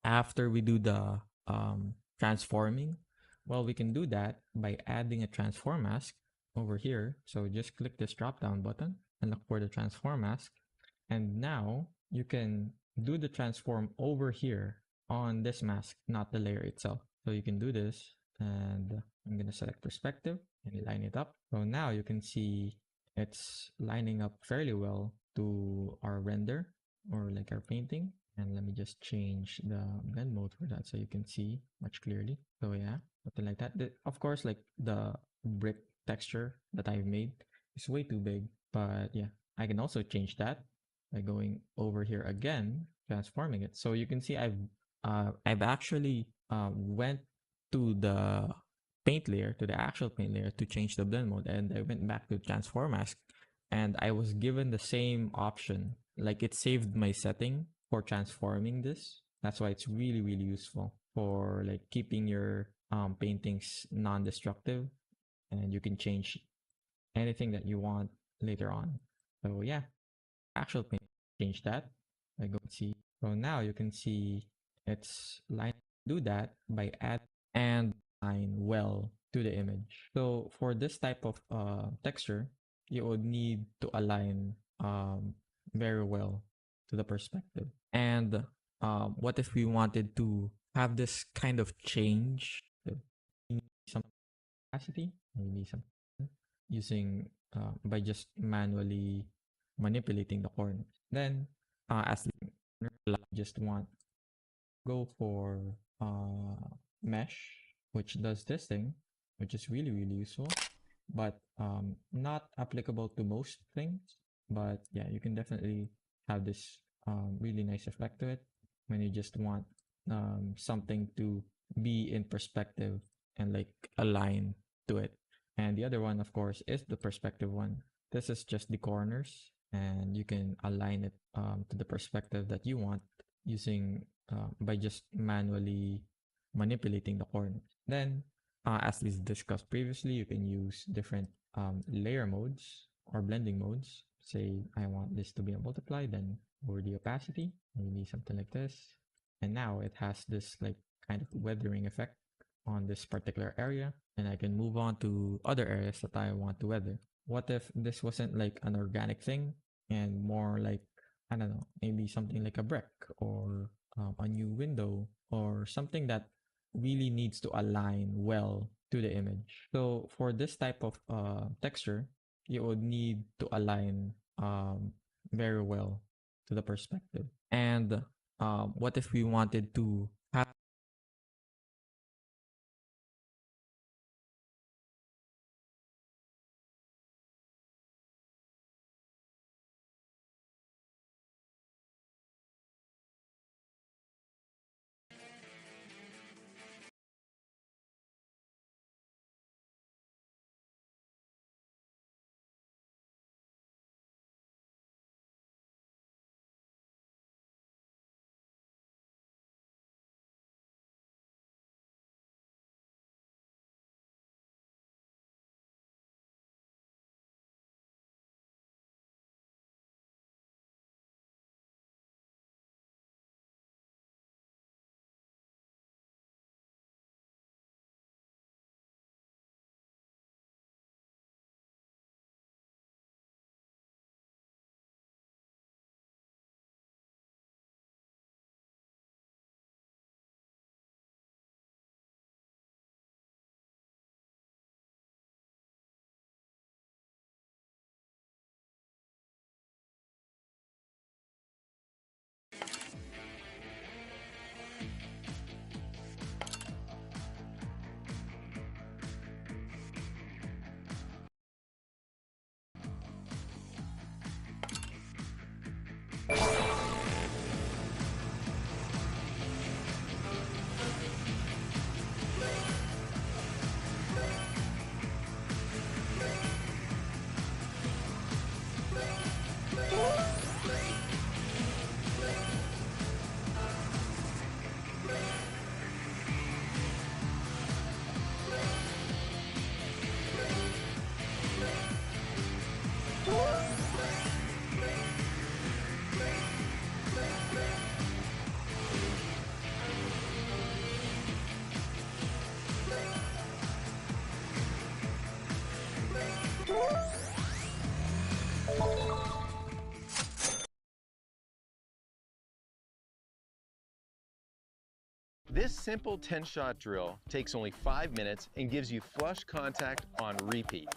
after we do the transforming, well, we can do that by adding a transform mask over here. So just click this drop down button and look for the transform mask. And now you can do the transform over here on this mask, not the layer itself. So you can do this, and I'm going to select perspective and line it up. So now you can see it's lining up fairly well to our render or like our painting. And let me just change the blend mode for that so you can see much clearly. So yeah, something like that. Of course, like the brick texture that I've made is way too big, but yeah, I can also change that by going over here again, transforming it. So you can see I've actually went to the paint layer, to the actual paint layer to change the blend mode, and I went back to transform mask, and I was given the same option. Like it saved my setting for transforming this. That's why it's really really useful for like keeping your paintings non-destructive, and you can change anything that you want later on. So yeah, actual paint, change that. I go see. So now you can see it's line. Do that by add and align well to the image. So for this type of texture, you would need to align very well to the perspective. And what if we wanted to have this kind of change? Some capacity, maybe some using by just manually manipulating the corners. Then, as the corner, just want go for mesh, which does this thing, which is really really useful, but not applicable to most things. But yeah, you can definitely have this really nice effect to it when you just want something to be in perspective and like align to it. And the other one, of course, is the perspective one. This is just the corners, and you can align it to the perspective that you want using by just manually manipulating the corners. Then, as we discussed previously, you can use different layer modes or blending modes. Say I want this to be a multiply, then over the opacity, maybe something like this. And now it has this like kind of weathering effect on this particular area, and I can move on to other areas that I want to weather. What if this wasn't like an organic thing and more like, I don't know, maybe something like a brick or a new window or something that really needs to align well to the image. So for this type of texture, you would need to align very well to the perspective. And what if we wanted to have This simple 10-shot drill takes only 5 minutes and gives you flush contact on repeat.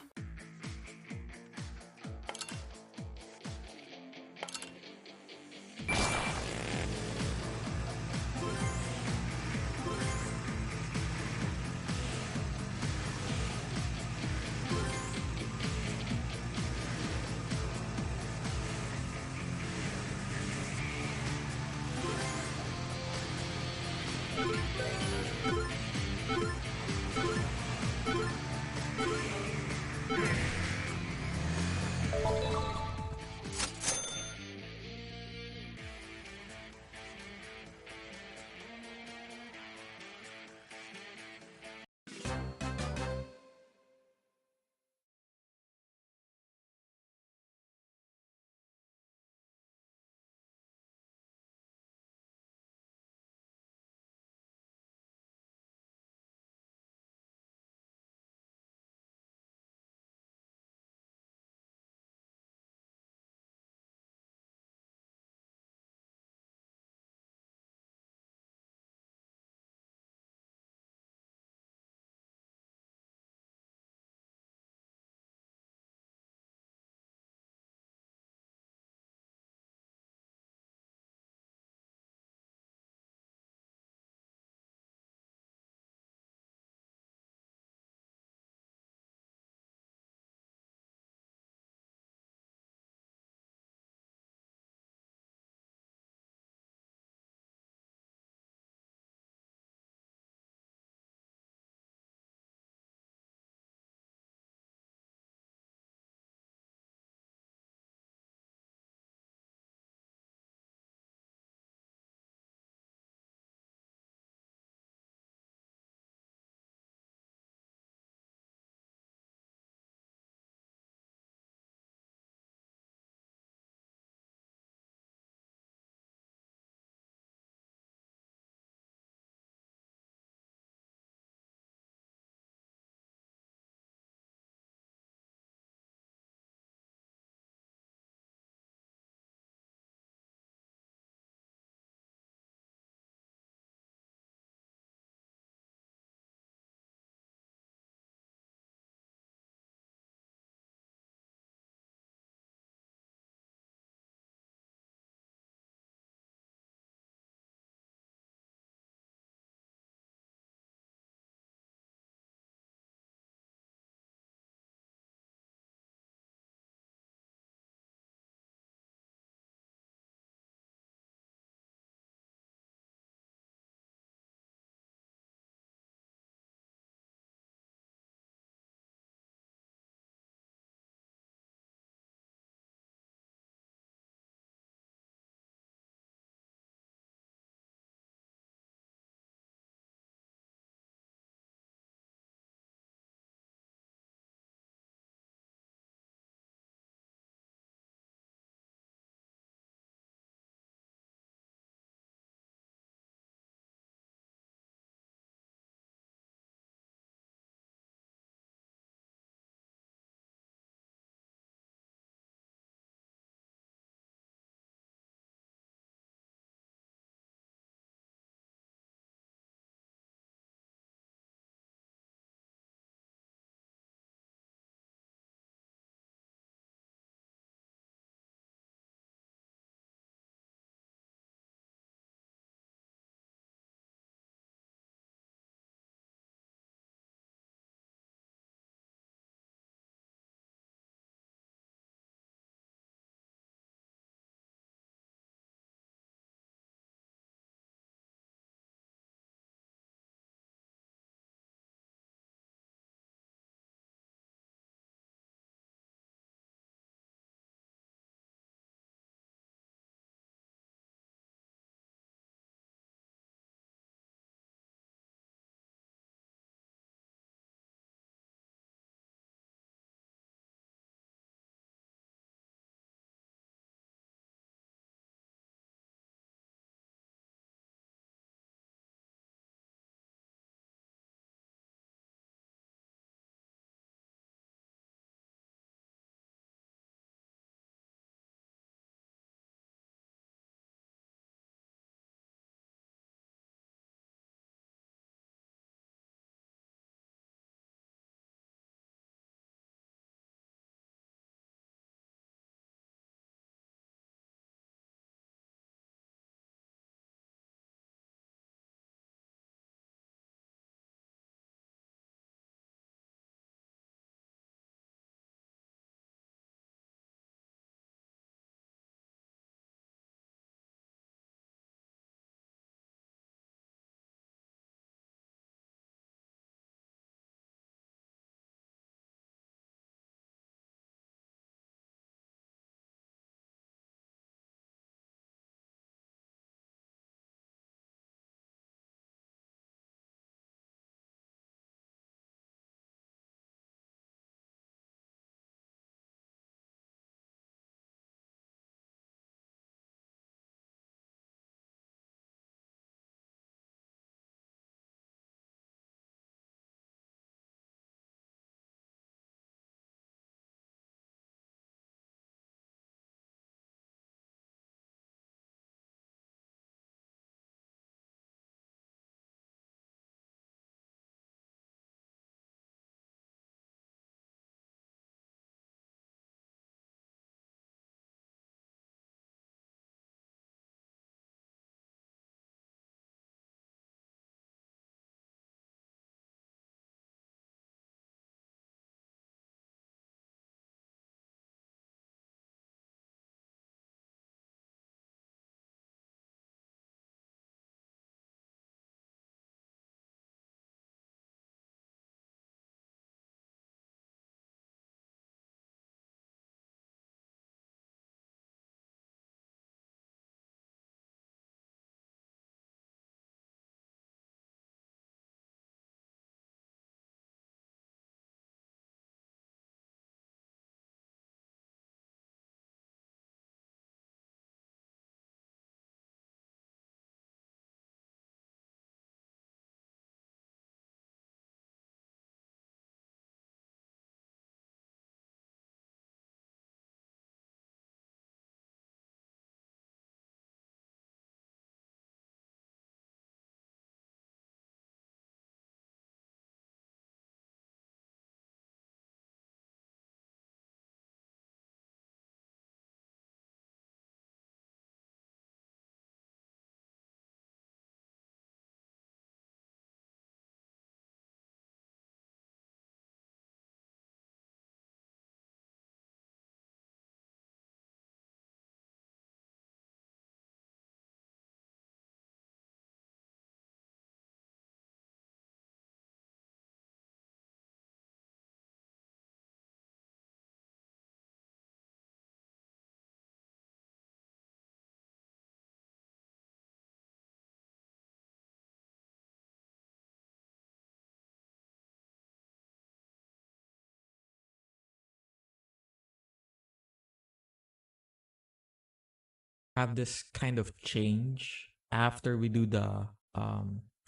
have this kind of change after we do the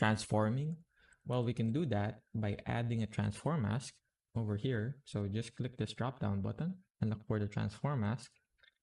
transforming? Well, we can do that by adding a transform mask over here. So just click this drop down button and look for the transform mask.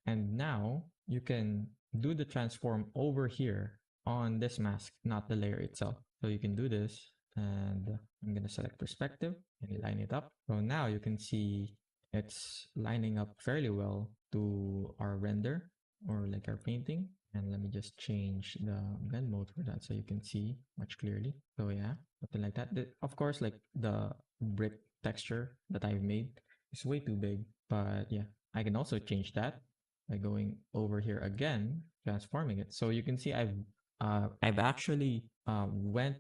And now you can do the transform over here on this mask, not the layer itself. So you can do this, and I'm going to select perspective and line it up. So now you can see it's lining up fairly well to our render or like our painting. And let me just change the blend mode for that so you can see much clearly. So yeah, something like that. Of course, like the brick texture that I've made is way too big, but yeah, I can also change that by going over here again, transforming it. So you can see I've actually went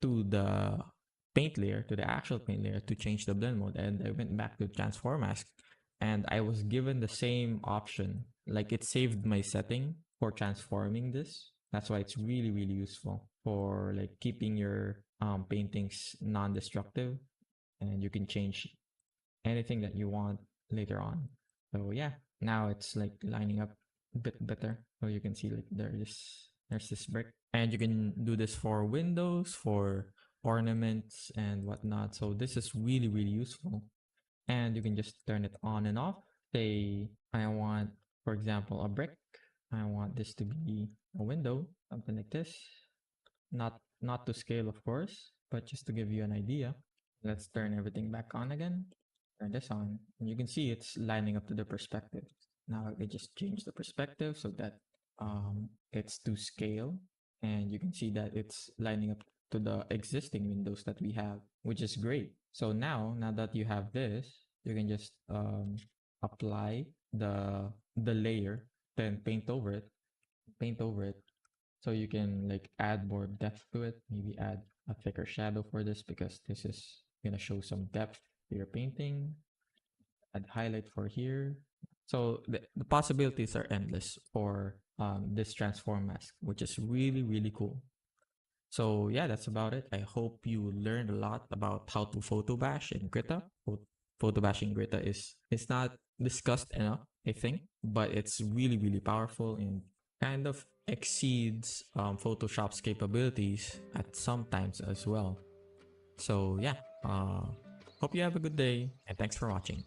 to the paint layer, to the actual paint layer to change the blend mode, and I went back to transform mask, and I was given the same option. Like it saved my setting for transforming this. That's why it's really, really useful for like keeping your paintings non-destructive, and you can change anything that you want later on. So yeah, now it's like lining up a bit better. So you can see like there's this brick, and you can do this for windows, for ornaments and whatnot. So this is really, really useful. And you can just turn it on and off. Say I want, for example, a brick. I want this to be a window, something like this. Not to scale, of course, but just to give you an idea. Let's turn everything back on again. Turn this on, and you can see it's lining up to the perspective. Now I just change the perspective so that it's to scale, and you can see that it's lining up to the existing windows that we have, which is great. So now that you have this, you can just apply the layer, then paint over it, so you can like add more depth to it. Maybe add a thicker shadow for this because this is gonna show some depth to your painting. Add highlight for here. So the possibilities are endless for this transform mask, which is really, really cool. So yeah, that's about it. I hope you learned a lot about how to photo bash in Krita. Photo bashing Krita is not discussed enough, I think, but it's really, really powerful and kind of exceeds Photoshop's capabilities at some times as well. So yeah, hope you have a good day, and thanks for watching.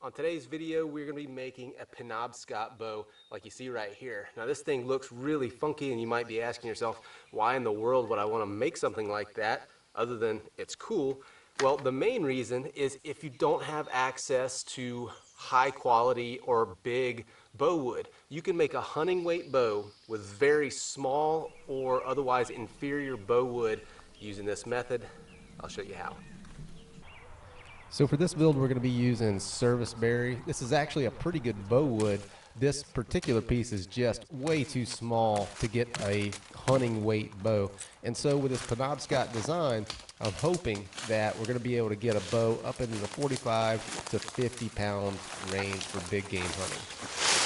On today's video, we're going to be making a Penobscot bow like you see right here. Now this thing looks really funky and you might be asking yourself, why in the world would I want to make something like that other than it's cool? Well, the main reason is if you don't have access to high quality or big bow wood, you can make a hunting weight bow with very small or otherwise inferior bow wood using this method. I'll show you how. So for this build, we're going to be using serviceberry. This is actually a pretty good bow wood. This particular piece is just way too small to get a hunting weight bow. And so with this Penobscot design, I'm hoping that we're going to be able to get a bow up into the 45 to 50 pound range for big game hunting.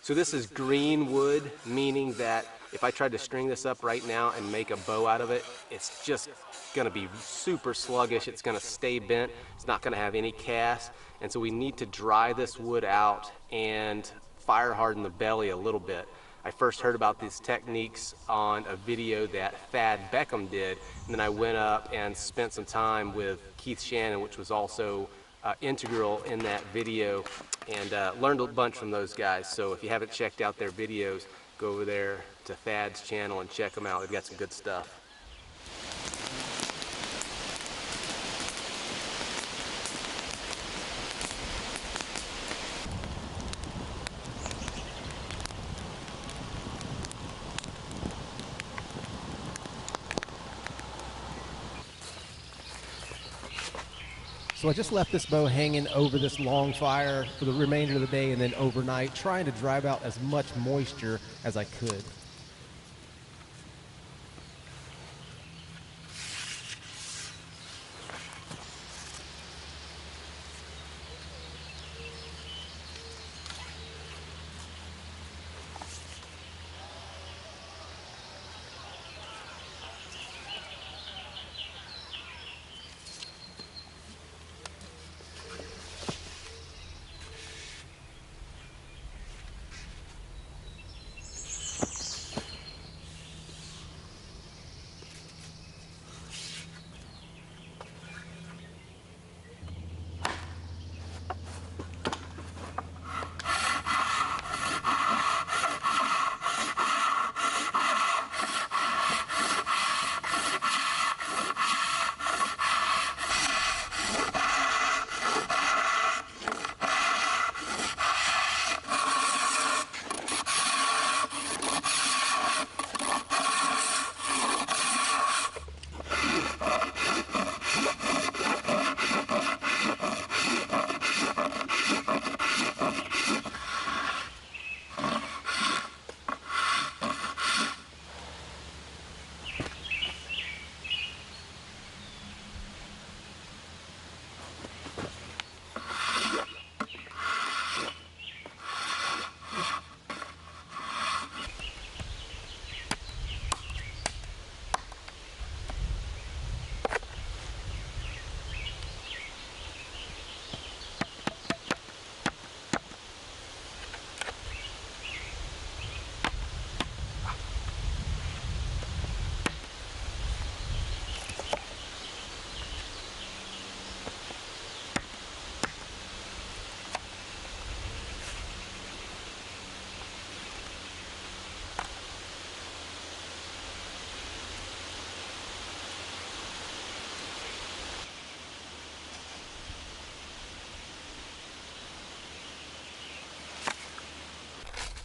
So this is green wood, meaning that if I tried to string this up right now and make a bow out of it, it's just gonna be super sluggish. It's gonna stay bent. It's not gonna have any cast. And so we need to dry this wood out and fire harden the belly a little bit. I first heard about these techniques on a video that Thad Beckham did, and then I went up and spent some time with Keith Shannon, which was also integral in that video, and learned a bunch from those guys. So if you haven't checked out their videos, go over there to Thad's channel and check them out. They've got some good stuff. So I just left this bow hanging over this long fire for the remainder of the day and then overnight, trying to drive out as much moisture as I could.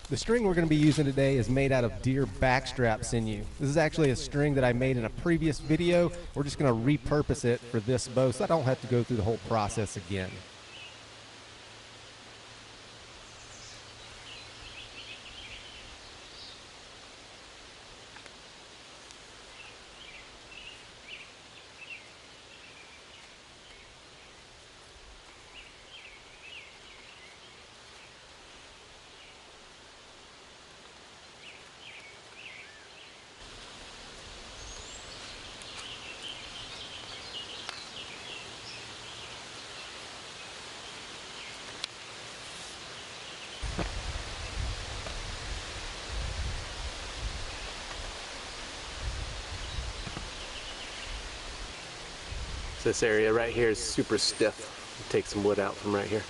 The string we're going to be using today is made out of deer backstrap sinew. This is actually a string that I made in a previous video. We're just going to repurpose it for this bow so I don't have to go through the whole process again. So this area right here is super stiff. Take some wood out from right here.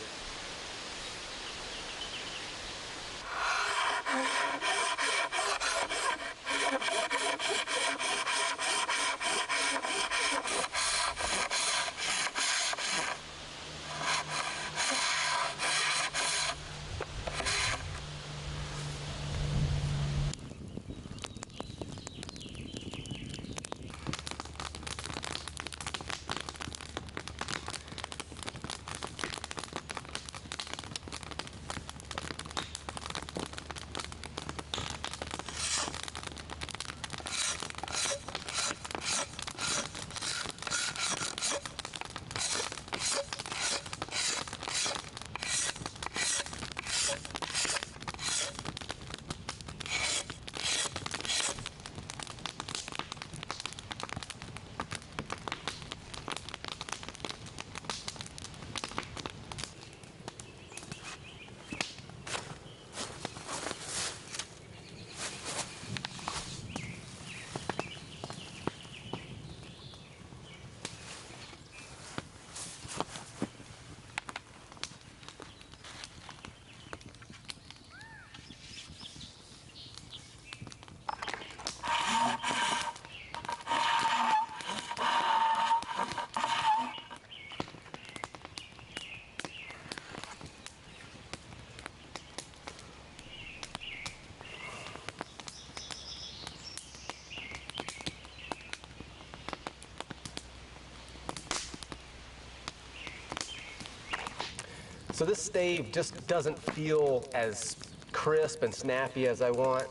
So this stave just doesn't feel as crisp and snappy as I want.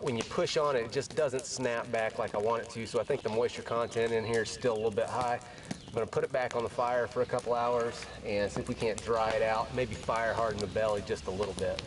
When you push on it, it just doesn't snap back like I want it to, so I think the moisture content in here is still a little bit high. I'm gonna put it back on the fire for a couple hours and see if we can't dry it out, maybe fire harden the belly just a little bit.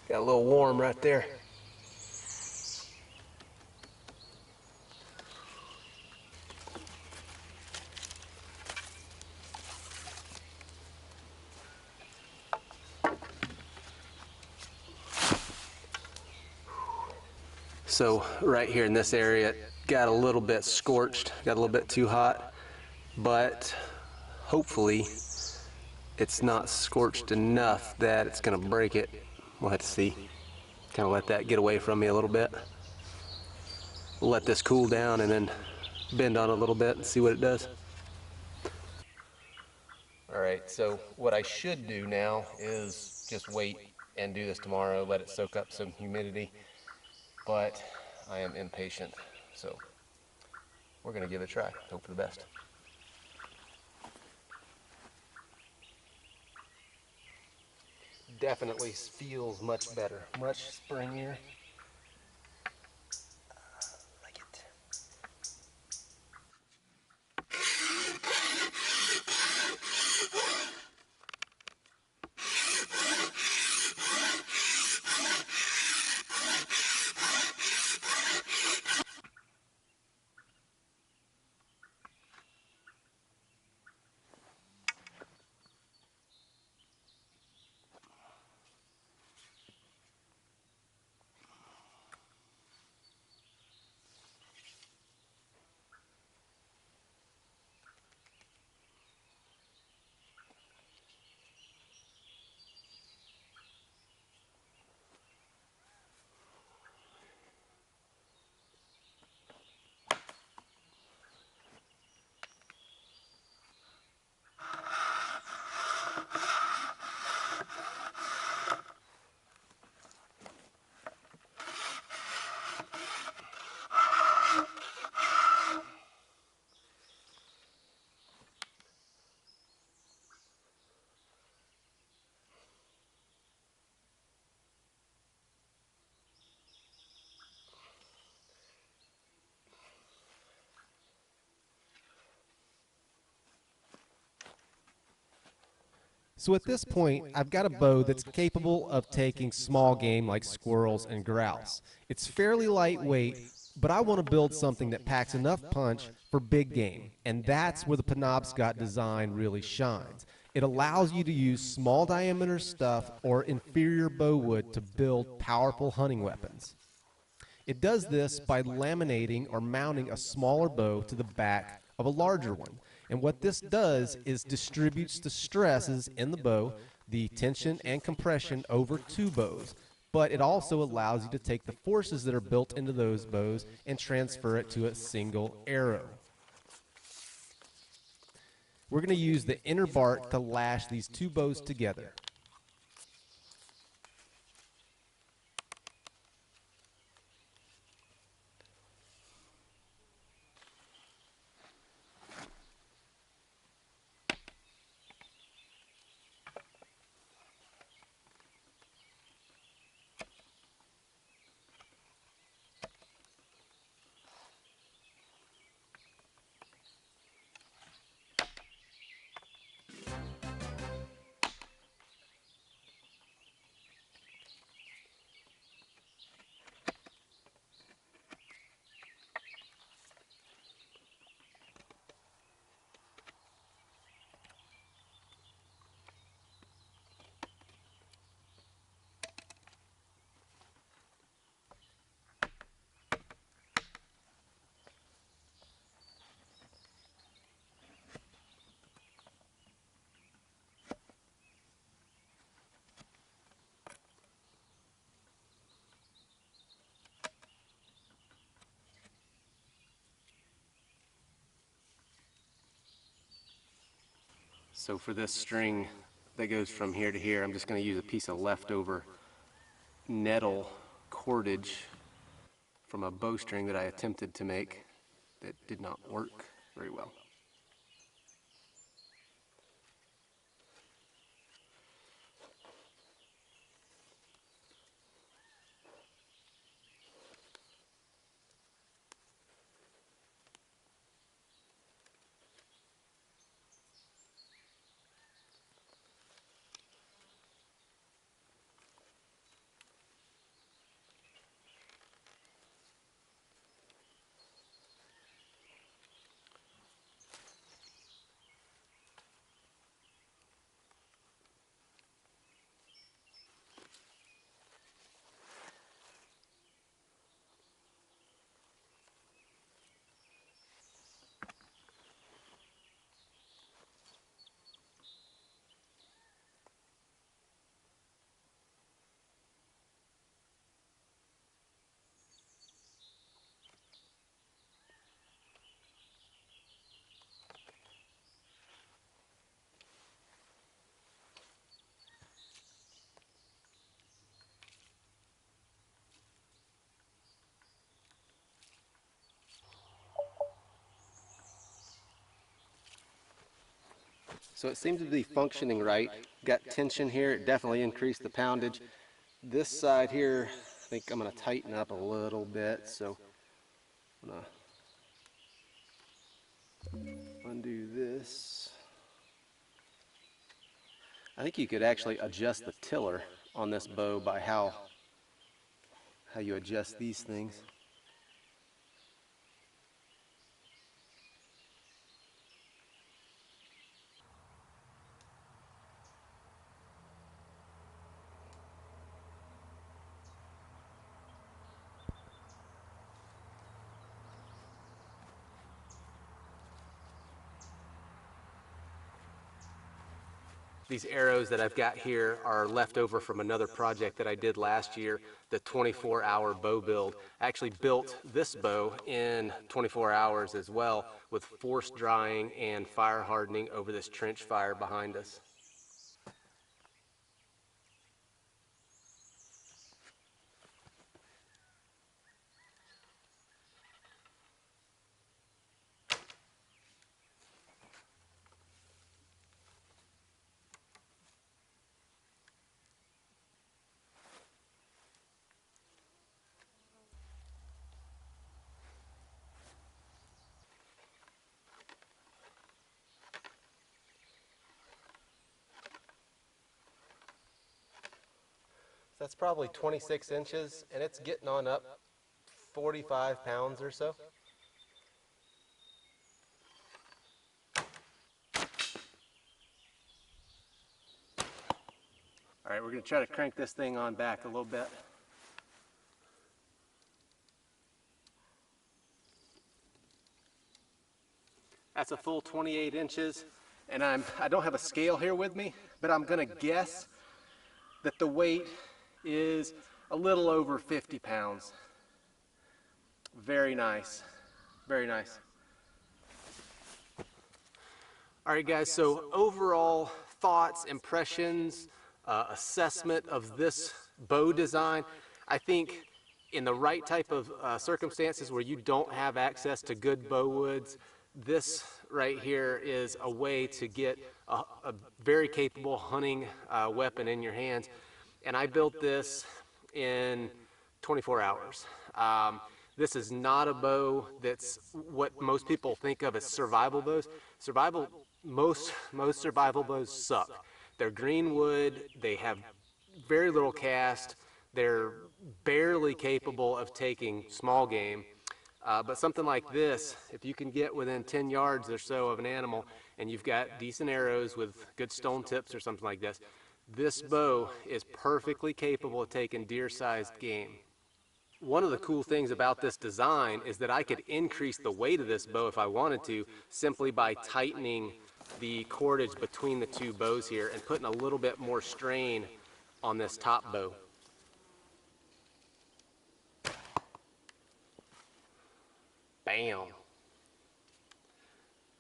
Got a little warm right there. So right here in this area, it got a little bit scorched, got a little bit too hot, but hopefully it's not scorched enough that it's gonna break it. We'll have to see. Kind of let that get away from me a little bit. Let this cool down and then bend on it a little bit and see what it does. All right, so what I should do now is just wait and do this tomorrow, let it soak up some humidity, but I am impatient, so we're gonna give it a try, hope for the best. Definitely feels much better, much springier. Like it. So at this point, I've got a bow that's capable of taking small game like squirrels and grouse. It's fairly lightweight, but I want to build something that packs enough punch for big game, and that's where the Penobscot design really shines. It allows you to use small diameter stuff or inferior bow wood to build powerful hunting weapons. It does this by laminating or mounting a smaller bow to the back of a larger one. And what this does is distributes the stresses in the bow, the tension and compression over two bows. But it also allows you to take the forces that are built into those bows and transfer it to a single arrow. We're going to use the inner bark to lash these two bows together. So for this string that goes from here to here, I'm just going to use a piece of leftover nettle cordage from a bowstring that I attempted to make that did not work very well. So it seems to be functioning right. Got tension here, it definitely increased the poundage. This side here, I think I'm going to tighten up a little bit, so I'm going to undo this. I think you could actually adjust the tiller on this bow by how you adjust these things. These arrows that I've got here are left over from another project that I did last year, the 24-hour bow build. I actually built this bow in 24 hours as well, with force drying and fire hardening over this trench fire behind us. That's probably 26 inches, and it's getting on up 45 pounds or so. All right, we're going to try to crank this thing on back a little bit. That's a full 28 inches, and I don't have a scale here with me, but I'm going to guess that the weight is a little over 50 pounds. Very nice, very nice. All right, guys, so overall thoughts, impressions, assessment of this bow design. I think in the right type of circumstances where you don't have access to good bow woods, this right here is a way to get a very capable hunting weapon in your hands. And I built this in 24 hours. This is not a bow that's what most people think of as survival bows. Most survival bows suck. They're green wood, they have very little cast, they're barely capable of taking small game. But something like this, if you can get within 10 yards or so of an animal and you've got decent arrows with good stone tips or something like this, this bow is perfectly capable of taking deer-sized game. One of the cool things about this design is that I could increase the weight of this bow if I wanted to, simply by tightening the cordage between the two bows here and putting a little bit more strain on this top bow. Bam.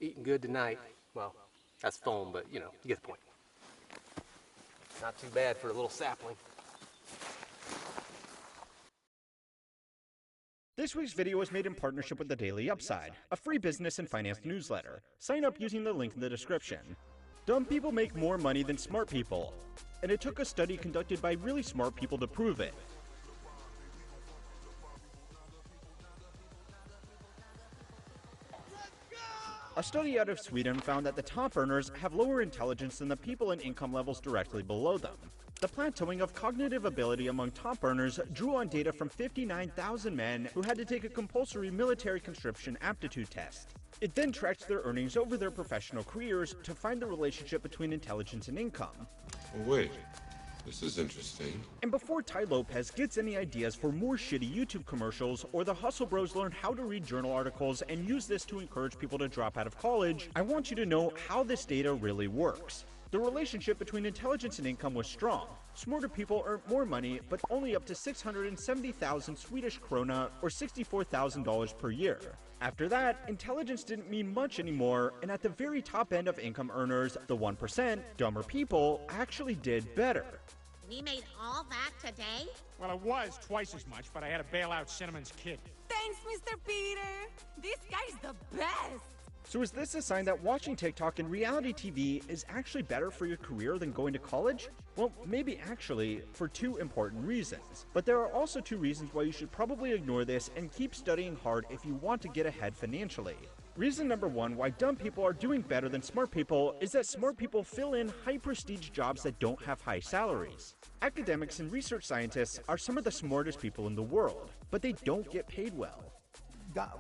Eating good tonight. Well, That's foam, but you know, you get the point. Not too bad for a little sapling. This week's video was made in partnership with The Daily Upside, a free business and finance newsletter. Sign up using the link in the description. Dumb people make more money than smart people, and it took a study conducted by really smart people to prove it. A study out of Sweden found that the top earners have lower intelligence than the people in income levels directly below them. The plateauing of cognitive ability among top earners drew on data from 59,000 men who had to take a compulsory military conscription aptitude test. It then tracked their earnings over their professional careers to find the relationship between intelligence and income. Wait, this is interesting. And before Ty Lopez gets any ideas for more shitty YouTube commercials, or the Hustle Bros learn how to read journal articles and use this to encourage people to drop out of college, I want you to know how this data really works. The relationship between intelligence and income was strong. Smarter people earned more money, but only up to 670,000 Swedish krona, or $64,000 per year. After that, intelligence didn't mean much anymore, and at the very top end of income earners, the 1%, dumber people, actually did better. We made all that today? Well, it was twice as much, but I had to bail out Cinnamon's kid. Thanks, Mr. Peter. This guy's the best. So is this a sign that watching TikTok and reality TV is actually better for your career than going to college? Well, maybe actually, for two important reasons. But there are also two reasons why you should probably ignore this and keep studying hard if you want to get ahead financially. Reason number one why dumb people are doing better than smart people is that smart people fill in high-prestige jobs that don't have high salaries. Academics and research scientists are some of the smartest people in the world, but they don't get paid well.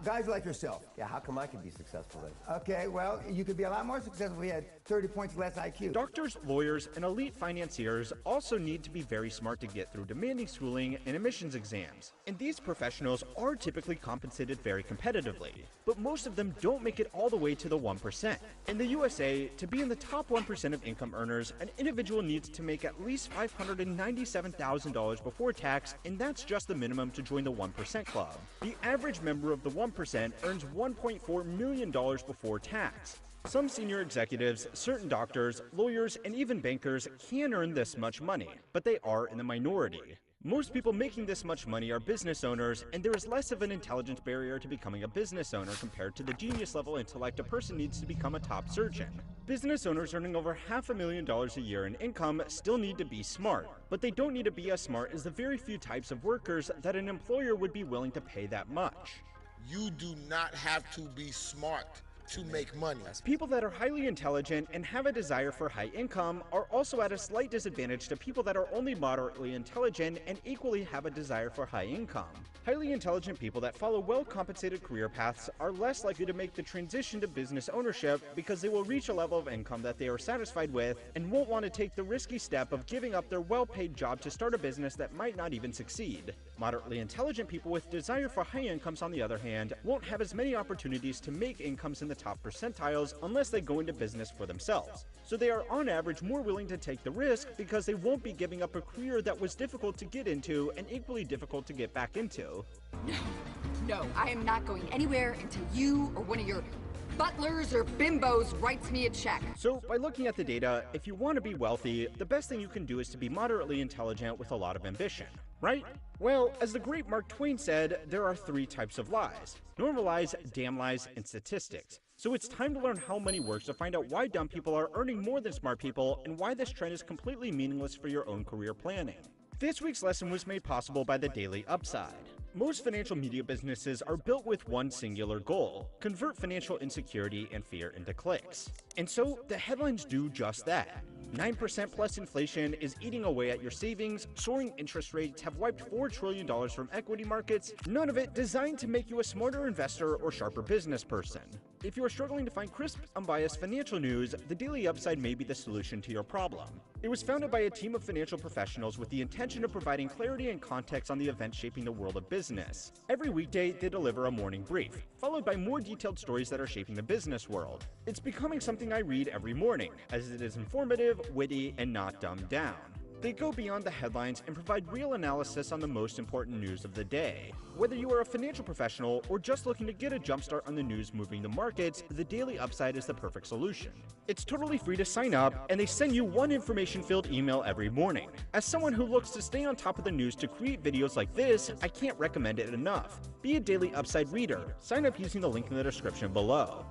Guys like yourself. Yeah, how come I can be successful then? Okay, well, you could be a lot more successful if you had 30 points less IQ. Doctors, lawyers, and elite financiers also need to be very smart to get through demanding schooling and admissions exams. And these professionals are typically compensated very competitively, but most of them don't make it all the way to the 1%. In the USA, to be in the top 1% of income earners, an individual needs to make at least $597,000 before tax, and that's just the minimum to join the 1% club. The average member of the 1% earns $1.4 million before tax. Some senior executives, certain doctors, lawyers, and even bankers can earn this much money, but they are in the minority. Most people making this much money are business owners, and there is less of an intelligence barrier to becoming a business owner compared to the genius level intellect a person needs to become a top surgeon. Business owners earning over $500,000 a year in income still need to be smart, but they don't need to be as smart as the very few types of workers that an employer would be willing to pay that much. You do not have to be smart to make money. People that are highly intelligent and have a desire for high income are also at a slight disadvantage to people that are only moderately intelligent and equally have a desire for high income. Highly intelligent people that follow well-compensated career paths are less likely to make the transition to business ownership because they will reach a level of income that they are satisfied with and won't want to take the risky step of giving up their well-paid job to start a business that might not even succeed. Moderately intelligent people with desire for high incomes, on the other hand, won't have as many opportunities to make incomes in the top percentiles unless they go into business for themselves. So they are on average more willing to take the risk because they won't be giving up a career that was difficult to get into and equally difficult to get back into. No, I am not going anywhere until you or one of your butlers or bimbos writes me a check. So by looking at the data, if you want to be wealthy, the best thing you can do is to be moderately intelligent with a lot of ambition, right? Well, as the great Mark Twain said, there are three types of lies: normal lies, damn lies, and statistics. So it's time to learn how money works to find out why dumb people are earning more than smart people and why this trend is completely meaningless for your own career planning. This week's lesson was made possible by the Daily Upside. Most financial media businesses are built with one singular goal: convert financial insecurity and fear into clicks. And so the headlines do just that. 9% plus inflation is eating away at your savings, soaring interest rates have wiped $4 trillion from equity markets, none of it designed to make you a smarter investor or sharper business person. If you are struggling to find crisp, unbiased financial news, the Daily Upside may be the solution to your problem. It was founded by a team of financial professionals with the intention of providing clarity and context on the events shaping the world of business. Every weekday, they deliver a morning brief, followed by more detailed stories that are shaping the business world. It's becoming something I read every morning, as it is informative, witty, and not dumbed down. They go beyond the headlines and provide real analysis on the most important news of the day. Whether you are a financial professional or just looking to get a jumpstart on the news moving the markets, the Daily Upside is the perfect solution. It's totally free to sign up, and they send you one information-filled email every morning. As someone who looks to stay on top of the news to create videos like this, I can't recommend it enough. Be a Daily Upside reader. Sign up using the link in the description below.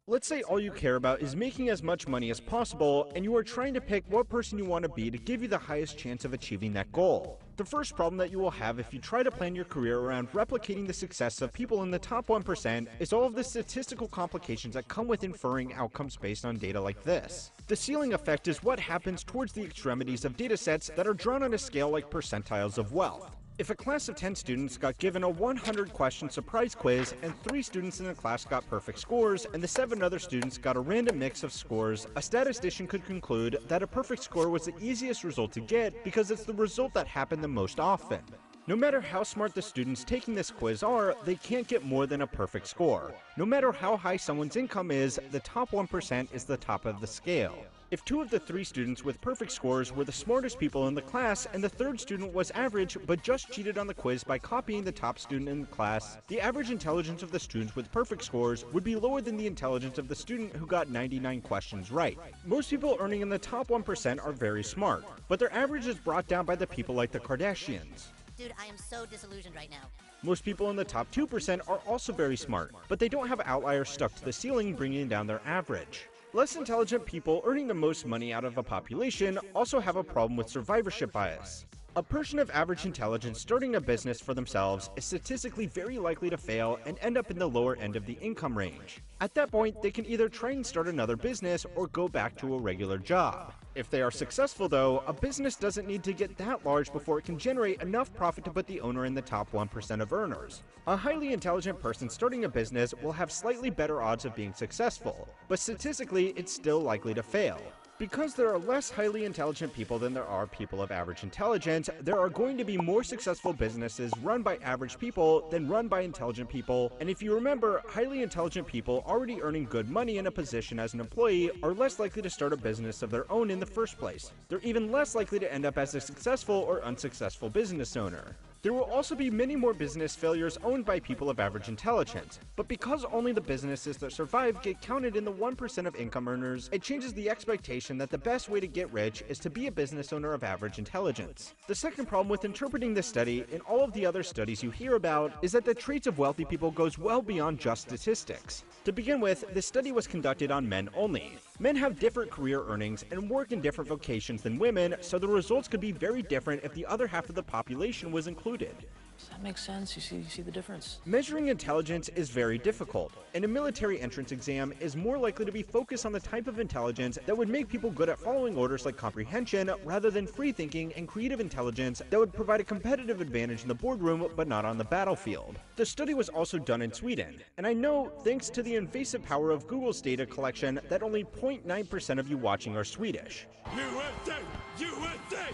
Let's say all you care about is making as much money as possible, and you are trying to pick what person you want to be to give you the highest chance of achieving that goal. The first problem that you will have if you try to plan your career around replicating the success of people in the top 1% is all of the statistical complications that come with inferring outcomes based on data like this. The ceiling effect is what happens towards the extremities of datasets that are drawn on a scale like percentiles of wealth. If a class of 10 students got given a 100-question surprise quiz and 3 students in the class got perfect scores and the 7 other students got a random mix of scores, a statistician could conclude that a perfect score was the easiest result to get because it's the result that happened the most often. No matter how smart the students taking this quiz are, they can't get more than a perfect score. No matter how high someone's income is, the top 1% is the top of the scale. If 2 of the 3 students with perfect scores were the smartest people in the class and the 3rd student was average but just cheated on the quiz by copying the top student in the class, the average intelligence of the students with perfect scores would be lower than the intelligence of the student who got 99 questions right. Most people earning in the top 1% are very smart, but their average is brought down by the people like the Kardashians. Dude, I am so disillusioned right now. Most people in the top 2% are also very smart, but they don't have outliers stuck to the ceiling bringing down their average. Less intelligent people earning the most money out of a population also have a problem with survivorship bias. A person of average intelligence starting a business for themselves is statistically very likely to fail and end up in the lower end of the income range. At that point, they can either try and start another business or go back to a regular job. If they are successful though, a business doesn't need to get that large before it can generate enough profit to put the owner in the top 1% of earners. A highly intelligent person starting a business will have slightly better odds of being successful, but statistically it's still likely to fail. Because there are less highly intelligent people than there are people of average intelligence, there are going to be more successful businesses run by average people than run by intelligent people, and if you remember, highly intelligent people already earning good money in a position as an employee are less likely to start a business of their own in the first place. They're even less likely to end up as a successful or unsuccessful business owner. There will also be many more business failures owned by people of average intelligence, but because only the businesses that survive get counted in the 1% of income earners, it changes the expectation that the best way to get rich is to be a business owner of average intelligence. The second problem with interpreting this study and all of the other studies you hear about is that the traits of wealthy people goes well beyond just statistics. To begin with, this study was conducted on men only. Men have different career earnings and work in different vocations than women, so the results could be very different if the other half of the population was included. Does that make sense? You see the difference? Measuring intelligence is very difficult, and a military entrance exam is more likely to be focused on the type of intelligence that would make people good at following orders like comprehension, rather than free thinking and creative intelligence that would provide a competitive advantage in the boardroom but not on the battlefield. The study was also done in Sweden, and I know, thanks to the invasive power of Google's data collection, that only 0.9% of you watching are Swedish. USA! USA!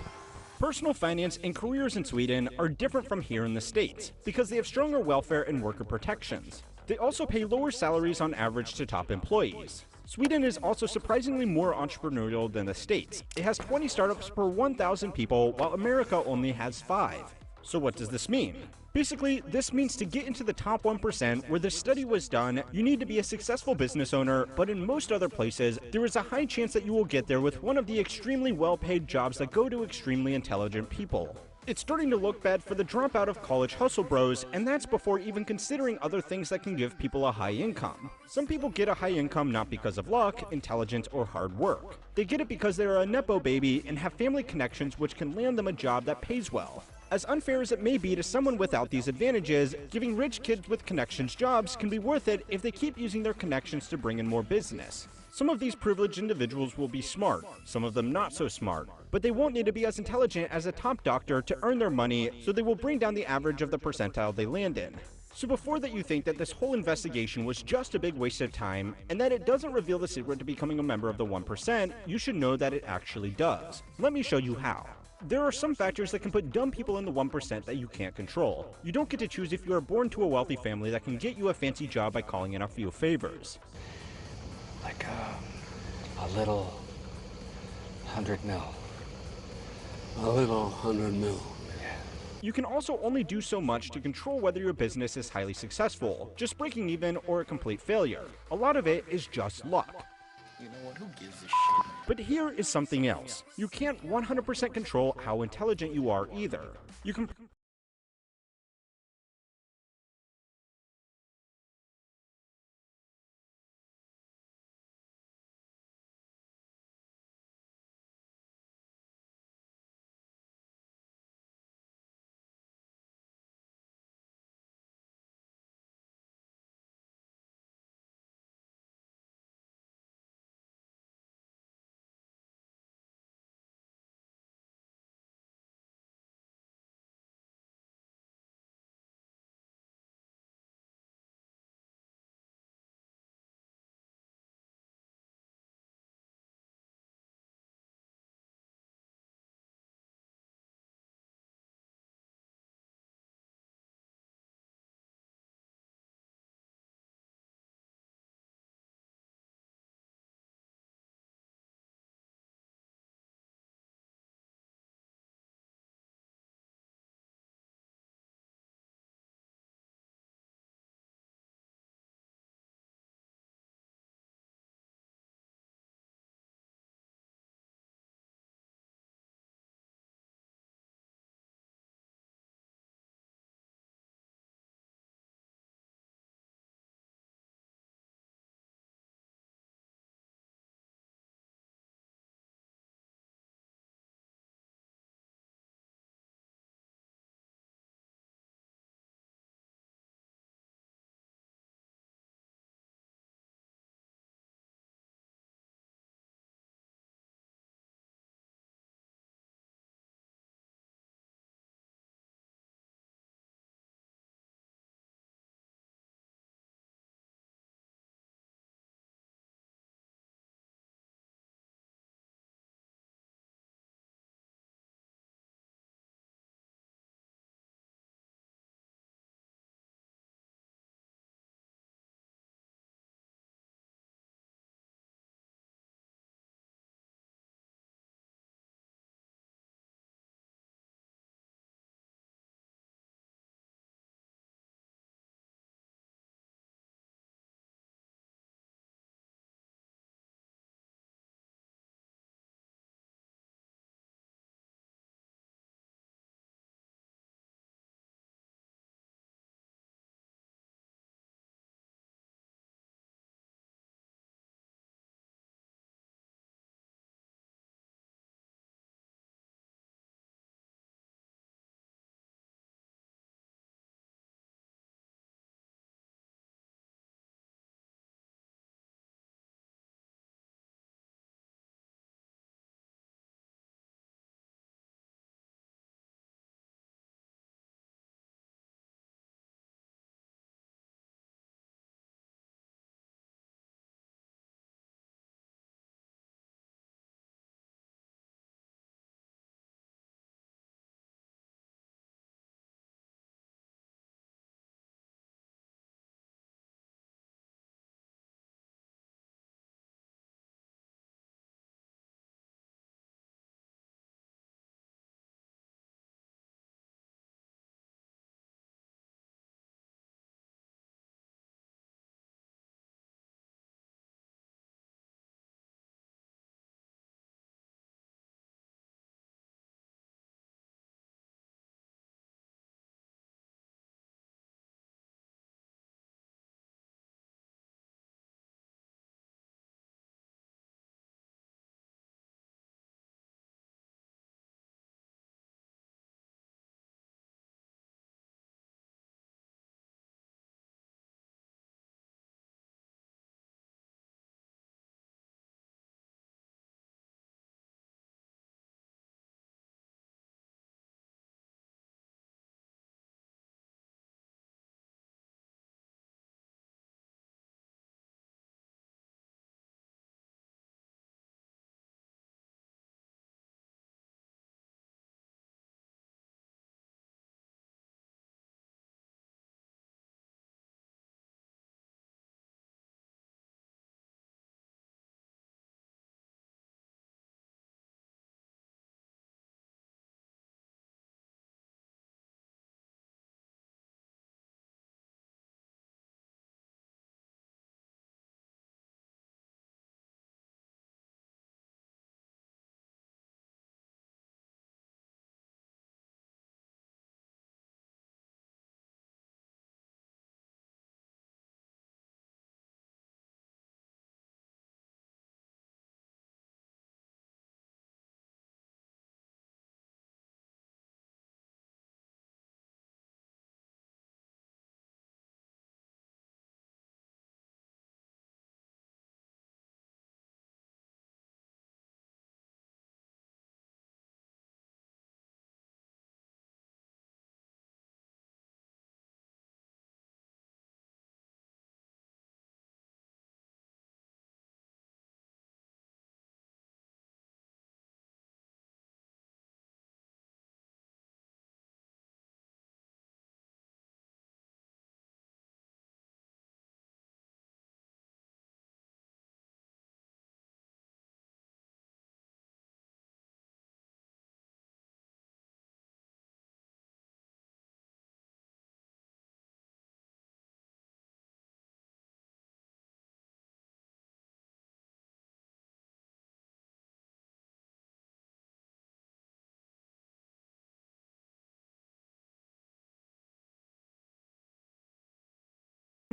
Personal finance and careers in Sweden are different from here in the States, because they have stronger welfare and worker protections. They also pay lower salaries on average to top employees. Sweden is also surprisingly more entrepreneurial than the States. It has 20 startups per 1,000 people, while America only has 5. So what does this mean? Basically, this means to get into the top 1% where this study was done, you need to be a successful business owner, but in most other places, there is a high chance that you will get there with one of the extremely well-paid jobs that go to extremely intelligent people. It's starting to look bad for the dropout of college hustle bros, and that's before even considering other things that can give people a high income. Some people get a high income not because of luck, intelligence, or hard work. They get it because they're a nepo baby and have family connections which can land them a job that pays well. As unfair as it may be to someone without these advantages, giving rich kids with connections jobs can be worth it if they keep using their connections to bring in more business. Some of these privileged individuals will be smart, some of them not so smart, but they won't need to be as intelligent as a top doctor to earn their money, so they will bring down the average of the percentile they land in. So before that you think that this whole investigation was just a big waste of time, and that it doesn't reveal the secret to becoming a member of the 1%, you should know that it actually does. Let me show you how. There are some factors that can put dumb people in the 1% that you can't control. You don't get to choose if you are born to a wealthy family that can get you a fancy job by calling in a few favors. Like a little 100 mil. A little 100 mil. You can also only do so much to control whether your business is highly successful, just breaking even, or a complete failure. A lot of it is just luck. You know what? Who gives a shit? But here is something else. You can't 100% control how intelligent you are either. You can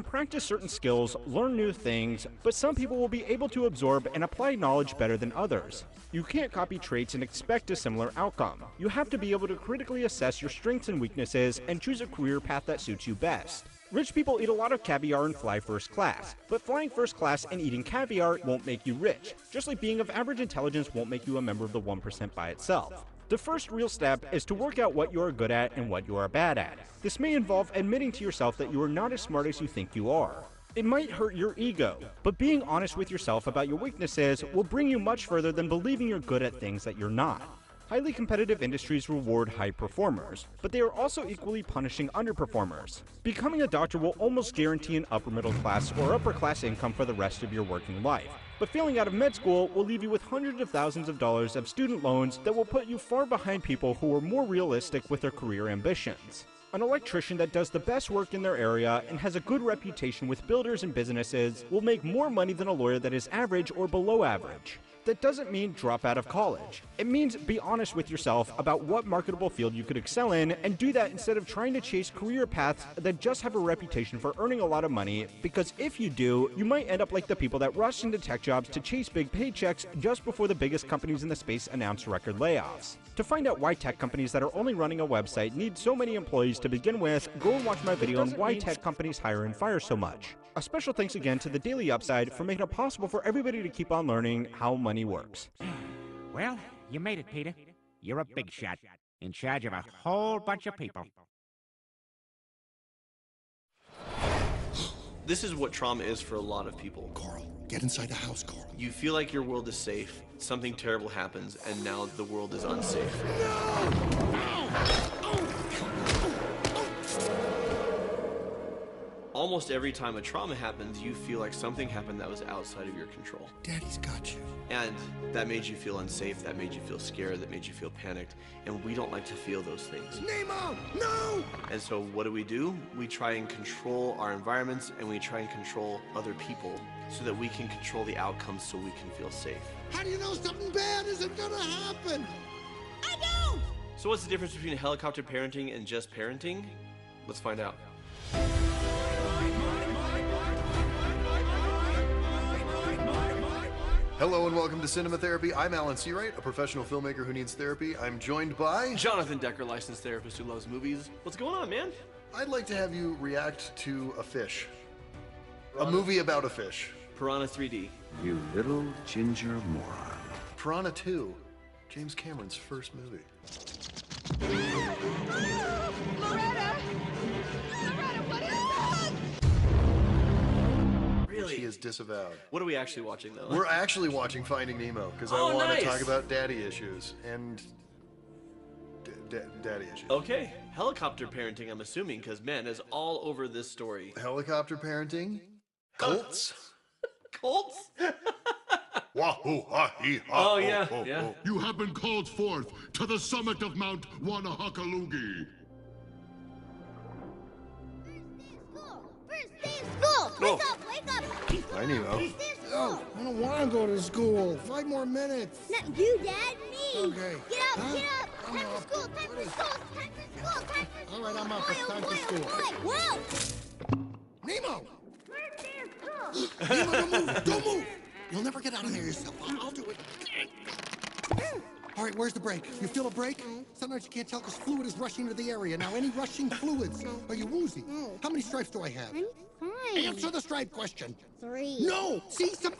Practice certain skills, learn new things, but some people will be able to absorb and apply knowledge better than others. You can't copy traits and expect a similar outcome. You have to be able to critically assess your strengths and weaknesses and choose a career path that suits you best. Rich people eat a lot of caviar and fly first class, but flying first class and eating caviar won't make you rich, just like being of average intelligence won't make you a member of the 1% by itself. The first real step is to work out what you are good at and what you are bad at. This may involve admitting to yourself that you are not as smart as you think you are. It might hurt your ego, but being honest with yourself about your weaknesses will bring you much further than believing you're good at things that you're not. Highly competitive industries reward high performers, but they are also equally punishing underperformers. Becoming a doctor will almost guarantee an upper middle class or upper class income for the rest of your working life. But failing out of med school will leave you with hundreds of thousands of dollars of student loans that will put you far behind people who are more realistic with their career ambitions. An electrician that does the best work in their area and has a good reputation with builders and businesses will make more money than a lawyer that is average or below average. That doesn't mean drop out of college. It means be honest with yourself about what marketable field you could excel in and do that instead of trying to chase career paths that just have a reputation for earning a lot of money, because if you do, you might end up like the people that rush into tech jobs to chase big paychecks just before the biggest companies in the space announce record layoffs. To find out why tech companies that are only running a website need so many employees to begin with, go and watch my video on why tech companies hire and fire so much. A special thanks again to the Daily Upside for making it possible for everybody to keep on learning how money works. Well, you made it, Peter. You're a big shot, in charge of a whole bunch of people. This is what trauma is for a lot of people. Carl, get inside the house, Carl. You feel like your world is safe, something terrible happens, and now the world is unsafe. Almost every time a trauma happens, you feel like something happened that was outside of your control. Daddy's got you. And that made you feel unsafe, that made you feel scared, that made you feel panicked, and we don't like to feel those things. Nemo! No! And so what do? We try and control our environments, and we try and control other people so that we can control the outcomes so we can feel safe. How do you know something bad isn't gonna happen? I don't! So what's the difference between helicopter parenting and just parenting? Let's find out. Hello and welcome to Cinema Therapy. I'm Alan Seawright, a professional filmmaker who needs therapy. I'm joined by... Jonathan Decker, licensed therapist who loves movies. What's going on, man? I'd like to have you react to a fish. A movie about a fish. Piranha 3D. You little ginger moron. Piranha 2, James Cameron's first movie. Loretta! Loretta, what is that? Really? She is disavowed. What are we actually watching, though? We're actually watching Finding Nemo, because I want to talk about daddy issues and daddy issues. Okay, helicopter parenting, I'm assuming, because men is all over this story. Helicopter parenting? Colts? Colts? Wahoo, ha, hee, ha, Oh, ho, yeah, ho, yeah. ho. You have been called forth to the summit of Mount Wanahakalugi. First day of school! Wake up, wake up! I knew. First day of school! I don't want to go to school. 5 more minutes. Not you, Dad, me! Okay. Get up, Huh? get up! Time for school, time for school, time for school, time for school! All right, I'm up. It's Boy, time oh, for boy, school. oh, boy. Whoa! Nemo! First day of school! Nemo, don't move! Don't move! You'll never get out of there yourself. I'll do it. All right, where's the brake? You feel a brake? Sometimes you can't tell because fluid is rushing into the area. Now, any rushing fluids? Are you woozy? How many stripes do I have? I'm fine. Answer the stripe question. 3. No! See, some...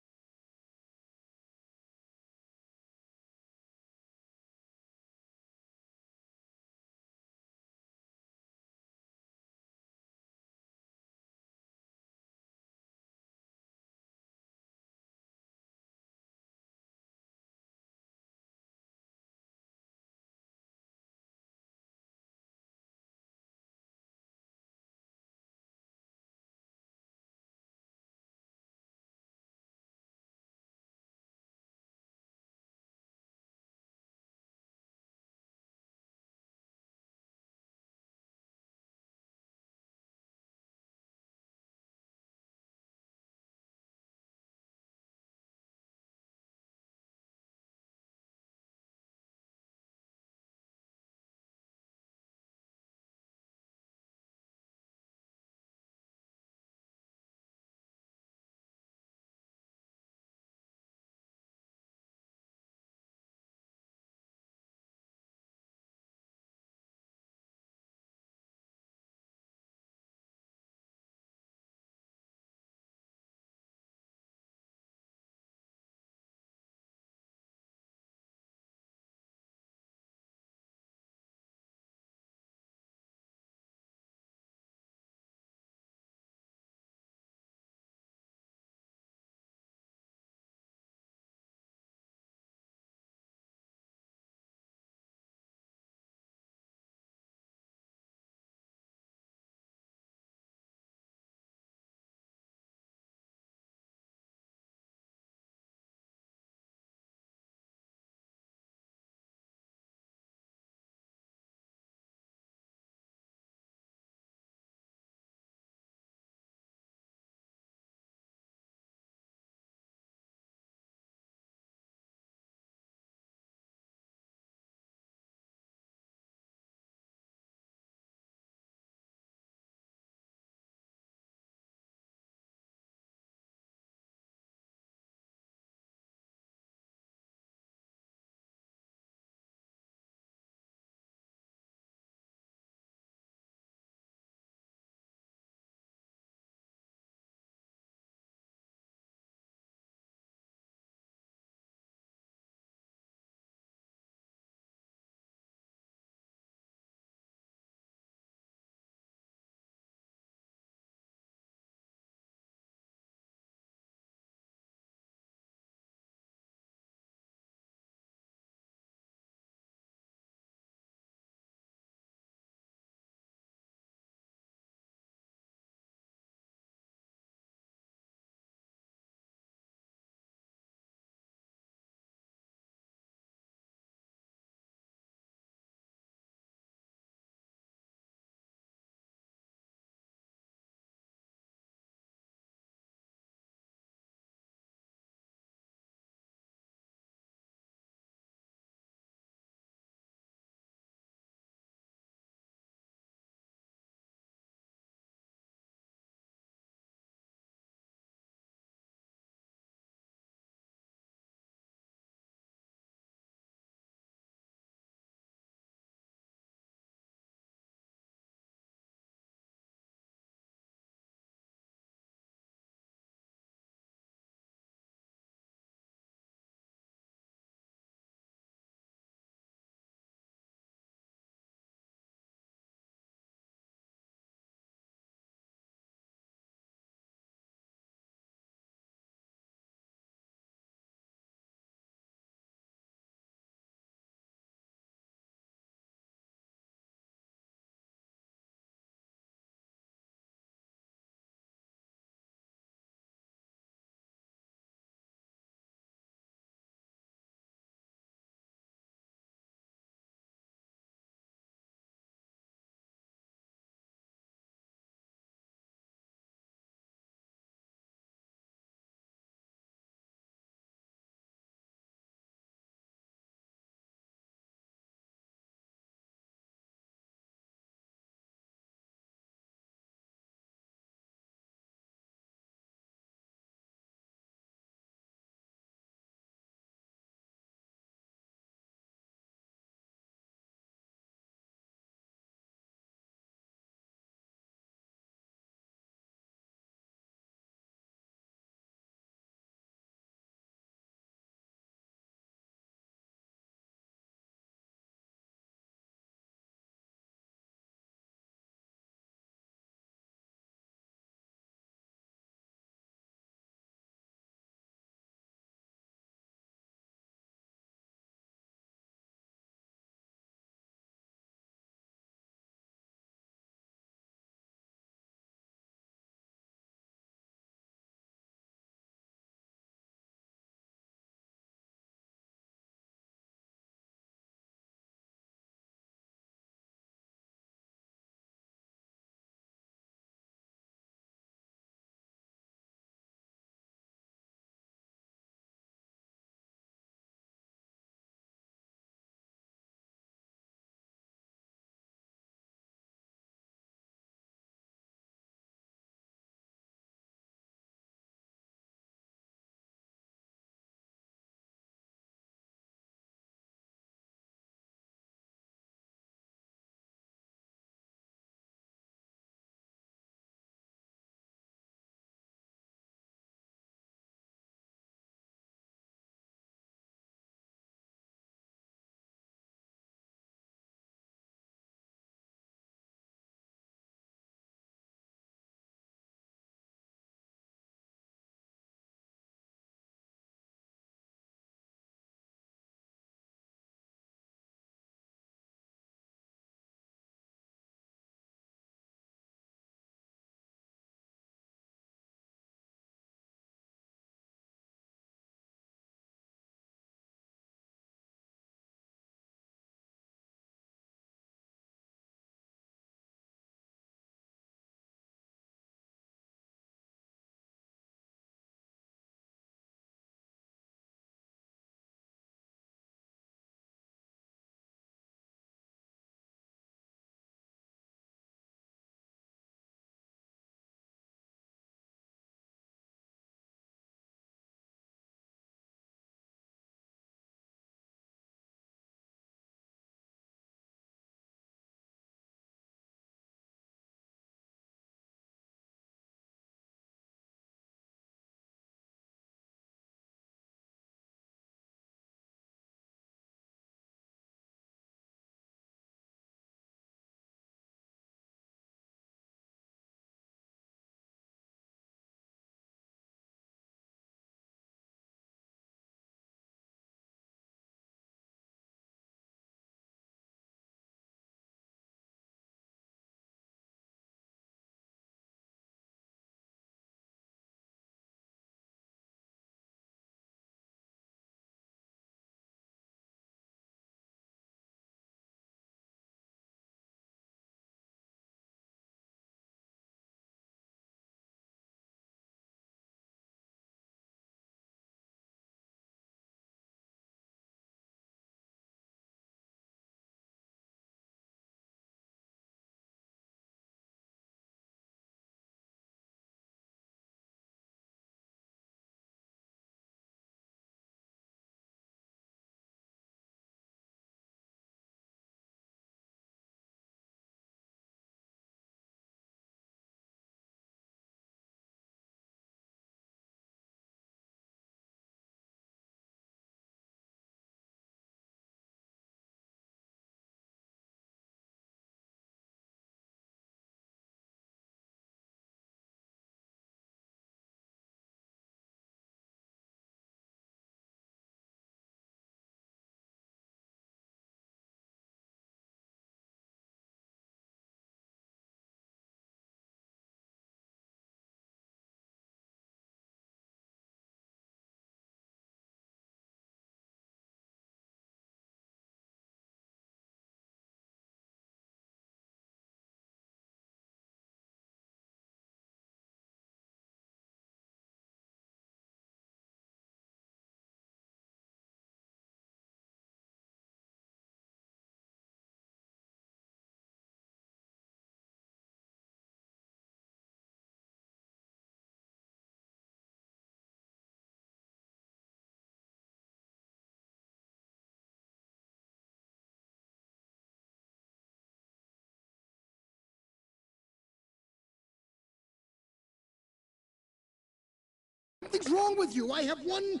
Something's wrong with you. I have 1,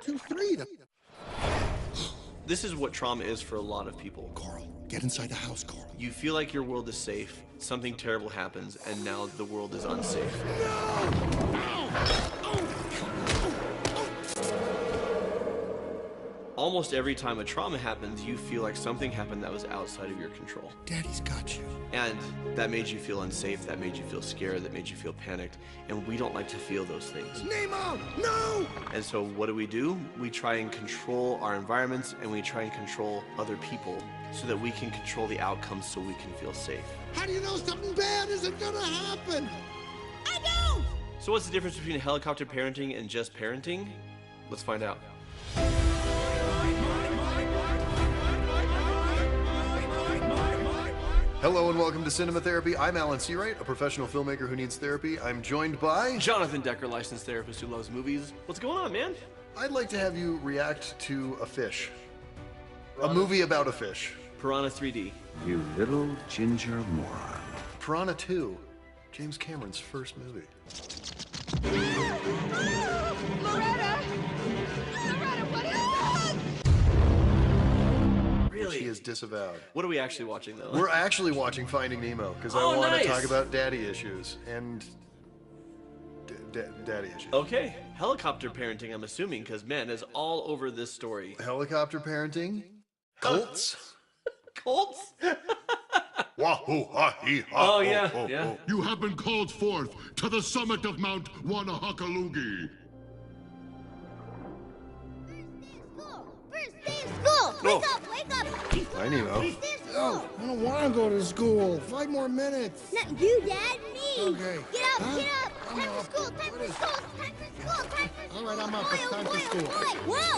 2, 3. This is what trauma is for a lot of people. Carl, get inside the house, Carl. You feel like your world is safe, something terrible happens, and now the world is unsafe. Almost every time a trauma happens, you feel like something happened that was outside of your control. Daddy's got you. And that made you feel unsafe, that made you feel scared, that made you feel panicked, and we don't like to feel those things. Nemo, no! And so what do? We try and control our environments, and we try and control other people so that we can control the outcomes so we can feel safe. How do you know something bad isn't gonna happen? I don't! So what's the difference between helicopter parenting and just parenting? Let's find out. Hello and welcome to Cinema Therapy. I'm Alan Seawright, a professional filmmaker who needs therapy. I'm joined by... Jonathan Decker, licensed therapist who loves movies. What's going on, man? I'd like to have you react to a fish. A movie about a fish. Piranha 3D. You little ginger moron. Piranha 2, James Cameron's first movie. Loretta! Loretta, what is this? Really? Which he is disavowed. What are we actually watching, though? We're actually watching Finding Nemo, because I want to talk about daddy issues and daddy issues. Okay, helicopter parenting, I'm assuming, because man is all over this story. Helicopter parenting? Colts? Colts? Wahoo ha hee ha. Oh, yeah, yeah. You have been called forth to the summit of Mount Wanahakalugi. First day of school! Wake up, wake up! Hi, Nemo. First day of school! No, I don't want to go to school. 5 more minutes. Not you, Dad, me! Okay. Get up, Huh? get up! I'm Time for up. school, time for school, time for school, time for school! All right, I'm up. Boy, It's oh time boy, for school. oh boy. Whoa!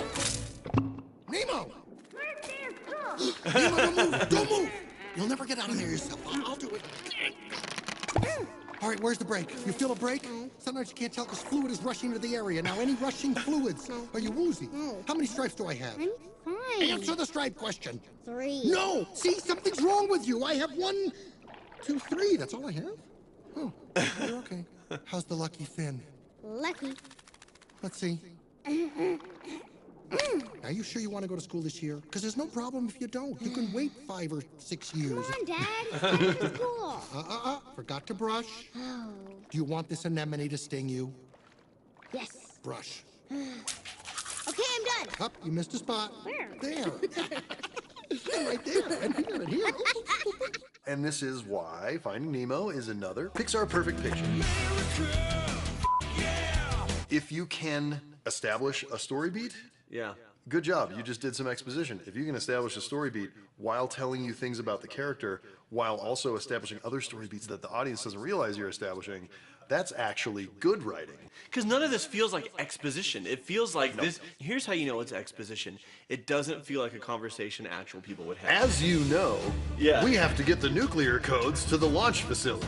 Nemo! First day of school! Nemo, don't move! Don't move! You'll never get out of there yourself. I'll do it. All right, where's the brake? You feel a brake? Sometimes you can't tell because fluid is rushing into the area. Now, any rushing fluids? Are you woozy? How many stripes do I have? I'm fine. Answer the stripe question. 3. No! See, something's wrong with you. I have 1, 2, 3. That's all I have? Oh, you're okay. How's the lucky fin? Lucky. Let's see. Are you sure you want to go to school this year? Because there's no problem if you don't. You can wait 5 or 6 years. Come on, Dad. It's time for school. Forgot to brush. Oh. Do you want this anemone to sting you? Yes. Brush. Okay, I'm done. Up, you missed a spot. Where? There. Right there. And here, and here. And this is why Finding Nemo is another Pixar perfect picture. If you can establish a story beat, Yeah. good job. You just did some exposition. If you can establish a story beat while telling you things about the character, while also establishing other story beats that the audience doesn't realize you're establishing, that's actually good writing. Because none of this feels like exposition. It feels like this. Here's how you know it's exposition. It doesn't feel like a conversation actual people would have. As you know, Yeah. we have to get the nuclear codes to the launch facility.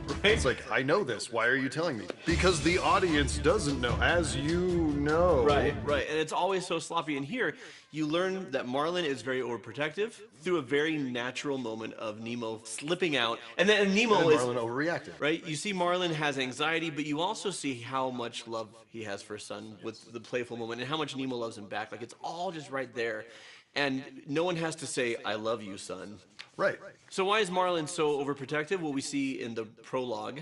Right? It's like, I know this. Why are you telling me? Because the audience doesn't know. As you know. Right, right. And it's always so sloppy. And here, you learn that Marlin is very overprotective through a very natural moment of Nemo slipping out. And then Nemo And is... Marlin overreacted. Right? You see Marlin has anxiety, but you also see how much love he has for his son with the playful moment and how much Nemo loves him back. Like, it's all just right there. And no one has to say, I love you, son. Right. So why is Marlin so overprotective? Well, we see in the prologue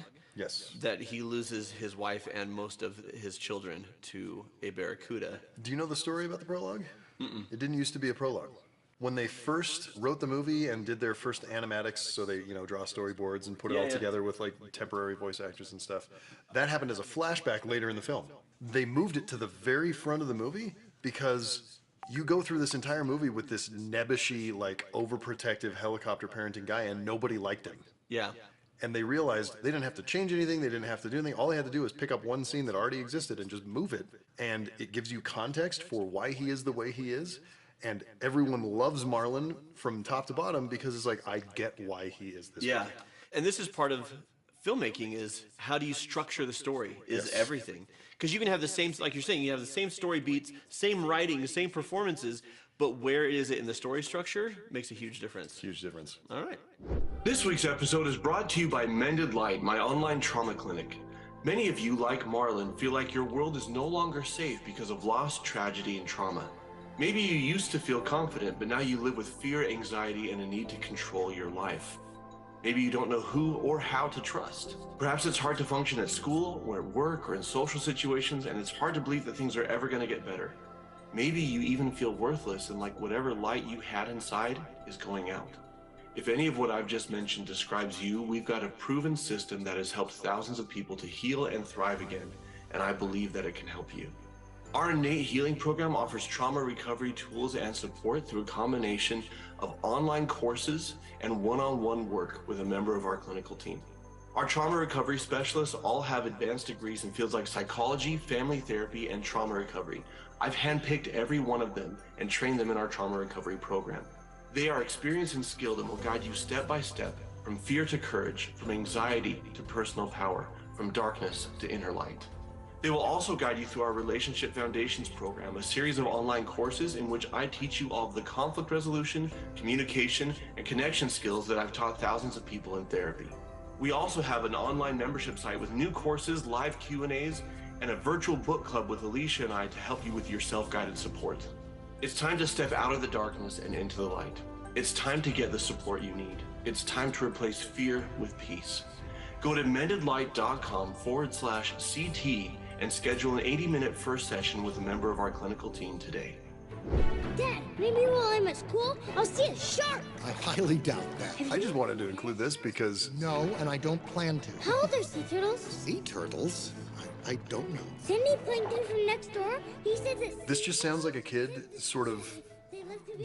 that he loses his wife and most of his children to a barracuda. Do you know the story about the prologue? It didn't used to be a prologue. When they first wrote the movie and did their first animatics, so they, draw storyboards and put it all together with like temporary voice actors and stuff, that happened as a flashback later in the film. They moved it to the very front of the movie because you go through this entire movie with this nebbishy, like overprotective helicopter parenting guy and nobody liked him. Yeah. And they realized they didn't have to change anything, they didn't have to do anything. All they had to do was pick up one scene that already existed and just move it. And it gives you context for why he is the way he is. And everyone loves Marlin from top to bottom because it's like, I get why he is this way. And this is part of filmmaking, is how do you structure the story is everything. Because you can have the same, like you're saying, you have the same story beats, same writing, same performances, but where is it in the story structure makes a huge difference. Huge difference. All right. This week's episode is brought to you by Mended Light, my online trauma clinic. Many of you, like Marlon, feel like your world is no longer safe because of loss, tragedy, and trauma. Maybe you used to feel confident, but now you live with fear, anxiety, and a need to control your life. Maybe you don't know who or how to trust. Perhaps it's hard to function at school, or at work, or in social situations, and it's hard to believe that things are ever going to get better. Maybe you even feel worthless and like whatever light you had inside is going out. If any of what I've just mentioned describes you, we've got a proven system that has helped thousands of people to heal and thrive again, and I believe that it can help you. Our Innate Healing program offers trauma recovery tools and support through a combination of online courses and one-on-one work with a member of our clinical team. Our trauma recovery specialists all have advanced degrees in fields like psychology, family therapy, and trauma recovery. I've handpicked every one of them and trained them in our trauma recovery program. They are experienced and skilled and will guide you step by step from fear to courage, from anxiety to personal power, from darkness to inner light. They will also guide you through our Relationship Foundations program, a series of online courses in which I teach you all of the conflict resolution, communication, and connection skills that I've taught thousands of people in therapy. We also have an online membership site with new courses, live Q&As, and a virtual book club with Alicia and I to help you with your self-guided support. It's time to step out of the darkness and into the light. It's time to get the support you need. It's time to replace fear with peace. Go to mendedlight.com/CT and schedule an 80-minute first session with a member of our clinical team today. Dad, maybe while I'm at school, I'll see a shark. I highly doubt that. I just wanted to include this because... No, and I don't plan to. How old are sea turtles? Sea turtles? I don't know. Cindy Plankton from next door, he said that... This just sounds like a kid sort of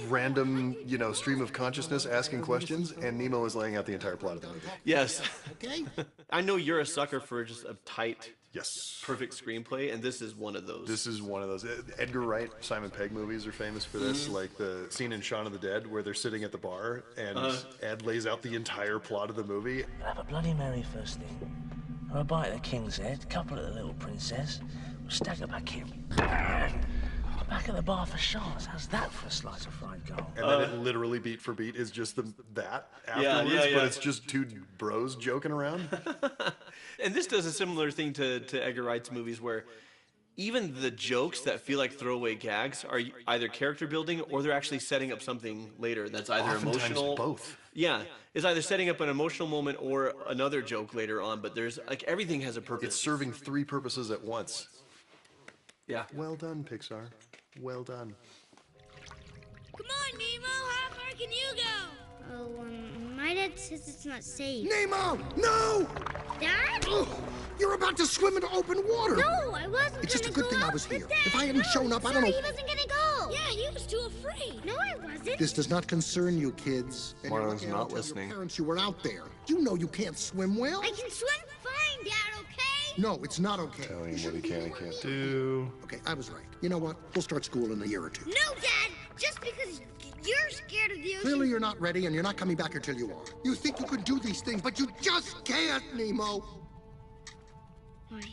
random, stream of consciousness asking questions, and Nemo is laying out the entire plot of the movie. Yes. Okay. I know you're a sucker for just a tight, yes, perfect screenplay, and this is one of those. This is one of those. Edgar Wright, Simon Pegg movies are famous for this, like the scene in Shaun of the Dead where they're sitting at the bar and Ed lays out the entire plot of the movie. We'll have a Bloody Mary first thing, or a bite of the King's Head, a couple of the Little Princess, we'll stagger back here. Back at the bar for shots. How's that for a slice of fried gold? And then it literally beat for beat is just that afterwards, but it's just two bros joking around. And this does a similar thing to Edgar Wright's movies where even the jokes that feel like throwaway gags are either character building or they're actually setting up something later that's either emotional. Both. Yeah, it's either setting up an emotional moment or another joke later on, but there's like everything has a purpose. It's serving three purposes at once. Yeah. Well done, Pixar. Well done. Come on, Nemo, how far can you go? Oh, my dad says it's not safe. Nemo! No! Dad? Ugh, you're about to swim into open water. No, I wasn't. It's just a good thing I was here. Dad, If I hadn't shown up, I don't know. He wasn't gonna go. Yeah, he was too afraid. No, I wasn't. This does not concern you, kids. And you're Marlon's lucky I not don't tell listening. Your parents you were out there. You know you can't swim well. I can swim fine, Dad, okay? No, it's not okay. Tell him what he can and can't do. Okay, I was right. You know what? We'll start school in a year or two. No, Dad, just because you're scared of the ocean. Clearly you're not ready and you're not coming back until you are. You think you could do these things, but you just can't, Nemo. I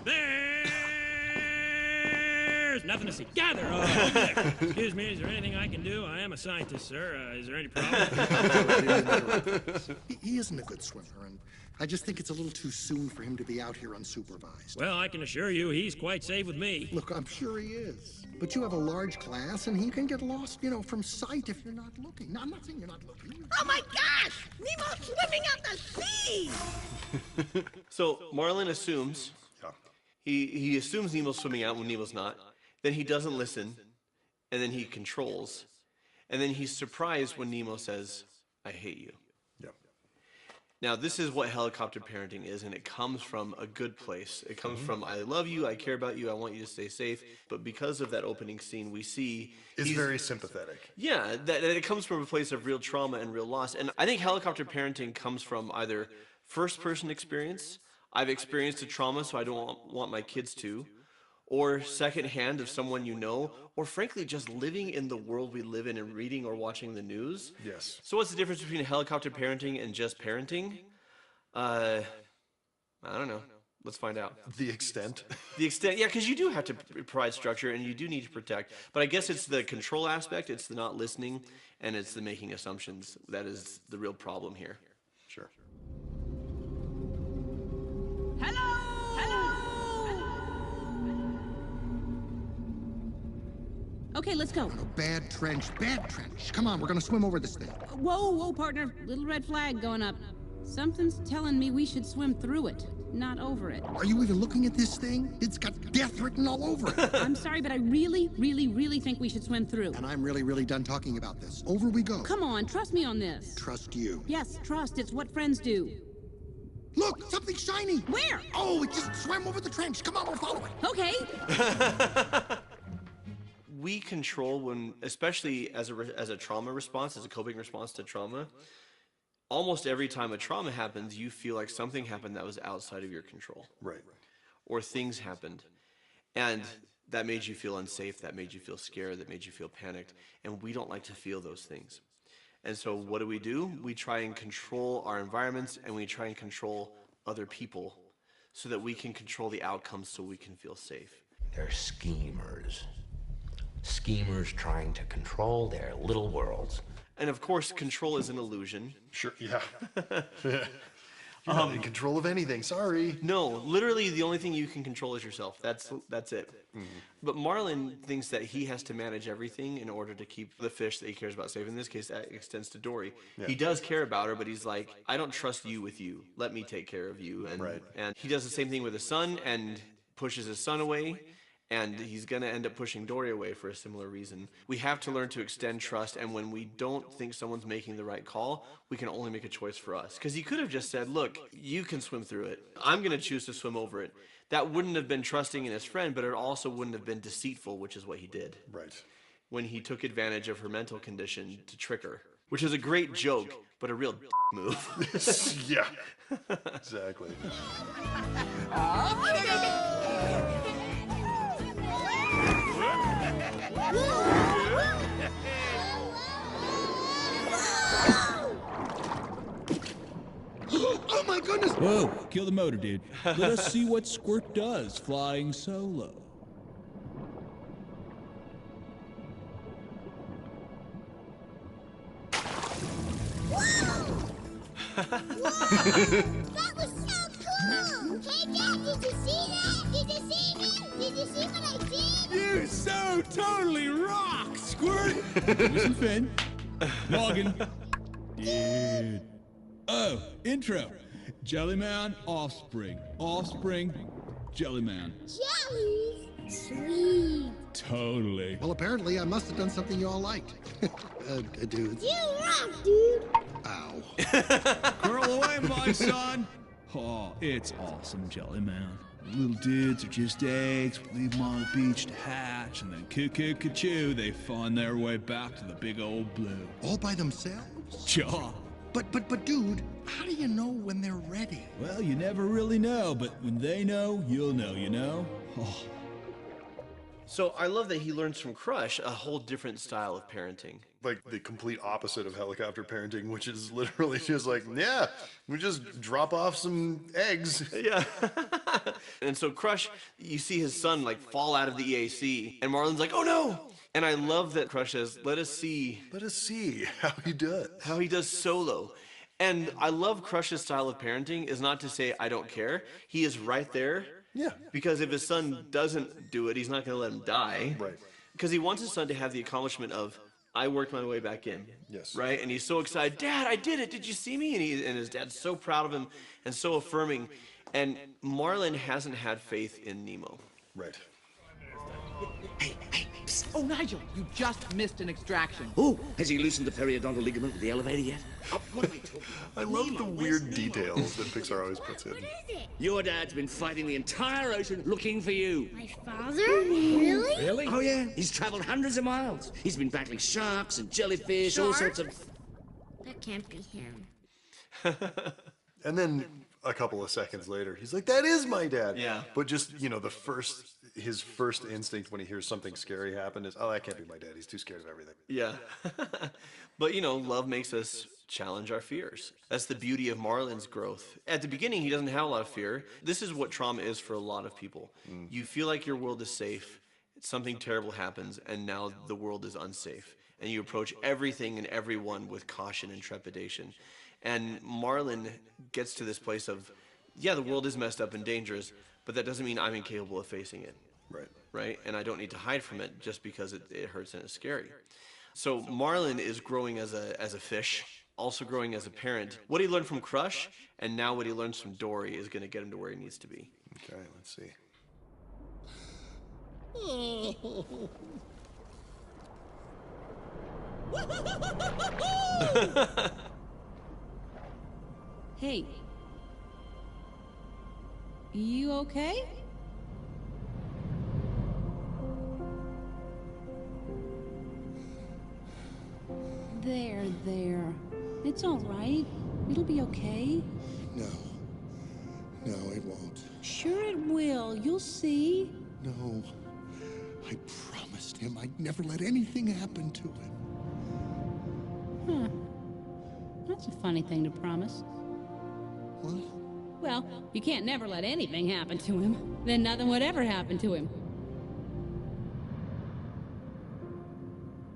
There's nothing to see. Gather! Excuse me, is there anything I can do? I am a scientist, sir. Is there any problem? He isn't a good swimmer, and I just think it's a little too soon for him to be out here unsupervised. Well, I can assure you he's quite safe with me. Look, I'm sure he is. But you have a large class, and he can get lost, you know, from sight if you're not looking. Now, I'm not saying you're not looking. Oh my gosh! Nemo's swimming out the sea! So Marlin assumes, he assumes Nemo's swimming out when Nemo's not. Then he doesn't listen, and then he controls. And then he's surprised when Nemo says, I hate you. Now, this is what helicopter parenting is, and it comes from a good place. It comes from, I love you, I care about you, I want you to stay safe. But because of that opening scene, we see... It's very sympathetic. Yeah, that it comes from a place of real trauma and real loss. And I think helicopter parenting comes from either first-person experience, I've experienced a trauma, so I don't want my kids to, or secondhand of someone you know, or frankly, just living in the world we live in and reading or watching the news. Yes. So what's the difference between helicopter parenting and just parenting? I don't know. Let's find out. The extent? The extent, yeah, because you do have to provide structure and you do need to protect. But I guess it's the control aspect, it's the not listening, and it's the making assumptions. That is the real problem here. Sure. Hello! Okay, let's go. Bad trench, bad trench. Come on, we're gonna swim over this thing. Whoa, partner. Little red flag going up. Something's telling me we should swim through it, not over it. Are you even looking at this thing? It's got death written all over it. I'm sorry, but I really, really, really think we should swim through. And I'm really, really done talking about this. Over we go. Come on, trust me on this. Trust you. Yes, trust. It's what friends do. Look, something shiny. Where? Oh, it just swam over the trench. Come on, we'll follow it. Okay. We control when, especially as a trauma response, as a coping response to trauma, almost every time a trauma happens, you feel like something happened that was outside of your control. Right. Or things happened. And that made you feel unsafe, that made you feel scared, that made you feel panicked. And we don't like to feel those things. And so what do? We try and control our environments, and we try and control other people so that we can control the outcomes so we can feel safe. They're schemers. Schemers trying to control their little worlds. And of course, control is an illusion. Sure, yeah. You're not in control of anything, sorry. No, literally the only thing you can control is yourself. That's it. Mm-hmm. But Marlin thinks that he has to manage everything in order to keep the fish that he cares about safe. In this case, that extends to Dory. Yeah. He does care about her, but he's like, I don't trust you with you. Let me take care of you. And he does the same thing with his son and pushes his son away. And he's going to end up pushing Dory away for a similar reason. We have to learn to extend trust, and when we don't think someone's making the right call, we can only make a choice for us. Because he could have just said, look, you can swim through it. I'm going to choose to swim over it. That wouldn't have been trusting in his friend, but it also wouldn't have been deceitful, which is what he did. Right. When he took advantage of her mental condition to trick her, which is a great joke, but a real move. Yeah, exactly. Oh my goodness! Whoa, kill the motor, dude. Let us see what Squirt does flying solo. That was so cool! Hey, Dad, did you see that? Did you see me? Did you see what I did? You so totally rock, Squirt! Give me some fin. Noggin. Dude. Oh, intro. Jellyman, Offspring. Offspring, Jellyman. Jellies? Sweet. Totally. Well, apparently I must have done something you all liked. Dudes. You rock, dude. Ow. Curl away, my son. Oh, it's awesome, Jellyman. Little dudes are just eggs. We leave them on the beach to hatch, and then cuckoo-ca-choo, they find their way back to the big old blue. All by themselves? Sure. But dude, how do you know when they're ready? Well, you never really know, but when they know, you'll know, you know? Oh. So I love that he learns from Crush a whole different style of parenting. Like the complete opposite of helicopter parenting, which is literally just like, yeah, we just drop off some eggs. Yeah. And so Crush, you see his son like fall out of the EAC, and Marlin's like, oh no! And I love that Crush says, let us see how he does. How he does Solo. And I love Crush's style of parenting is not to say, I don't care. He is right there. Yeah. Because if his son doesn't do it, he's not going to let him die. Right. Because he wants his son to have the accomplishment of, I worked my way back in. Yes. Right? And he's so excited, Dad, I did it. Did you see me? And his dad's so proud of him and so affirming. And Marlin hasn't had faith in Nemo. Right. Hey, psst. Oh, Nigel, you just missed an extraction. Oh, has he loosened the periodontal ligament with the elevator yet? What am I talking about? I love the weird details that Pixar always puts in. What is it? Your dad's been fighting the entire ocean looking for you. My father? Really? Really? Oh, yeah. He's traveled hundreds of miles. He's been battling sharks and jellyfish, all sorts of... That can't be him. And then a couple of seconds later, he's like, that is my dad. Yeah. But just, you know, his first instinct when he hears something scary happen is, oh, that can't be my dad. He's too scared of everything. Yeah. But, you know, love makes us challenge our fears. That's the beauty of Marlin's growth. At the beginning, he doesn't have a lot of fear. This is what trauma is for a lot of people. You feel like your world is safe, something terrible happens, and now the world is unsafe. And you approach everything and everyone with caution and trepidation. And Marlin gets to this place of, yeah, the world is messed up and dangerous, but that doesn't mean I'm incapable of facing it. Right. Right? And I don't need to hide from it just because it hurts and it's scary. So Marlin is growing as a fish, also growing as a parent. What he learned from Crush, and now what he learns from Dory is going to get him to where he needs to be. Okay, let's see. Hey. You okay? There. It's all right. It'll be okay. No, it won't. Sure it will. You'll see. No, I promised him I'd never let anything happen to him. Huh. That's a funny thing to promise. What? Well, you can't never let anything happen to him. Then nothing would ever happen to him.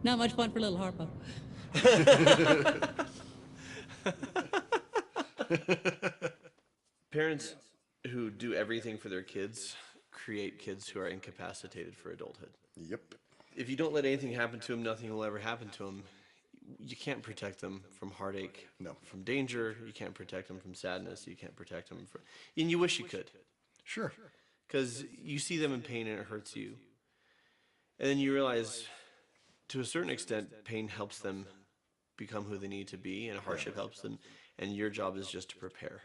Not much fun for little Harpo. Parents who do everything for their kids create kids who are incapacitated for adulthood. Yep. If you don't let anything happen to them, nothing will ever happen to them. You can't protect them from heartache, from danger. You can't protect them from sadness. You can't protect them from... And you wish you could. Sure. Because you see them in pain and it hurts you. And then you realize, to a certain extent, pain helps them become who they need to be, and hardship helps them. And your job is just to prepare,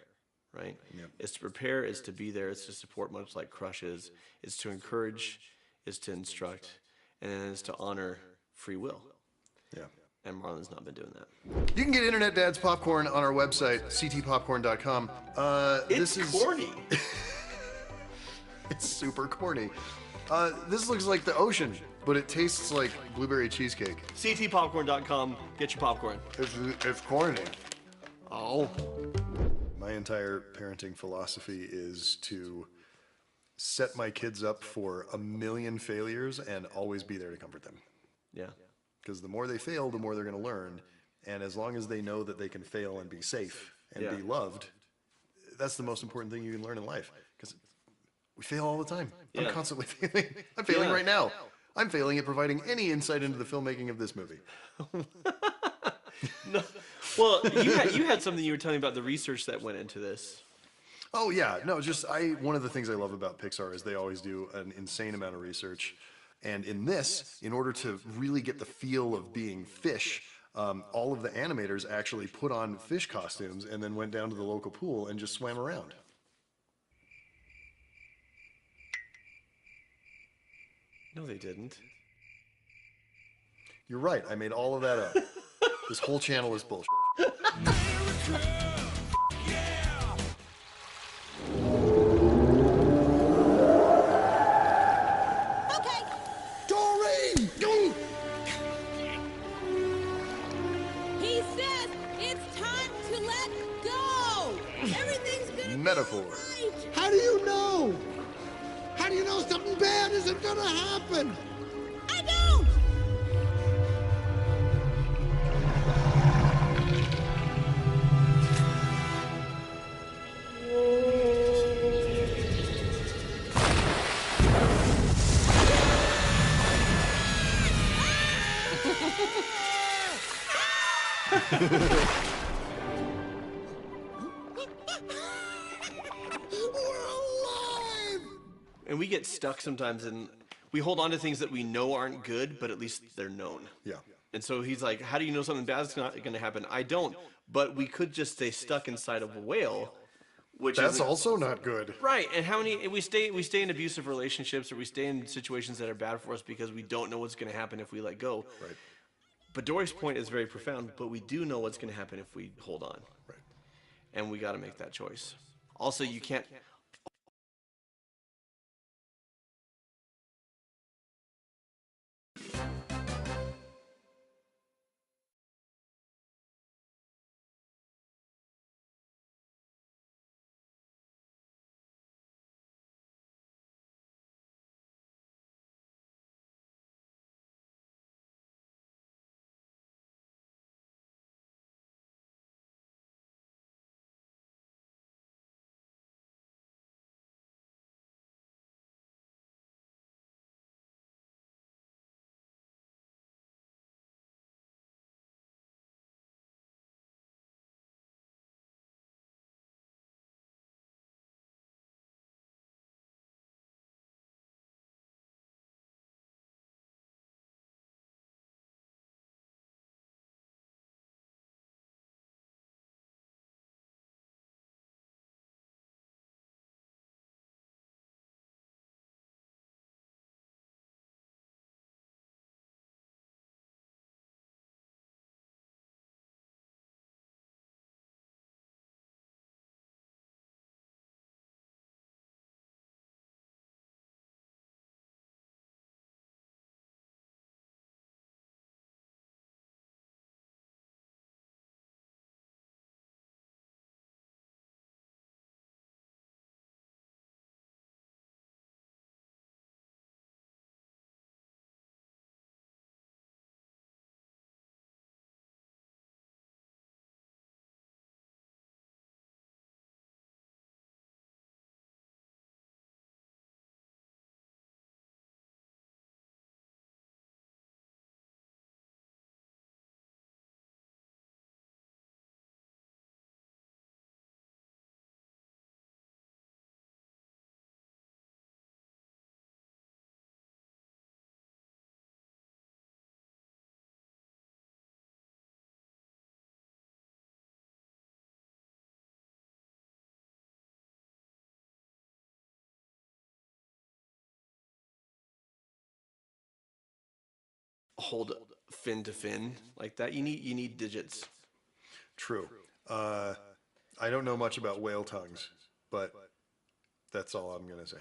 right? Yep. It's to prepare, it's to be there, it's to support, much like Crush is. It's to encourage, it's to instruct, and it's to honor free will. Yeah. And Marlin's not been doing that. You can get Internet Dad's Popcorn on our website, ctpopcorn.com. It's corny. It's super corny. This looks like the ocean, but it tastes like blueberry cheesecake. ctpopcorn.com. Get your popcorn. It's corny. Oh. My entire parenting philosophy is to set my kids up for a million failures and always be there to comfort them. Yeah. Because the more they fail, the more they're going to learn. And as long as they know that they can fail and be safe and be loved, that's the most important thing you can learn in life. Because we fail all the time. I'm constantly failing. I'm failing right now. I'm failing at providing any insight into the filmmaking of this movie. No. Well, you had something you were telling me about the research that went into this. Oh yeah, no, just one of the things I love about Pixar is they always do an insane amount of research. And in this, in order to really get the feel of being fish, all of the animators actually put on fish costumes and then went down to the local pool and just swam around. No, they didn't. You're right, I made all of that up. This whole channel is bullshit. metaphor. How do you know? How do you know something bad isn't gonna happen? I don't! And we get stuck sometimes, and we hold on to things that we know aren't good, but at least they're known. Yeah. And so he's like, how do you know something bad is not going to happen? I don't. But we could just stay stuck inside of a whale, which That's also not good. Right. And how many we stay in abusive relationships, or we stay in situations that are bad for us because we don't know what's going to happen if we let go. Right. But Dory's point is very profound, but we do know what's going to happen if we hold on. Right. And we got to make that choice. Also, you can't hold fin to fin like that. You need digits. True. I don't know much about whale tongues, but that's all I'm gonna say.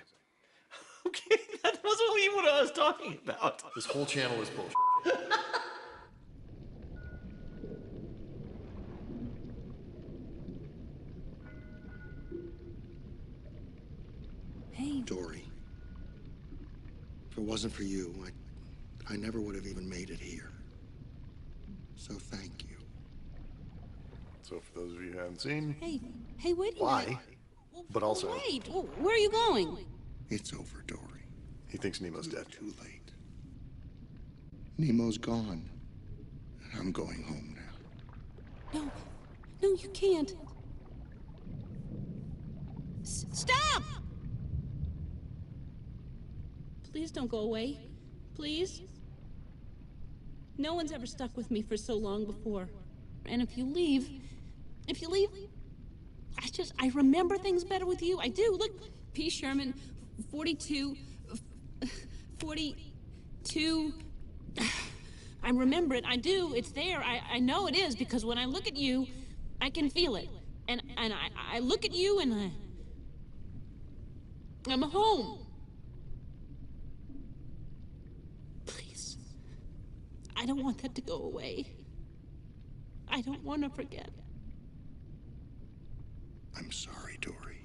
Okay, that wasn't what I was talking about. This whole channel is bullshit. Hey. Dory, if it wasn't for you, I never would have even made it here. So thank you. So for those of you who haven't seen, Hey, wait a why? minute. But also, Wait, where are you going? It's over, Dory. he thinks Nemo's dead. Too late. Nemo's gone. I'm going home now. No, you can't. Stop! Please don't go away. Please. No one's ever stuck with me for so long before. And if you leave, I remember things better with you. I do. Look, P. Sherman, 42. I remember it. I do. It's there. I know it is, because when I look at you, I can feel it. And I look at you and I'm home. Please. I don't want that to go away. I don't want to forget. I'm sorry, Dory.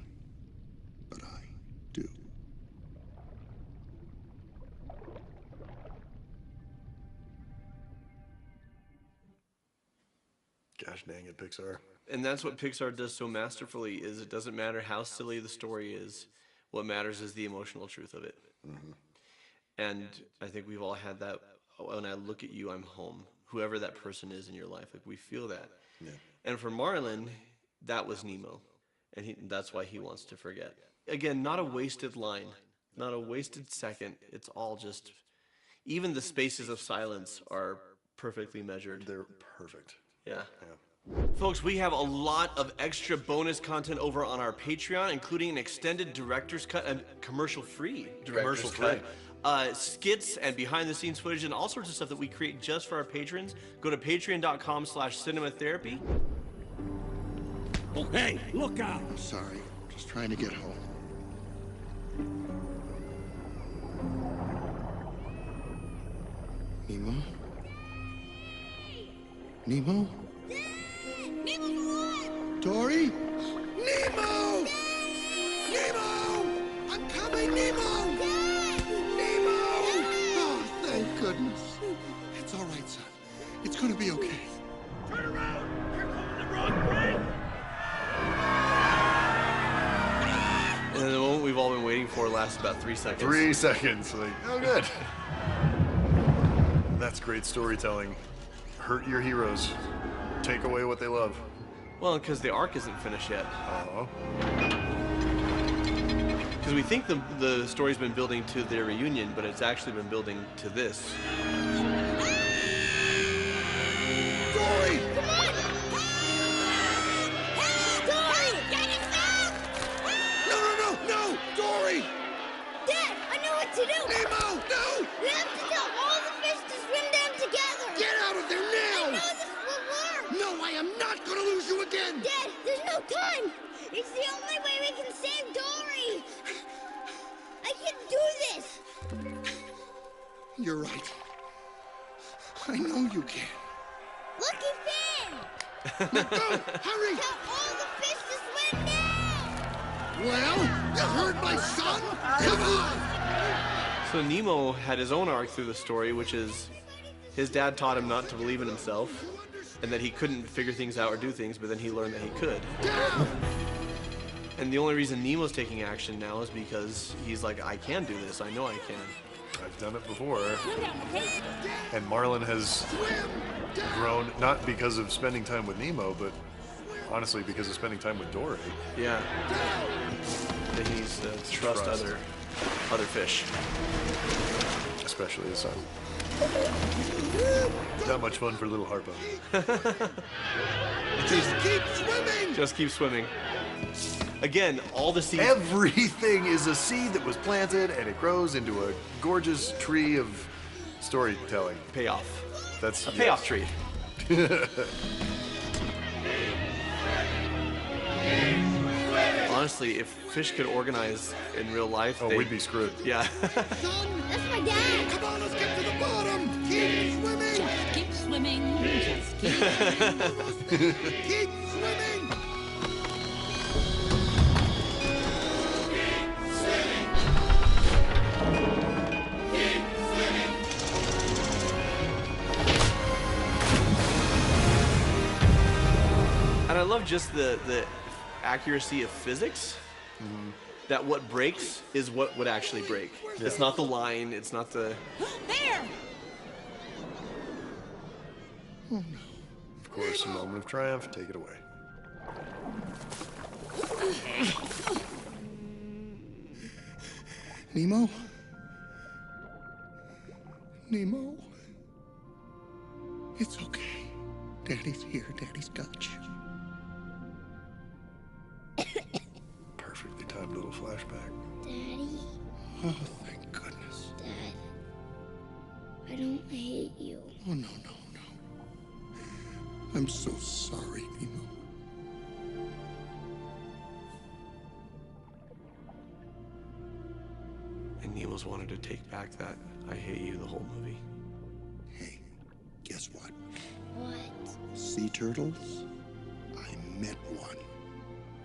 Dang it, Pixar. And that's what Pixar does so masterfully, is it doesn't matter how silly the story is. What matters is the emotional truth of it. Mm-hmm. And I think we've all had that. When I look at you, I'm home. Whoever that person is in your life, like, we feel that. Yeah. And for Marlin, that was Nemo. And that's why he wants to forget. Again, not a wasted line. Not a wasted second. It's all just... Even the spaces of silence are perfectly measured. They're perfect. Yeah. Folks, we have a lot of extra bonus content over on our Patreon, including an extended director's cut and commercial-free director's cut. Skits and behind-the-scenes footage and all sorts of stuff that we create just for our patrons. Go to patreon.com/cinematherapy. Oh, hey, look out! I'm sorry. Just trying to get home. Nemo? Nemo? Nemo's alive! Dory? Nemo! Nemo! I'm coming, Nemo! Nemo! Oh, thank goodness. It's all right, son. It's gonna be okay. Turn around! You're going the wrong way! And the moment we've all been waiting for lasts about 3 seconds. 3 seconds. Like, oh, good. That's great storytelling. Hurt your heroes. Take away what they love. Well, because the arc isn't finished yet. Oh. Because we think the story's been building to their reunion, but it's actually been building to this. Dory! Come on! Dory! No! Dory! Dad, I know what to do! Nemo! No! We have to tell all the fish to swim down together! Get out of there now! I know this will work! No, I am not gonna lose you again! Dad, there's no time! It's the only way we can save Dory! I can do this! You're right. I know you can. Lucky Finn! Now go! Hurry! Tell all the fish to swim down! Well, you heard my son? Come on! So Nemo had his own arc through the story, which is his dad taught him not to believe in himself, and that he couldn't figure things out or do things, but then he learned that he could. And the only reason Nemo's taking action now is because he's like, I can do this. I know I can. I've done it before. And Marlin has grown, not because of spending time with Nemo, but honestly because of spending time with Dory. Yeah. That he needs to trust other fish. Especially his son. Not much fun for little Harpo. Just keep swimming! Just keep swimming. Again, all the seeds... Everything is a seed that was planted, and it grows into a gorgeous tree of storytelling. Payoff. That's a payoff tree. Honestly, if fish could organize in real life, we'd be screwed. Yeah. That's my dad! Come on, let's get to the bottom! Keep swimming! Just keep swimming. Just keep swimming. Keep swimming! And I love just the accuracy of physics. Mm-hmm. That what breaks is what would actually break. Yeah. It's not the line, it's not the... There! Oh, no. Of course, a moment of triumph. Take it away. Nemo? Nemo? It's okay. Daddy's here. Daddy's got you. Perfectly timed little flashback. Daddy? Oh, thank goodness. Dad, I don't hate you. Oh, no. I'm so sorry, Nemo. And Nemo's wanted to take back that I hate you the whole movie. Hey, guess what? What? Sea turtles? I met one.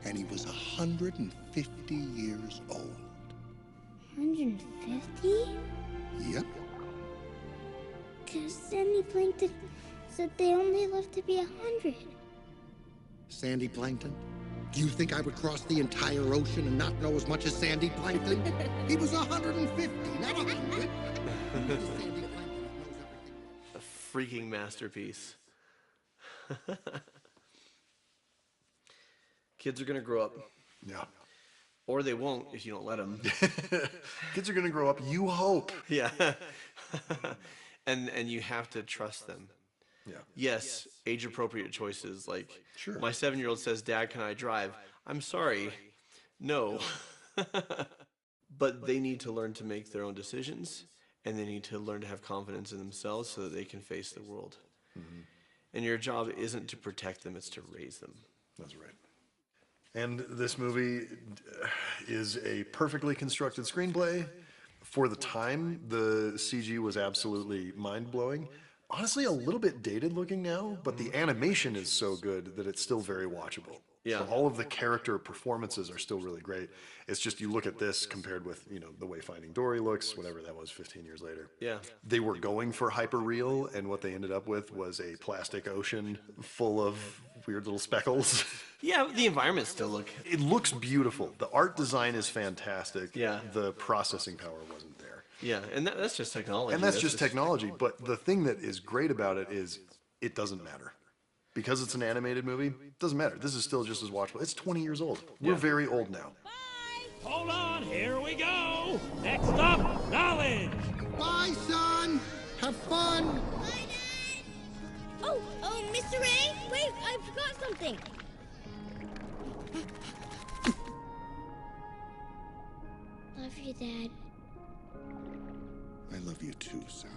And he was 150 years old. 150? Yep. Because Sandy Plankton said they only live to be 100. Sandy plankton? Do you think I would cross the entire ocean and not know as much as sandy plankton? He was 150, not 100. A freaking masterpiece. Kids are gonna grow up. Yeah. Or they won't if you don't let them. Kids are gonna grow up, you hope. Yeah. and you have to trust them. Yeah. Yes, age-appropriate choices. Like, sure. My 7-year-old says, "Dad, can I drive?" I'm sorry. No. But they need to learn to make their own decisions, and they need to learn to have confidence in themselves so that they can face the world. Mm-hmm. And your job isn't to protect them, it's to raise them. That's right. And this movie is a perfectly constructed screenplay. For the time, the CG was absolutely mind-blowing. Honestly, a little bit dated looking now, but the animation is so good that it's still very watchable. Yeah. So all of the character performances are still really great. It's just you look at this compared with, the way Finding Dory looks, whatever that was 15 years later. Yeah. They were going for hyper-real, and what they ended up with was a plastic ocean full of weird little speckles. Yeah, the environment still look... It looks beautiful. The art design is fantastic. Yeah. The processing power wasn't there. Yeah, and that's just technology. And that's just technology. But the thing that is great about it is it doesn't matter. Because it's an animated movie, it doesn't matter. This is still just as watchable. It's 20 years old. We're very old now. Hold on, here we go. Next up, knowledge. Bye, son. Have fun. Oh, Mr. Ray, wait, I forgot something. Love you, Dad. I love you too, son.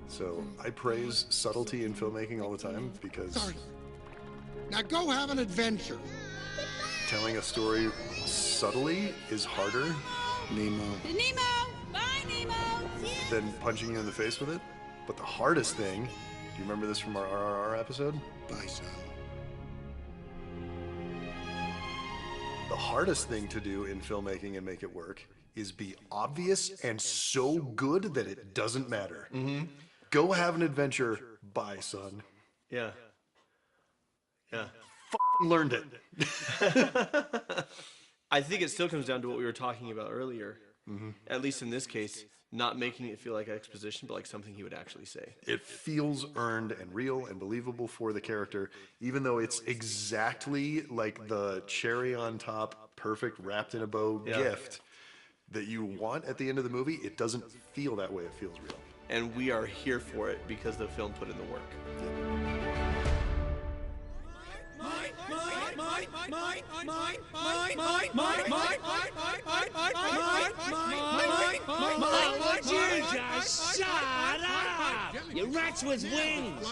So I praise subtlety in filmmaking all the time because Sorry. Now go have an adventure. telling a story subtly is harder Nemo. Nemo! Bye, Nemo! than punching you in the face with it. But the hardest thing, do you remember this from our RRR episode? Bye, son. The hardest thing to do in filmmaking and make it work is be obvious and so good that it doesn't matter. Mm-hmm. Go have an adventure. Bye, son. Yeah. Yeah. Learned it. I think it still comes down to what we were talking about earlier. Mm-hmm. At least in this case, not making it feel like exposition, but like something he would actually say. It feels earned and real and believable for the character, even though it's exactly like the cherry on top, perfect wrapped in a bow gift that you want at the end of the movie. It doesn't feel that way. It feels real. And we are here for it because the film put in the work. Would you just shut up? You rats with wings!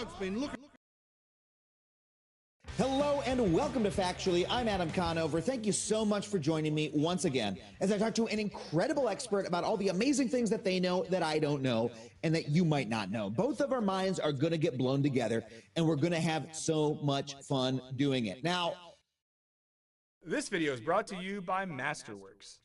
Hello and welcome to Factually. I'm Adam Conover. Thank you so much for joining me once again as I talk to an incredible expert about all the amazing things that they know that I don't know and that you might not know. Both of our minds are going to get blown together and we're going to have so much fun doing it. Now, this video is brought to you by Masterworks.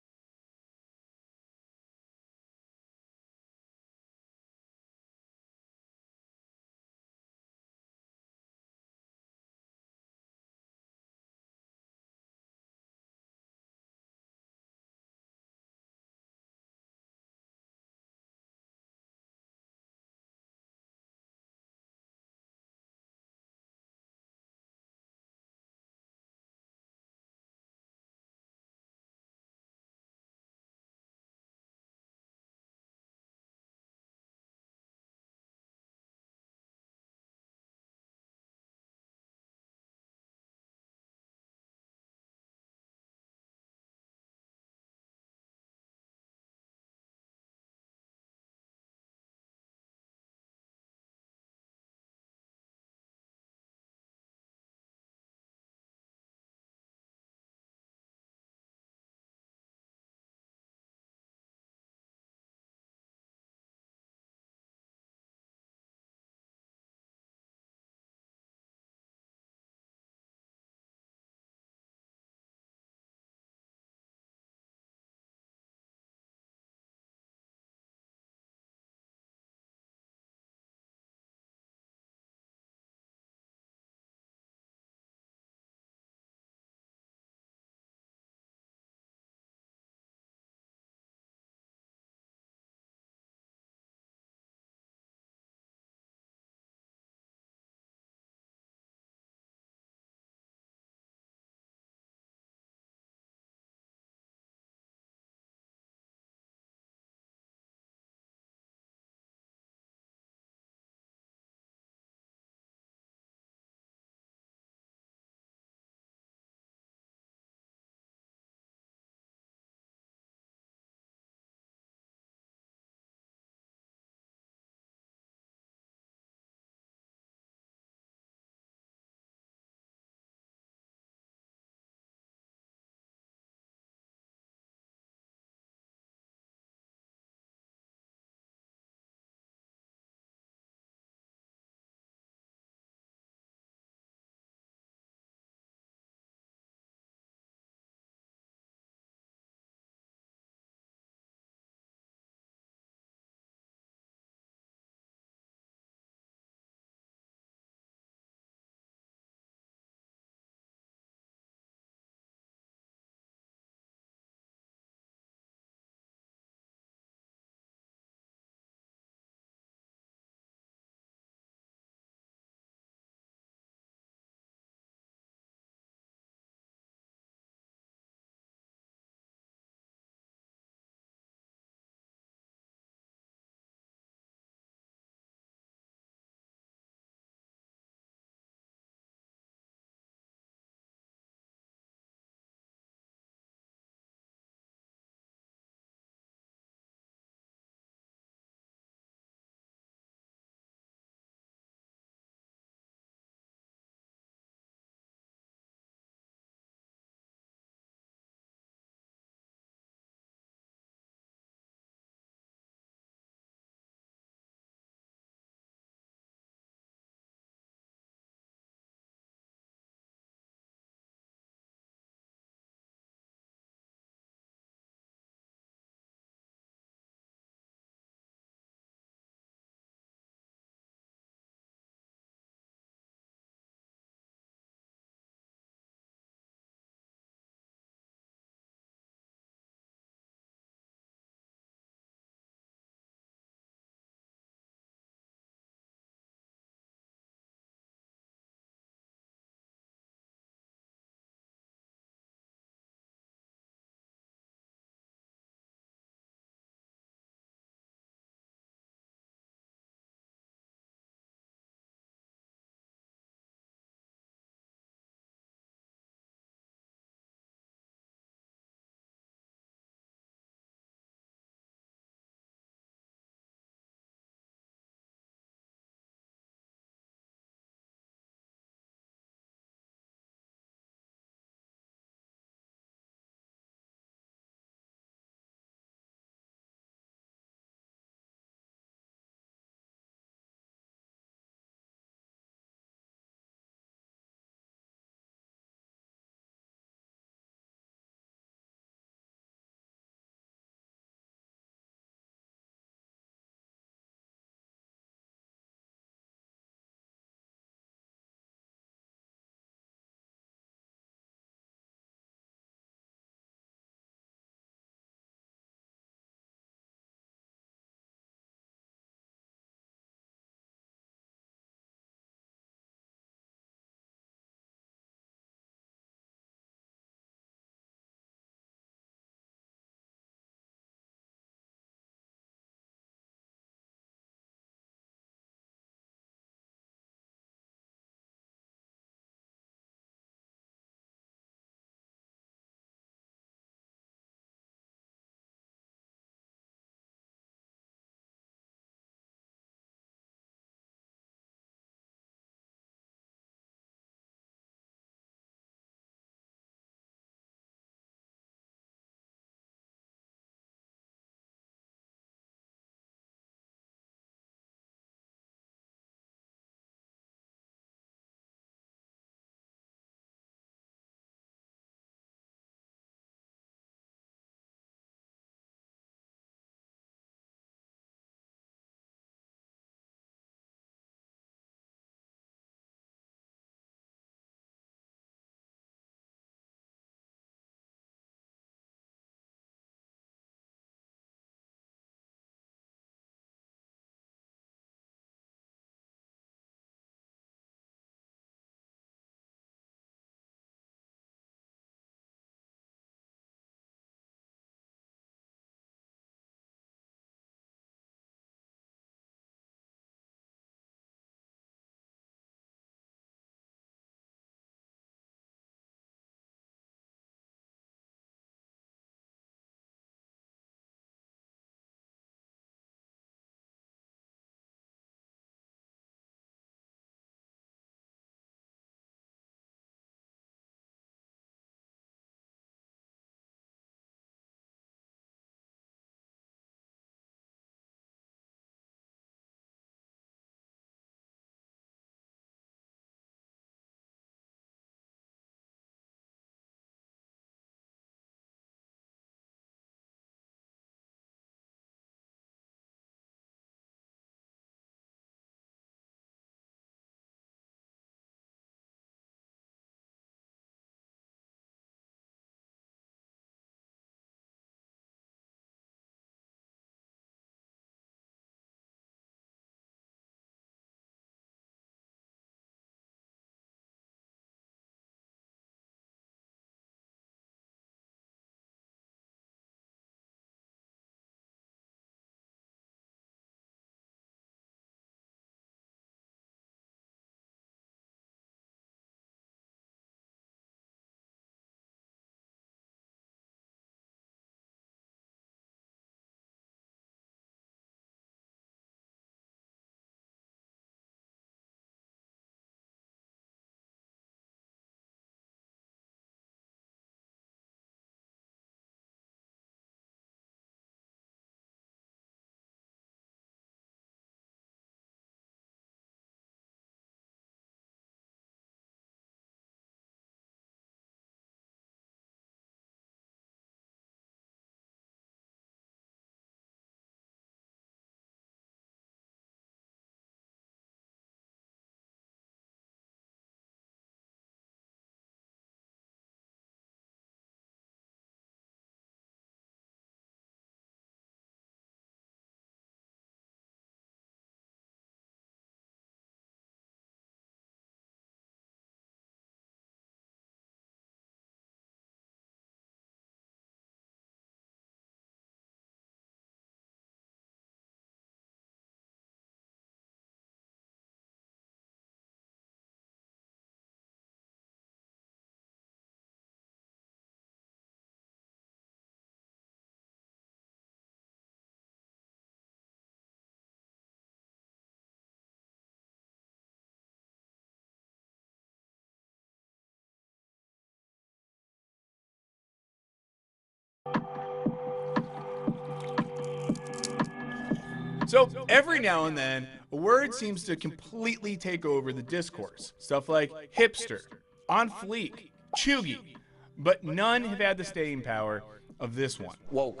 So every now and then, a word seems to completely take over the discourse. Stuff like hipster, on fleek, chuggy, but none have had the staying power of this one. Woke.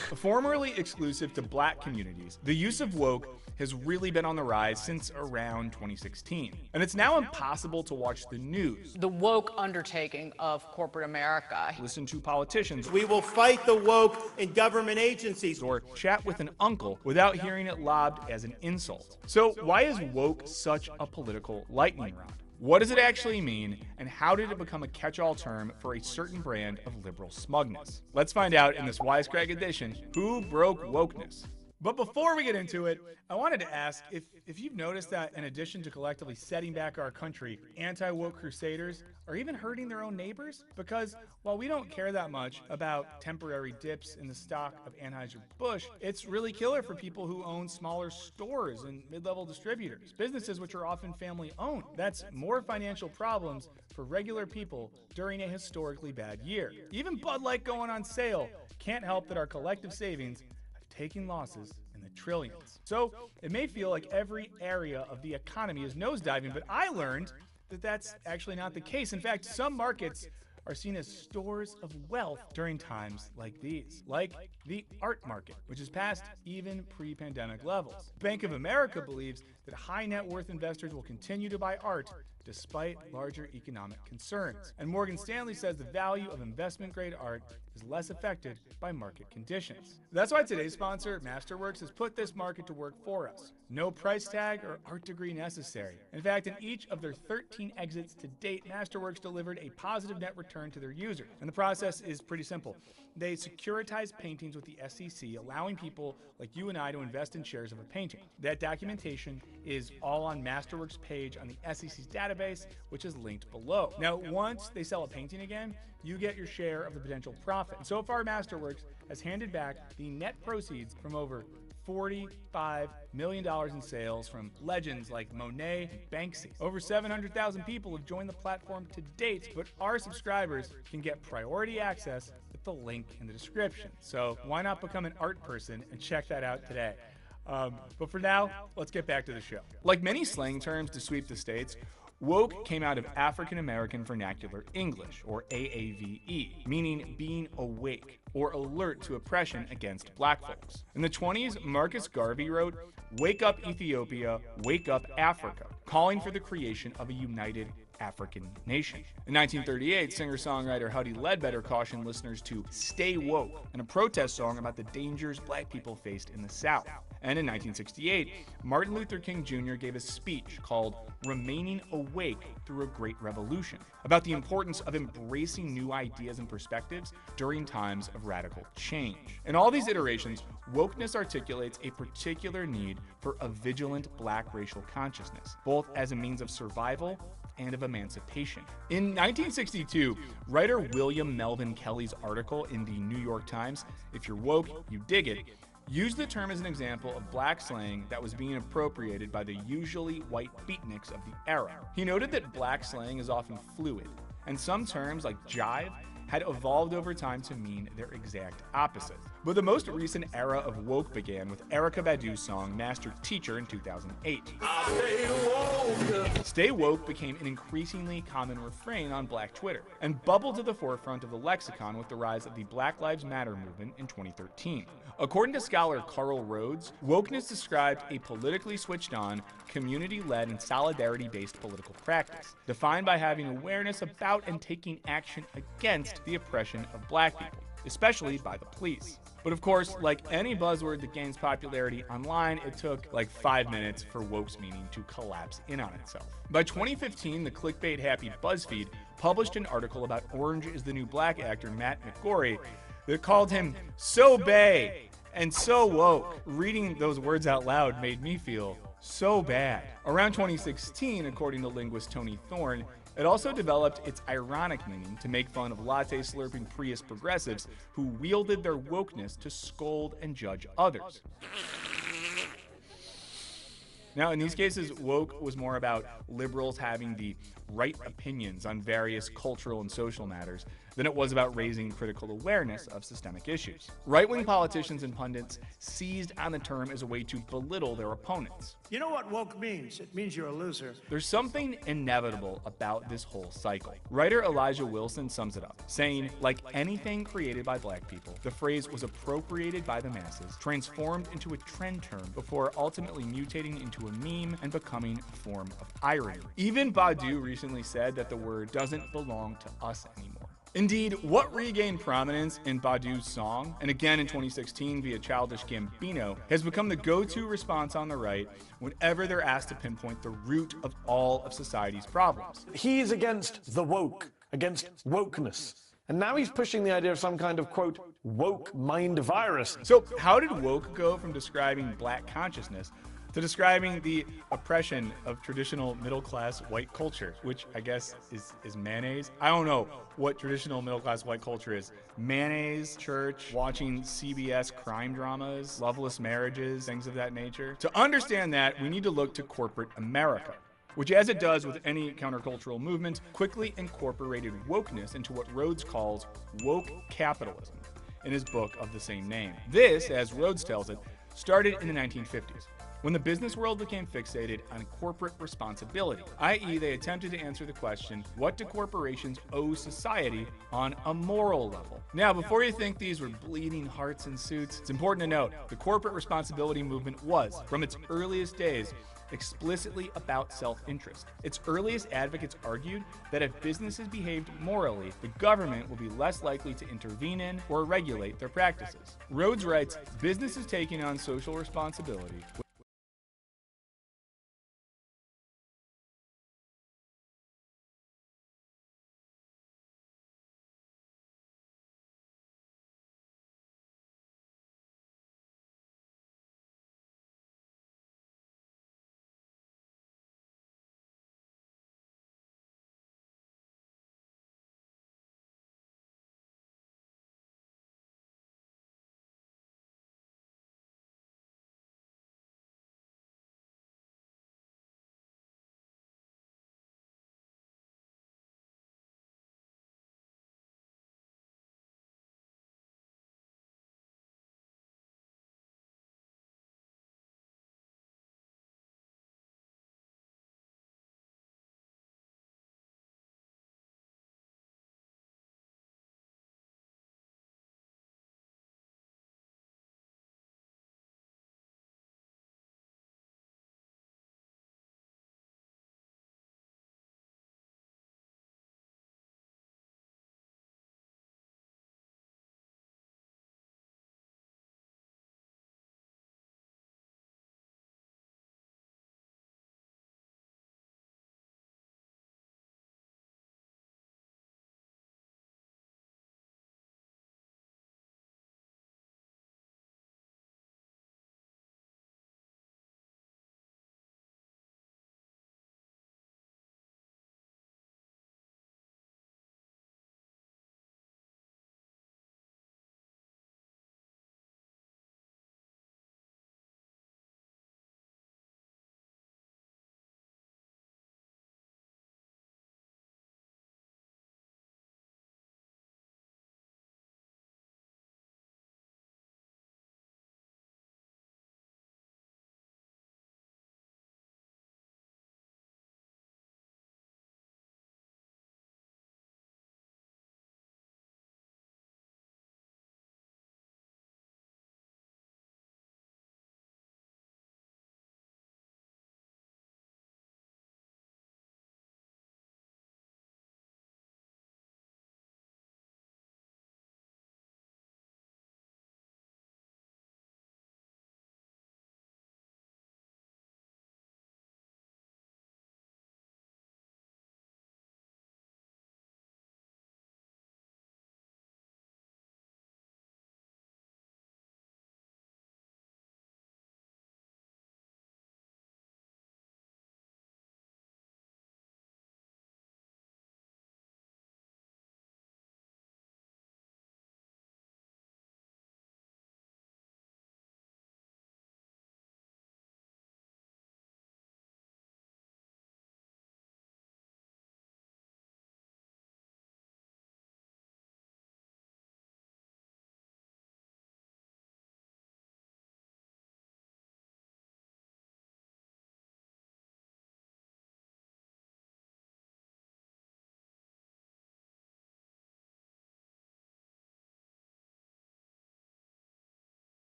Formerly exclusive to black communities, the use of woke has really been on the rise since around 2016. And it's now impossible to watch the news, The woke undertaking of corporate America. listen to politicians, We will fight the woke in government agencies, or chat with an uncle without hearing it lobbed as an insult. So why is woke such a political lightning rod? What does it actually mean, and how did it become a catch-all term for a certain brand of liberal smugness? Let's find out in this Wisecrack edition, Who Broke Wokeness? But before we get into it, I wanted to ask if you've noticed that in addition to collectively setting back our country, anti-woke crusaders are even hurting their own neighbors? Because while we don't care that much about temporary dips in the stock of Anheuser-Busch, it's really killer for people who own smaller stores and mid-level distributors, businesses which are often family-owned. That's more financial problems for regular people during a historically bad year. Even Bud Light going on sale can't help that our collective savings taking losses in the trillions. So it may feel like every area of the economy is nosediving, but I learned that that's actually not the case. In fact, some markets are seen as stores of wealth during times like these, like the art market, which is past even pre-pandemic levels. Bank of America believes that high net worth investors will continue to buy art despite larger economic concerns. And Morgan Stanley says the value of investment-grade art is less affected by market conditions. That's why today's sponsor, Masterworks, has put this market to work for us. No price tag or art degree necessary. In fact, in each of their 13 exits to date, Masterworks delivered a positive net return to their users. And the process is pretty simple. They securitize paintings with the SEC, allowing people like you and I to invest in shares of a painting. That documentation is all on Masterworks' page on the SEC's database, which is linked below. Now, once they sell a painting again, you get your share of the potential profit. And so far, Masterworks has handed back the net proceeds from over $45 million in sales from legends like Monet and Banksy. Over 700,000 people have joined the platform to date, but our subscribers can get priority access with the link in the description. So why not become an art person and check that out today? But for now, let's get back to the show. Like many slang terms to sweep the states, woke came out of African American Vernacular English, or AAVE, meaning being awake or alert to oppression against black folks. In the 20s, Marcus Garvey wrote, "Wake up Ethiopia, wake up Africa," calling for the creation of a united African nation. In 1938, singer-songwriter Huddie Ledbetter cautioned listeners to stay woke in a protest song about the dangers black people faced in the South. And in 1968, Martin Luther King Jr. gave a speech called Remaining Awake Through a Great Revolution, about the importance of embracing new ideas and perspectives during times of radical change. In all these iterations, wokeness articulates a particular need for a vigilant black racial consciousness, both as a means of survival and of emancipation. In 1962, writer William Melvin Kelly's article in the New York Times, "If You're Woke, You Dig It," used the term as an example of black slang that was being appropriated by the usually white beatniks of the era. He noted that black slang is often fluid, and some terms like jive had evolved over time to mean their exact opposite. But the most recent era of woke began with Erykah Badu's song Master Teacher in 2008. Stay woke became an increasingly common refrain on Black Twitter, and bubbled to the forefront of the lexicon with the rise of the Black Lives Matter movement in 2013. According to scholar Carl Rhodes, wokeness described a politically switched on, community-led, and solidarity-based political practice, defined by having awareness about and taking action against the oppression of black people, especially by the police. But of course, like any buzzword that gains popularity online, it took like 5 minutes for woke's meaning to collapse in on itself. By 2015, the clickbait-happy BuzzFeed published an article about Orange is the New Black actor Matt McGorry that called him so bae and so woke. Reading those words out loud made me feel so bad. Around 2016, according to linguist Tony Thorne, it also developed its ironic meaning to make fun of latte-slurping Prius progressives who wielded their wokeness to scold and judge others. Now, in these cases, woke was more about liberals having the right opinions on various cultural and social matters than it was about raising critical awareness of systemic issues. Right-wing politicians and pundits seized on the term as a way to belittle their opponents. You know what woke means? It means you're a loser. There's something inevitable about this whole cycle. Writer Elijah Wilson sums it up, saying, like anything created by black people, the phrase was appropriated by the masses, transformed into a trend term before ultimately mutating into a meme and becoming a form of irony. Even Badu recently said that the word doesn't belong to us anymore. Indeed, what regained prominence in Badu's song, and again in 2016 via Childish Gambino, has become the go-to response on the right whenever they're asked to pinpoint the root of all of society's problems. He's against the woke, against wokeness. And now he's pushing the idea of some kind of, quote, woke mind virus. So how did woke go from describing black consciousness to describing the oppression of traditional middle-class white culture, which I guess is mayonnaise? I don't know what traditional middle-class white culture is. Mayonnaise, church, watching CBS crime dramas, loveless marriages, things of that nature. To understand that, we need to look to corporate America, which, as it does with any countercultural movement, quickly incorporated wokeness into what Rhodes calls woke capitalism in his book of the same name. This, as Rhodes tells it, started in the 1950s, when the business world became fixated on corporate responsibility, i.e. they attempted to answer the question, what do corporations owe society on a moral level? Now, before you think these were bleeding hearts and suits, it's important to note the corporate responsibility movement was, from its earliest days, explicitly about self-interest. Its earliest advocates argued that if businesses behaved morally, the government would be less likely to intervene in or regulate their practices. Rhodes writes, businesses taking on social responsibility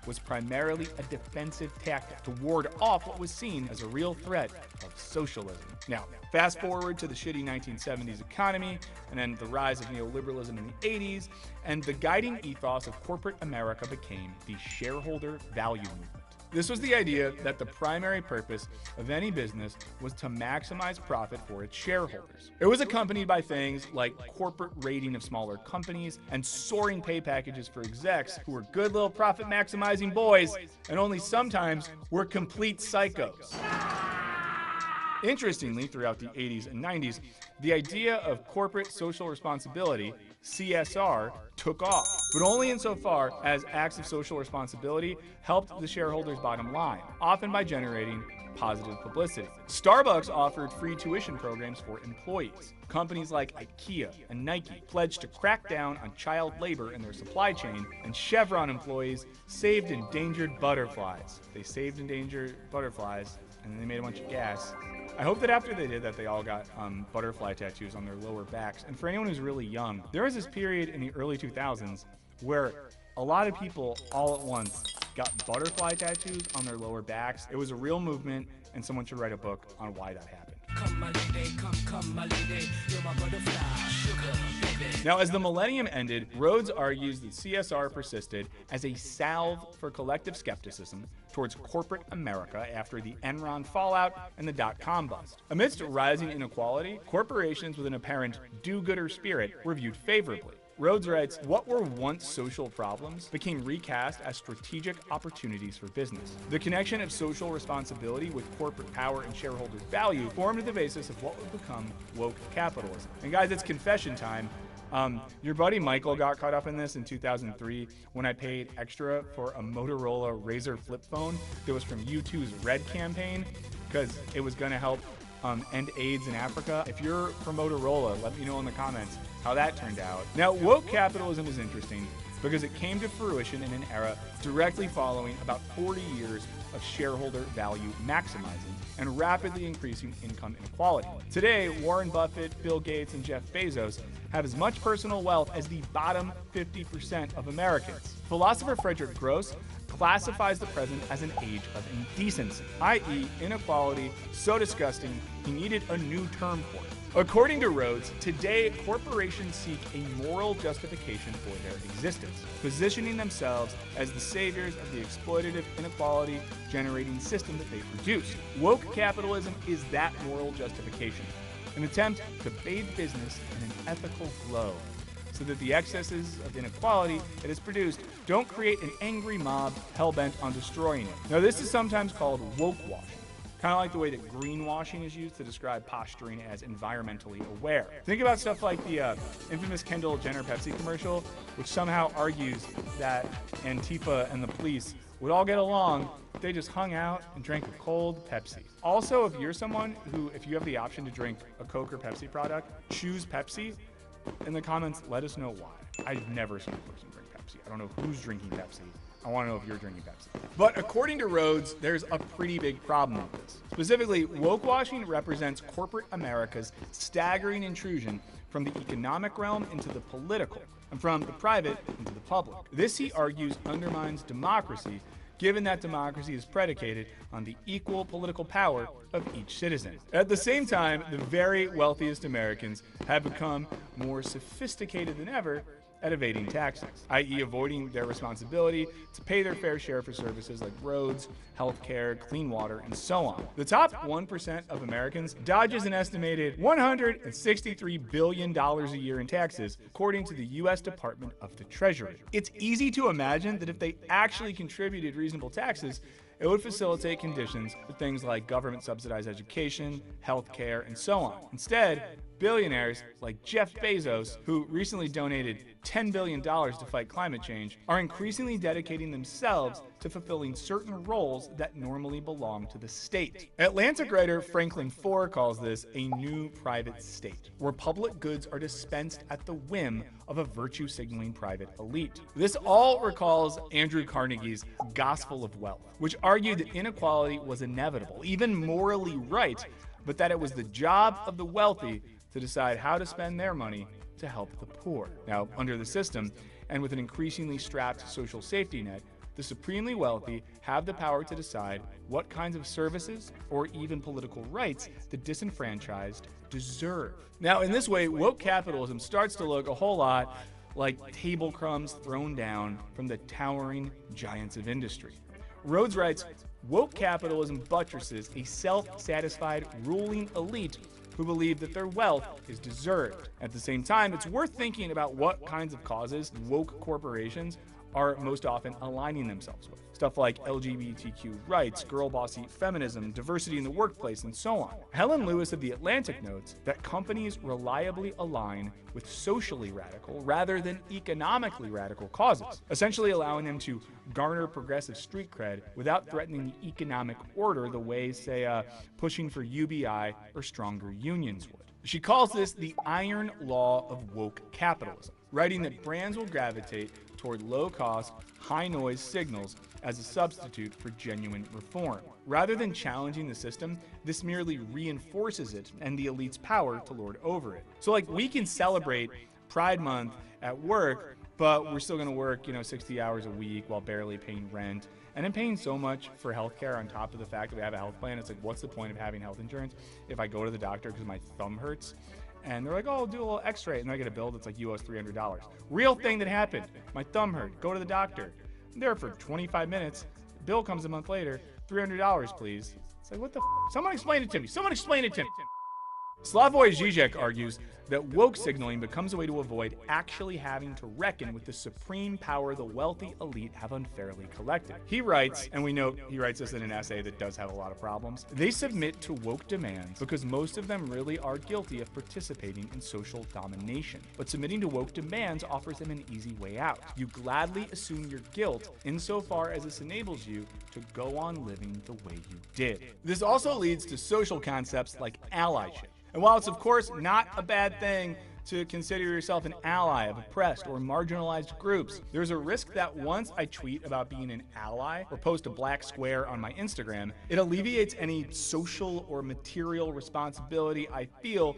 was primarily a defensive tactic to ward off what was seen as a real threat of socialism. Now, fast forward to the shitty 1970s economy, and then the rise of neoliberalism in the 80s, and the guiding ethos of corporate America became the shareholder value movement. This was the idea that the primary purpose of any business was to maximize profit for its shareholders. It was accompanied by things like corporate raiding of smaller companies and soaring pay packages for execs who were good little profit maximizing boys and only sometimes were complete psychos. Interestingly, throughout the 80s and 90s, the idea of corporate social responsibility, CSR, took off, but only insofar as acts of social responsibility helped the shareholders' bottom line, often by generating positive publicity. Starbucks offered free tuition programs for employees. Companies like IKEA and Nike pledged to crack down on child labor in their supply chain, and Chevron employees saved endangered butterflies. They saved endangered butterflies, and then they made a bunch of gas. I hope that after they did that, they all got butterfly tattoos on their lower backs. And for anyone who's really young, there was this period in the early 2000s where a lot of people all at once got butterfly tattoos on their lower backs. It was a real movement, and someone should write a book on why that happened. Come, my lady, come, my lady, you're my butterfly, sugar, baby. Now, as the millennium ended, Rhodes argues that CSR persisted as a salve for collective skepticism towards corporate America after the Enron fallout and the dot-com bust. Amidst rising inequality, corporations with an apparent do-gooder spirit were viewed favorably. Rhodes writes, what were once social problems became recast as strategic opportunities for business. The connection of social responsibility with corporate power and shareholders' value formed the basis of what would become woke capitalism. And guys, it's confession time. Your buddy Michael got caught up in this in 2003 when I paid extra for a Motorola Razr flip phone that was from U2's Red campaign because it was going to help end AIDS in Africa. If you're from Motorola, let me know in the comments how that turned out. Now, woke capitalism is interesting because it came to fruition in an era directly following about 40 years of shareholder value maximizing and rapidly increasing income inequality. Today, Warren Buffett, Bill Gates, and Jeff Bezos have as much personal wealth as the bottom 50% of Americans. Philosopher Frederick Gross classifies the present as an age of indecency, i.e. inequality so disgusting he needed a new term for it. According to Rhodes, today corporations seek a moral justification for their existence, positioning themselves as the saviors of the exploitative inequality-generating system that they produce. Woke capitalism is that moral justification, an attempt to bathe business in an ethical glow, so that the excesses of inequality it has produced don't create an angry mob hell-bent on destroying it. Now, this is sometimes called woke washing, kind of like the way that greenwashing is used to describe posturing as environmentally aware. Think about stuff like the infamous Kendall Jenner Pepsi commercial, which somehow argues that Antifa and the police would all get along if they just hung out and drank a cold Pepsi. Also, if you're someone who, if you have the option to drink a Coke or Pepsi product, choose Pepsi. In the comments, let us know why. I've never seen a person drink Pepsi. I don't know who's drinking Pepsi. I want to know if you're drinking Pepsi. But according to Rhodes, there's a pretty big problem with this. Specifically, woke washing represents corporate America's staggering intrusion from the economic realm into the political, and from the private into the public. This, he argues, undermines democracy, given that democracy is predicated on the equal political power of each citizen. At the same time, the very wealthiest Americans have become more sophisticated than ever at evading taxes, i.e. avoiding their responsibility to pay their fair share for services like roads, healthcare, clean water, and so on. The top 1% of Americans dodges an estimated $163 billion a year in taxes, according to the U.S. Department of the Treasury. It's easy to imagine that if they actually contributed reasonable taxes, it would facilitate conditions for things like government-subsidized education, healthcare, and so on. Instead, billionaires like Jeff Bezos, who recently donated $10 billion to fight climate change, are increasingly dedicating themselves to fulfilling certain roles that normally belong to the state. Atlantic writer Franklin Foer calls this a new private state, where public goods are dispensed at the whim of a virtue-signaling private elite. This all recalls Andrew Carnegie's Gospel of Wealth, which argued that inequality was inevitable, even morally right, but that it was the job of the wealthy to decide how to spend their money to help the poor. Now, under the system, and with an increasingly strapped social safety net, the supremely wealthy have the power to decide what kinds of services or even political rights the disenfranchised deserve. Now, in this way, woke capitalism starts to look a whole lot like table crumbs thrown down from the towering giants of industry. Rhodes writes, woke capitalism buttresses a self-satisfied ruling elite who believe that their wealth is deserved. At the same time, it's worth thinking about what kinds of causes woke corporations are most often aligning themselves with. Stuff like LGBTQ rights, girl bossy feminism, diversity in the workplace, and so on. Helen Lewis of The Atlantic notes that companies reliably align with socially radical rather than economically radical causes, essentially allowing them to garner progressive street cred without threatening the economic order the way, say, pushing for UBI or stronger unions would. She calls this the iron law of woke capitalism, writing that brands will gravitate toward low-cost, high-noise signals as a substitute for genuine reform. Rather than challenging the system, this merely reinforces it and the elite's power to lord over it. So, like, we can celebrate Pride Month at work, but we're still going to work, 60 hours a week while barely paying rent. And then paying so much for healthcare on top of the fact that we have a health plan. It's like, what's the point of having health insurance if I go to the doctor because my thumb hurts? And they're like, oh, I'll do a little x-ray. And I get a bill that's like US $300. Real thing that happened. My thumb hurt. Go to the doctor. I'm there for 25 minutes. The bill comes a month later. $300, please. It's like, what the f? Someone explain it to me. Someone explain it to me. Slavoj Žižek argues that woke signaling becomes a way to avoid actually having to reckon with the supreme power the wealthy elite have unfairly collected. He writes, and we note he writes this in an essay that does have a lot of problems, they submit to woke demands because most of them really are guilty of participating in social domination. But submitting to woke demands offers them an easy way out. You gladly assume your guilt insofar as this enables you to go on living the way you did. This also leads to social concepts like allyship. And while it's of course not a bad thing to consider yourself an ally of oppressed or marginalized groups, there's a risk that once I tweet about being an ally or post a black square on my Instagram, it alleviates any social or material responsibility I feel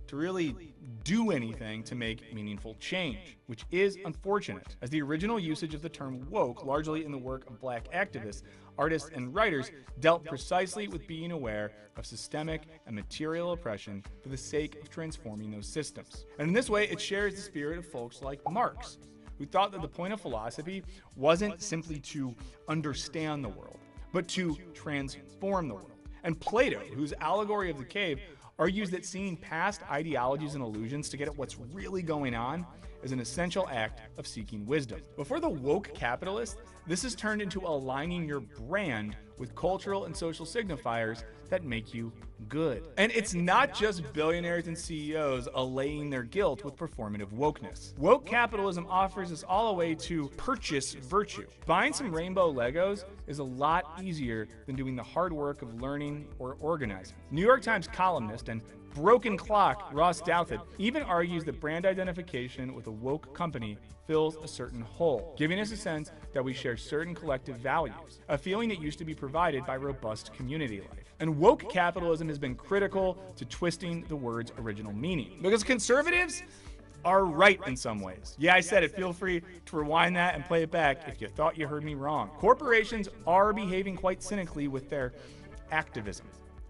to really do anything to make meaningful change, which is unfortunate, as the original usage of the term woke, largely in the work of black activists, artists, and writers, dealt precisely with being aware of systemic and material oppression for the sake of transforming those systems. And in this way, it shares the spirit of folks like Marx, who thought that the point of philosophy wasn't simply to understand the world, but to transform the world. And Plato, whose allegory of the cave argues that seeing past ideologies and illusions to get at what's really going on is an essential act of seeking wisdom. But for the woke capitalist, this is turned into aligning your brand with cultural and social signifiers that make you good. And it's not just billionaires and CEOs allaying their guilt with performative wokeness. Woke capitalism offers us all a way to purchase virtue. Buying some rainbow Legos is a lot easier than doing the hard work of learning or organizing. New York Times columnist and broken clock Ross Douthat even argues that brand identification with a woke company fills a certain hole, giving us a sense that we share certain collective values, a feeling that used to be provided by robust community life. And woke capitalism has been critical to twisting the word's original meaning, because conservatives are right in some ways. Yeah, I said it. Feel free to rewind that and play it back if you thought you heard me wrong. Corporations are behaving quite cynically with their activism.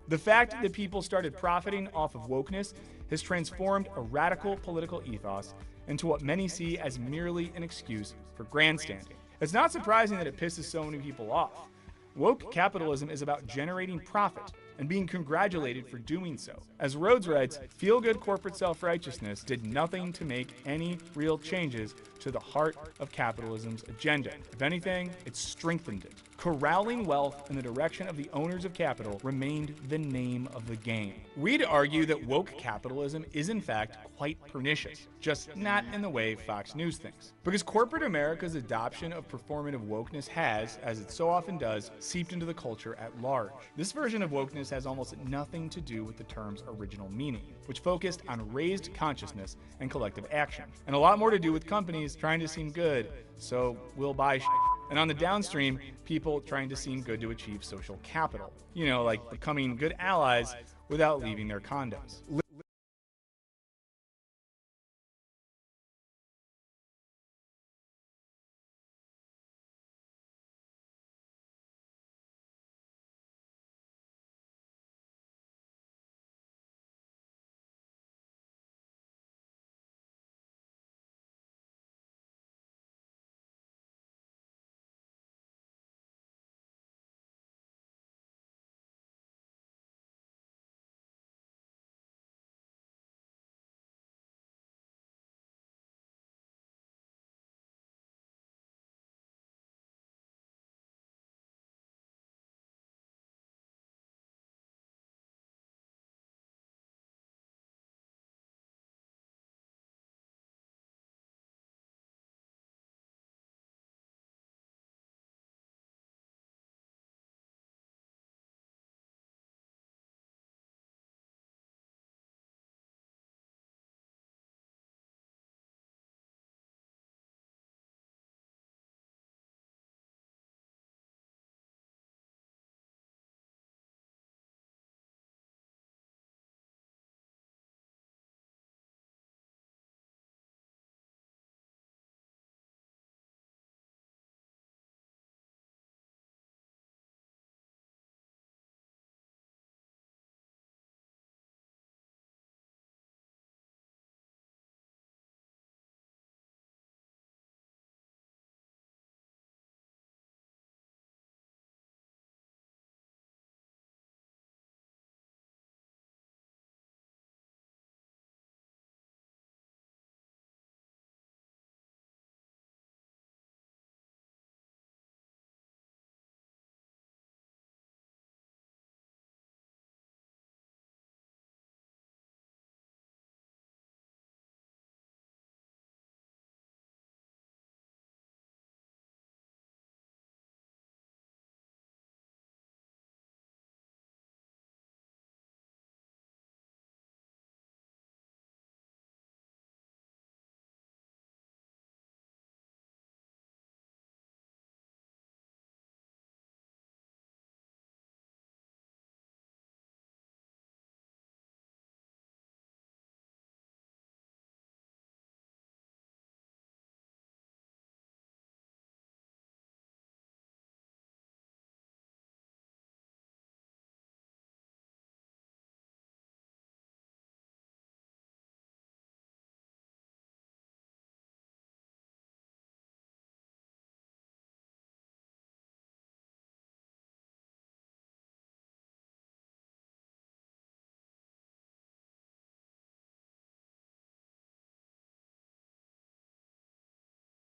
The fact that people started profiting off of wokeness has transformed a radical political ethos into what many see as merely an excuse for grandstanding. It's not surprising that it pisses so many people off. Woke capitalism is about generating profit and being congratulated for doing so. As Rhodes writes, feel-good corporate self-righteousness did nothing to make any real changes to the heart of capitalism's agenda. If anything, it strengthened it. Corralling wealth in the direction of the owners of capital remained the name of the game. We'd argue that woke capitalism is in fact quite pernicious, just not in the way Fox News thinks. Because corporate America's adoption of performative wokeness has, as it so often does, seeped into the culture at large. This version of wokeness has almost nothing to do with the term's original meaning, which focused on raised consciousness and collective action, and a lot more to do with companies trying to seem good, so we'll buy shit. And on the downstream, people trying to seem good to achieve social capital. Like becoming good allies without leaving their condos.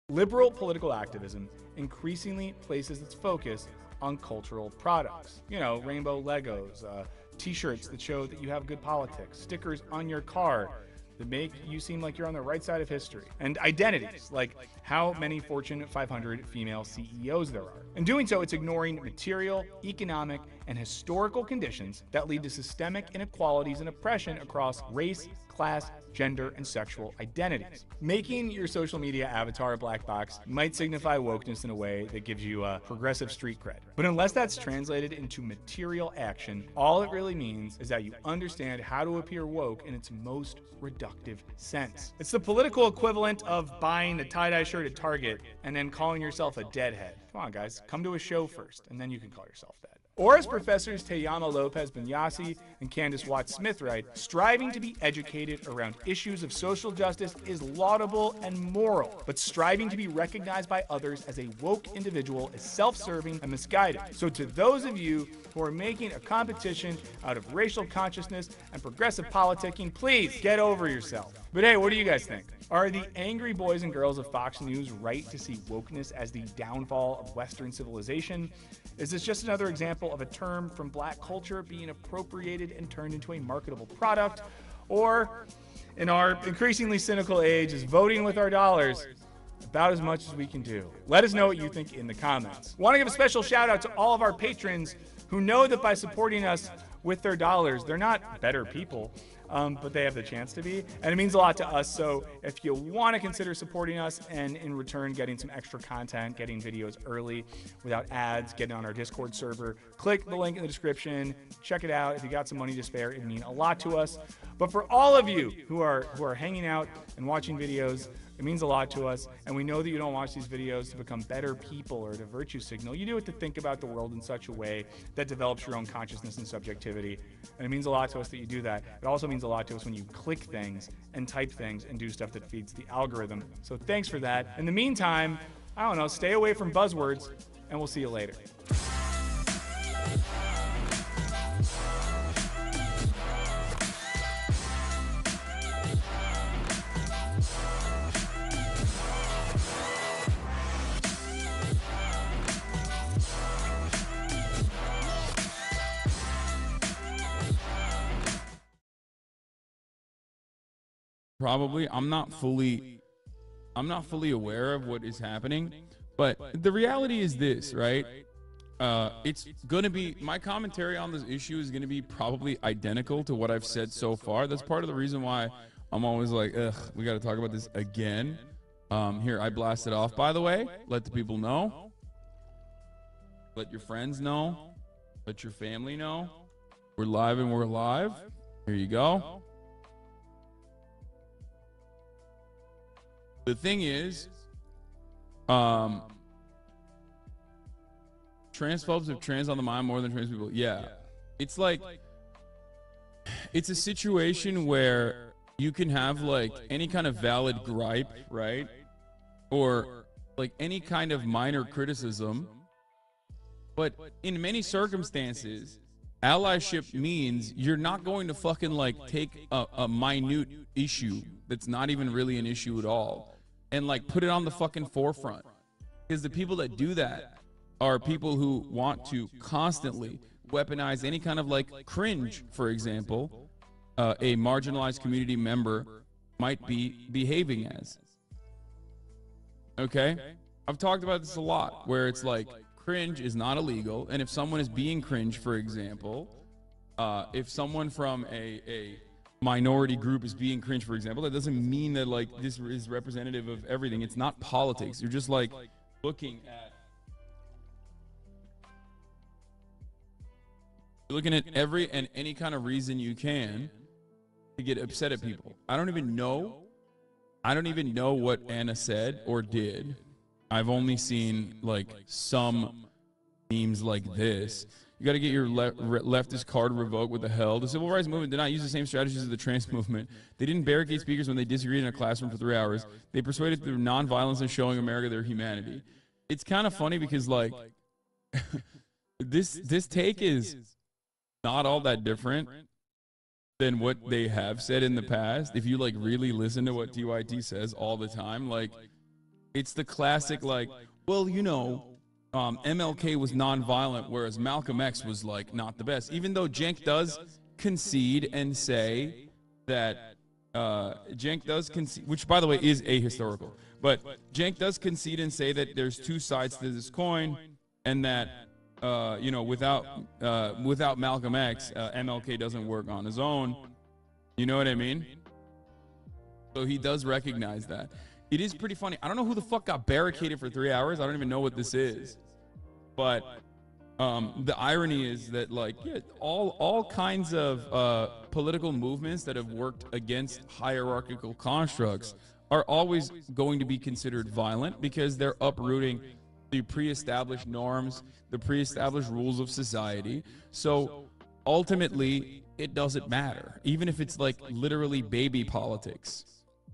Liberal political activism increasingly places its focus on cultural products. You know, rainbow Legos, t-shirts that show that you have good politics, stickers on your car that make you seem like you're on the right side of history, and identities, like how many Fortune 500 female CEOs there are. In doing so, it's ignoring material, economic, and historical conditions that lead to systemic inequalities and oppression across race, class, gender, and sexual identities. Making your social media avatar a black box might signify wokeness in a way that gives you a progressive street cred. But unless that's translated into material action, all it really means is that you understand how to appear woke in its most reductive sense. It's the political equivalent of buying a tie-dye shirt at Target and then calling yourself a deadhead. Come on, guys, come to a show first, and then you can call yourself that. Or as Professors Teyama Lopez Binyasi and Candace Watts-Smith write, striving to be educated around issues of social justice is laudable and moral, but striving to be recognized by others as a woke individual is self-serving and misguided. So to those of you who are making a competition out of racial consciousness and progressive politicking, please get over yourself. But hey, what do you guys think? Are the angry boys and girls of Fox News right to see wokeness as the downfall of Western civilization? Is this just another example of a term from black culture being appropriated and turned into a marketable product? Or, in our increasingly cynical age, is voting with our dollars about as much as we can do? Let us know what you think in the comments. Want to give a special shout out to all of our patrons who know that by supporting us with their dollars, they're not better people, but they have the chance to be, and it means a lot to us. So if you want to consider supporting us and in return getting some extra content, getting videos early without ads, getting on our Discord server, click the link in the description, check it out. If you got some money to spare, it'd mean a lot to us. But for all of you who are hanging out and watching videos, it means a lot to us, and we know that you don't watch these videos to become better people or to virtue signal. You do it to think about the world in such a way that develops your own consciousness and subjectivity, and it means a lot to us that you do that. It also means a lot to us when you click things and type things and do stuff that feeds the algorithm. So thanks for that. In the meantime, I don't know, stay away from buzzwords, and we'll see you later. Probably, I'm not fully aware of what is happening, but the reality is this, right? It's gonna be, my commentary on this issue is gonna be probably identical to what I've said so far. That's part of the reason why I'm always like, ugh, we gotta talk about this again. Here, I blasted off, by the way. Let the people know. Let your friends know. Let your family know. We're live and we're live. Here you go. The thing is, transphobes have trans on the mind more than trans people. Yeah. It's like, it's a situation where you can have like any kind of valid gripe, right? Or like any kind of minor criticism. But in many circumstances, allyship means you're not going to fucking like take a minute issue that's not even really an issue at all and like put it on the fucking forefront. Because the people that do that are people who want to constantly weaponize any kind of like cringe, for example, a marginalized community member might be behaving as. Okay? I've talked about this a lot, where it's like cringe is not illegal, and if someone is being cringe, for example, if someone from a minority group is being cringe, for example, that doesn't mean that like this is representative of everything. It's not politics. You're just like looking at every and any kind of reason you can to get upset at people. I don't even know what Anna said or did. I've only seen like some memes like this. You got to get your leftist card revoked. What the hell? The civil rights movement did not use the same strategies as the trans movement. They didn't barricade speakers when they disagreed in a classroom for 3 hours. They persuaded through nonviolence and showing America their humanity. It's kind of funny because like this take is not all that different than what they have said in the past. If you like really listen to what TYT says all the time, like It's the classic, like, well, you know, MLK was nonviolent, whereas Malcolm X was, like, not the best. Even though Cenk does concede and say that, Cenk does concede, which, by the way, is ahistorical. But Cenk does concede and say that there's two sides to this coin, and that, you know, without Malcolm X, MLK doesn't work on his own. You know what I mean? So he does recognize that. It is pretty funny. I don't know who the fuck got barricaded for 3 hours. I don't even know what this is. But the irony is that, like, yeah, all kinds of political movements that have worked against hierarchical constructs are always going to be considered violent because they're uprooting the pre-established norms, the pre-established rules of society. So ultimately, it doesn't matter, even if it's like literally baby politics.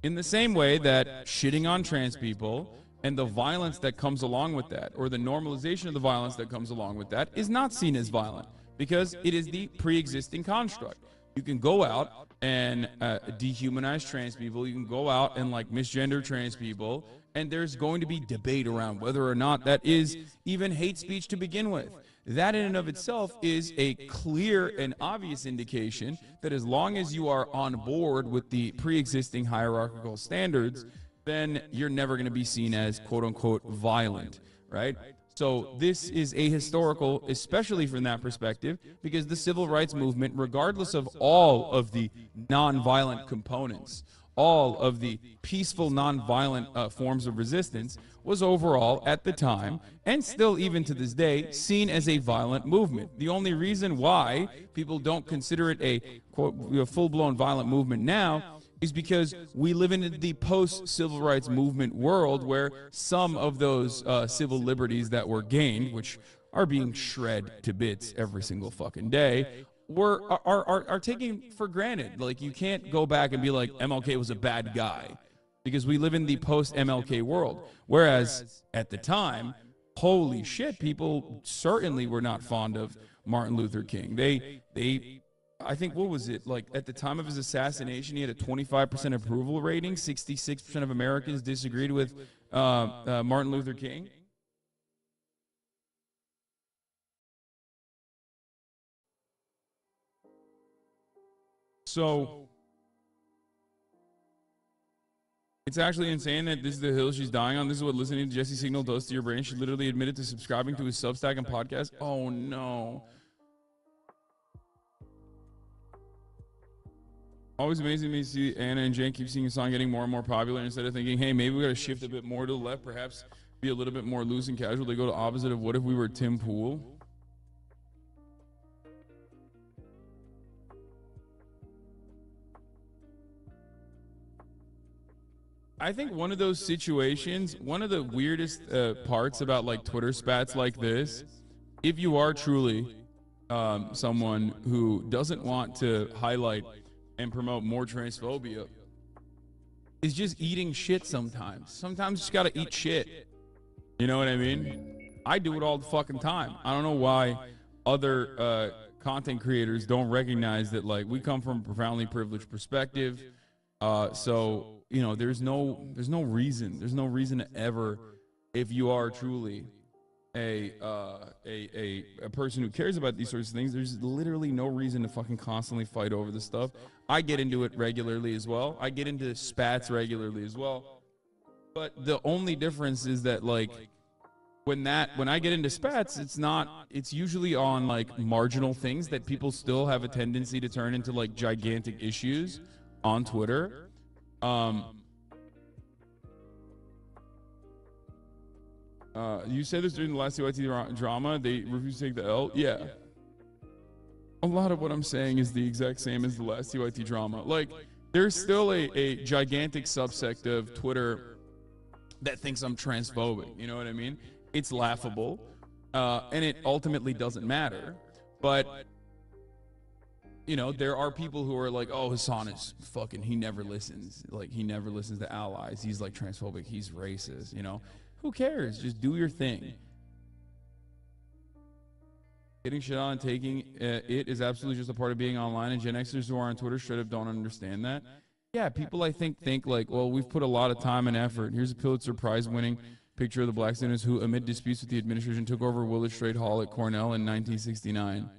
In the same way that shitting on trans people and the violence that comes along with that, or the normalization of the violence that comes along with that, is not seen as violent because it is the pre-existing construct. You can go out and dehumanize trans people. You can go out and, like, misgender trans people, and there's going to be debate around whether or not that is even hate speech to begin with. That in and of itself is a clear and obvious indication that as long as you are on board with the pre-existing hierarchical standards, then you're never going to be seen as quote-unquote violent, right? So this is ahistorical, especially from that perspective, because the civil rights movement, regardless of all of the nonviolent components, all of the peaceful nonviolent forms of resistance, was overall at the time, and still even to this day, seen as a violent movement. The only reason why people don't consider it a quote, full-blown violent movement now is because we live in the post-civil rights movement world where some of those civil liberties that were gained, which are being shred to bits every single fucking day, are taken for granted. Like, you can't go back and be like, MLK was a bad guy, because we live in the post-MLK world. Whereas at the time, holy shit, people certainly were not fond of Martin Luther King. I think, what was it, like, at the time of his assassination, he had a 25% approval rating. 66% of Americans disagreed with Martin Luther King. So it's actually insane that this is the hill she's dying on. This is what listening to Jesse Signal does to your brain. She literally admitted to subscribing to his Substack and podcast. Oh, no. Always amazing me to see Anna and Jen keep seeing a song getting more and more popular. Instead of thinking, hey, maybe we got to shift a bit more to the left, perhaps be a little bit more loose and casual, they go to opposite of what if we were Tim Pool? I think one of those situations, one of the weirdest parts about, like, Twitter spats like this, if you are truly someone who doesn't want to highlight and promote more transphobia, is just eating shit sometimes. Sometimes you just gotta eat shit. You know what I mean? I do it all the fucking time. I don't know why other content creators don't recognize that, like, we come from a profoundly privileged perspective. So, you know, there's no reason to ever, if you are truly a person who cares about these sorts of things, there's literally no reason to fucking constantly fight over this stuff. I get into it regularly as well. I get into spats regularly as well. But the only difference is that, like, when I get into spats, it's usually on, like, marginal things that people still have a tendency to turn into, like, gigantic issues on Twitter. You said this during the last CYT drama, they refused to take the L. Yeah. A lot of what I'm saying is the exact same as the last CYT drama. Like, there's still a gigantic subsect of Twitter that thinks I'm transphobic. You know what I mean? It's laughable. And it ultimately doesn't matter. But, you know, there are people who are like, oh, Hassan is fucking, he never listens. Like, he never listens to allies. He's, like, transphobic. He's racist, you know? Who cares? Just do your thing. Getting shit on and taking it is absolutely just a part of being online, and Gen Xers who are on Twitter straight up don't understand that. Yeah, people I think like, well, we've put a lot of time and effort. Here's a Pulitzer Prize winning picture of the black students who, amid disputes with the administration, took over Willard Straight Hall at Cornell in 1969.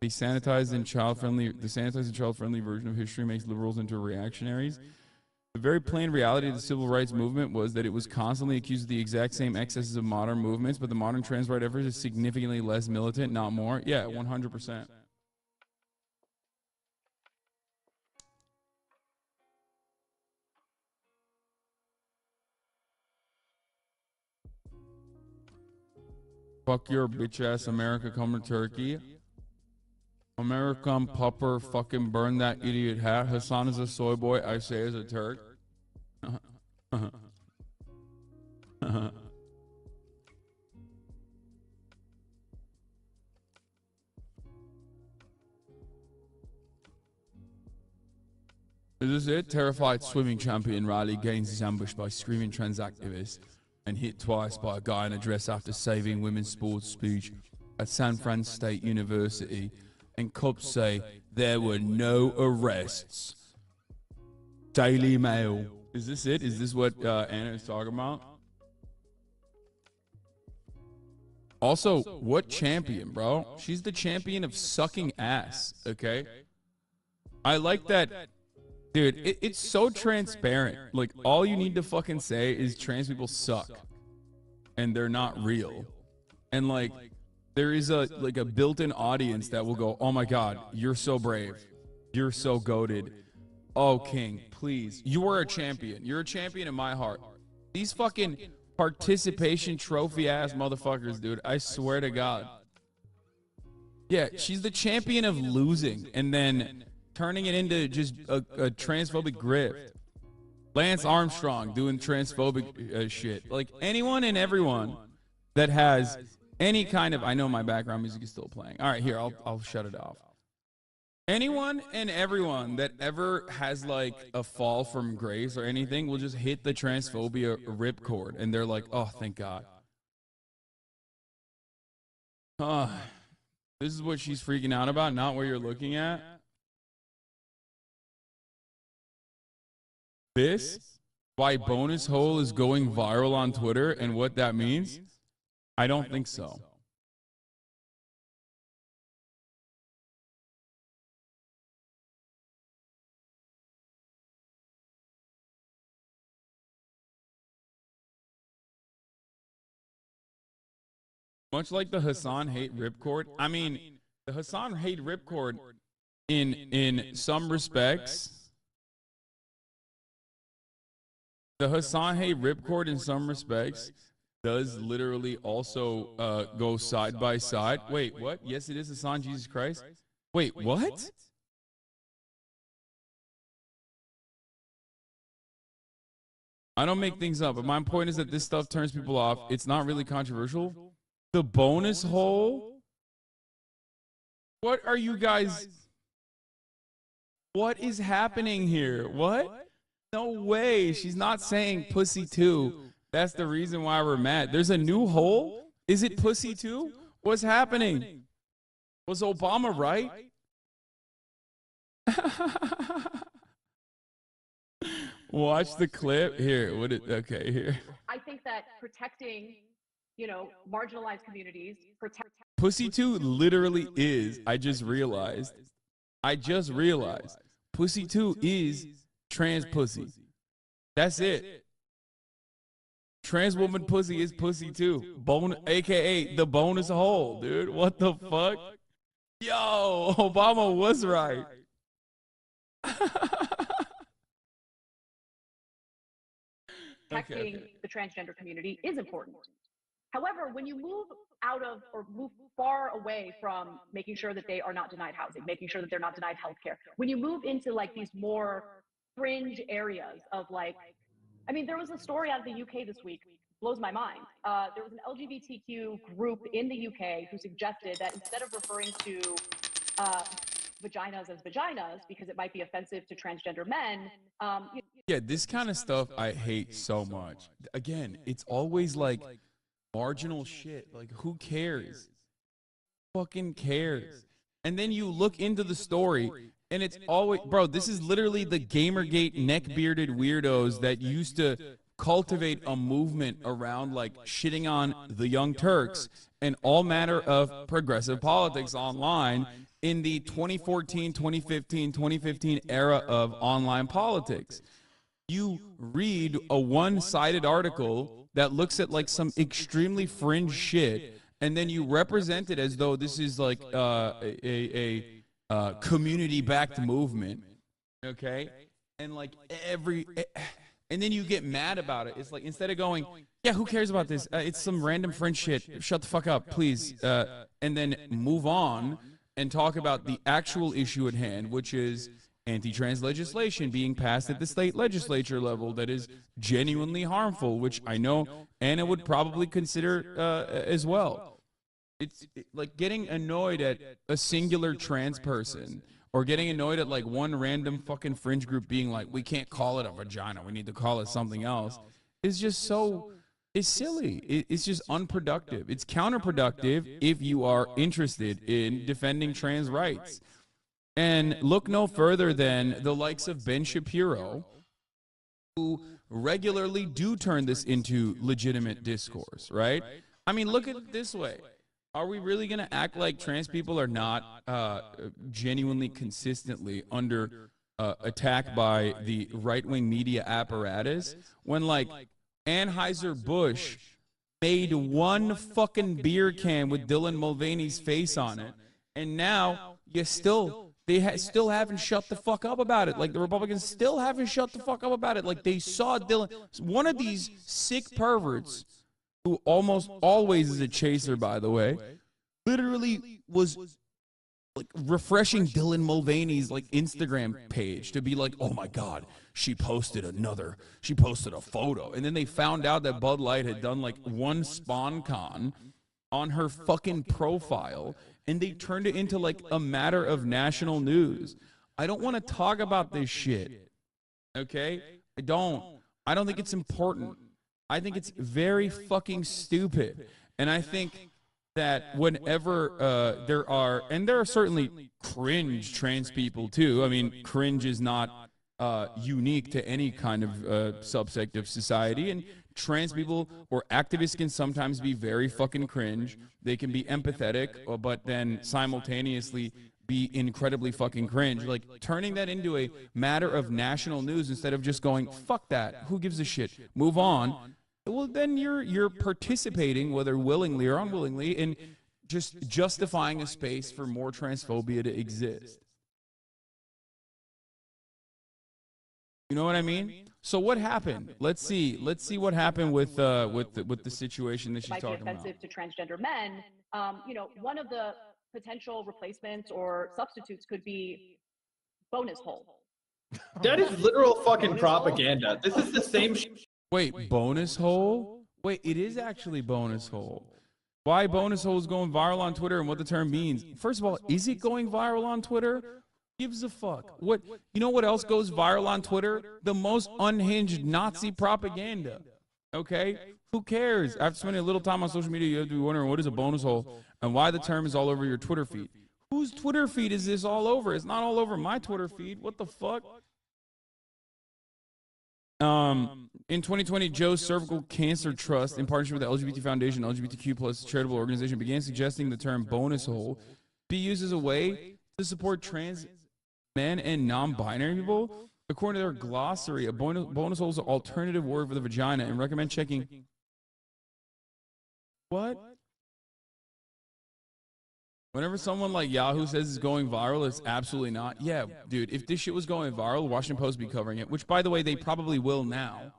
The sanitized and child-friendly version of history makes liberals into reactionaries. The very plain reality of the civil rights movement was that it was constantly accused of the exact same excesses of modern movements, but the modern trans right effort is significantly less militant, not more. Yeah, 100%. Fuck your bitch-ass America, come to Turkey. American pupper, fucking burn that idiot hat. Hassan is a soy boy, I say as a Turk. Is this it? Terrified swimming champion Riley gains his ambush by screaming trans activist and hit twice by a guy in a dress after saving women's sports speech at San Fran State University. And cops say there were no arrests. Daily Mail. Is this it? Is this what Anna is talking about? Also, what champion, bro? She's the champion of sucking ass, okay? I like that. Dude, it's so transparent. Like, all you need to fucking say is trans people suck. And they're not real. And, like, there is a built-in audience that will go, oh my god, you're so brave. You're so goated. Oh, King, please. You are a champion. You're a champion in my heart. These fucking participation trophy-ass motherfuckers, dude. I swear to God. Yeah, she's the champion of losing and then turning it into just a transphobic grift. Lance Armstrong doing transphobic shit. Like, anyone and everyone that has any kind of... I know my background music is still playing. All right, here, I'll shut it off. Anyone and everyone that ever has, like, a fall from grace or anything will just hit the transphobia ripcord, and they're like, oh, thank God. This is what she's freaking out about, not what you're looking at. This, why Bonus Hole is going viral on Twitter and what that means? I don't think so. Much like the Hassan hate ripcord. I mean, the Hassan hate ripcord in some respects. The Hassan hate ripcord in some respects does literally also go side by side. Wait, what? Yes, it is Hassan Jesus Christ. Wait, what? I don't make things up, but my point is that this stuff turns people off. It's not really controversial. The bonus hole? What are you guys... What is happening here? What? No way. She's not saying pussy too. That's the reason why we're mad. There's a new hole? Is it pussy too? What's happening? Was Obama right? Watch the clip. Here. Okay, here. I think that protecting, marginalized communities, Pussy 2 literally is, I just realized. Pussy 2 is trans pussy. That's it. Trans woman pussy is pussy 2. AKA the bonus hole, dude. What the fuck? Yo, Obama was right. Protecting the transgender community is important. However, when you move out of or move far away from making sure that they are not denied housing, making sure that they're not denied healthcare, when you move into like these more fringe areas of like, I mean, there was a story out of the UK this week, blows my mind. There was an LGBTQ group in the UK who suggested that instead of referring to vaginas as vaginas because it might be offensive to transgender men. Yeah, this kind of stuff I hate so much. Again, it's always like marginal shit. Like, who cares? Fucking cares. And then you look into the story And it's always, bro, this is literally the Gamergate neck-bearded weirdos that used to cultivate a movement around, like, shitting on the Young Turks and all manner of progressive politics online in the 2014, 2015, 2015 era of online politics. You read a one-sided article that looks at, like, some extremely fringe shit, and then you represent it as though this is, like, a community-backed movement, okay? And, like, and then you get mad about it. It's like, instead of going, yeah, who cares about this? It's some random fringe shit. Shut the fuck up, please. And then move on and talk about the actual issue at hand, which is anti-trans legislation being passed at the state legislature level that is genuinely harmful, which I know Anna would probably consider as well. It's like getting annoyed at a singular trans person or getting annoyed at, like, one random fucking fringe group being like, we can't call it a vagina, we need to call it something else, is just so, it's silly. It's just unproductive. It's counterproductive if you are interested in defending trans rights. And look no further than the likes of Ben Shapiro, who regularly do turn this into legitimate discourse, right? I mean, look at it this way. Are we really going to act like trans people are not genuinely consistently under attack by the right-wing media apparatus when, like, Anheuser-Busch made one fucking beer can with Dylan Mulvaney's face on it, and now you still haven't shut the fuck up about it. Like, the Republicans still haven't shut the fuck up about it. Like, they saw Dylan, one of these sick perverts, who almost always is a chaser, by the way, literally was, like, refreshing Dylan Mulvaney's, like, Instagram page to be like, oh my God, she posted a photo. And then they found out that Bud Light had done, like, one SpawnCon on her fucking profile, and they turned it into, like, a matter of national news. I don't want to talk about this shit, okay? I don't think it's important. I think it's very fucking stupid. And I think that whenever there are certainly cringe trans people too. I mean, cringe is not unique to any kind of subsect of society. And trans people or activists can sometimes be very fucking cringe. They can be empathetic, but then simultaneously be incredibly fucking cringe. Like, turning that into a matter of national news instead of just going, fuck that, who gives a shit, move on. Well, then you're participating, whether willingly or unwillingly, in just justifying a space for more transphobia to exist. You know what I mean? So what happened? Let's see what happened with the situation that she's talking about. Might be offensive to transgender men. You know, one of the potential replacements or substitutes could be bonus hole. That is literal fucking propaganda. This is the same. Wait, bonus hole? Wait, it is actually bonus hole. Why bonus hole is going viral on Twitter and what the term means? First of all, is it going viral on Twitter? Gives a fuck. What, you know what else goes viral on Twitter? The most unhinged Nazi propaganda. Okay? Who cares? After spending a little time on social media, you have to be wondering what is a bonus hole and why the term is all over your Twitter feed. Whose Twitter feed is this all over? It's not all over my Twitter feed. What the fuck? In 2020, Joe's Cervical Cancer Trust, in partnership with the LGBT Foundation, LGBTQ plus charitable organization, began suggesting the term bonus hole be used as a way to support trans men and non-binary people. According to their glossary, a bonus hole is an alternative word for the vagina, and recommend checking. What? Whenever someone like Yahoo says it's going viral, it's absolutely not. Yeah, dude, if this shit was going viral, Washington Post would be covering it, which, by the way, they probably will now.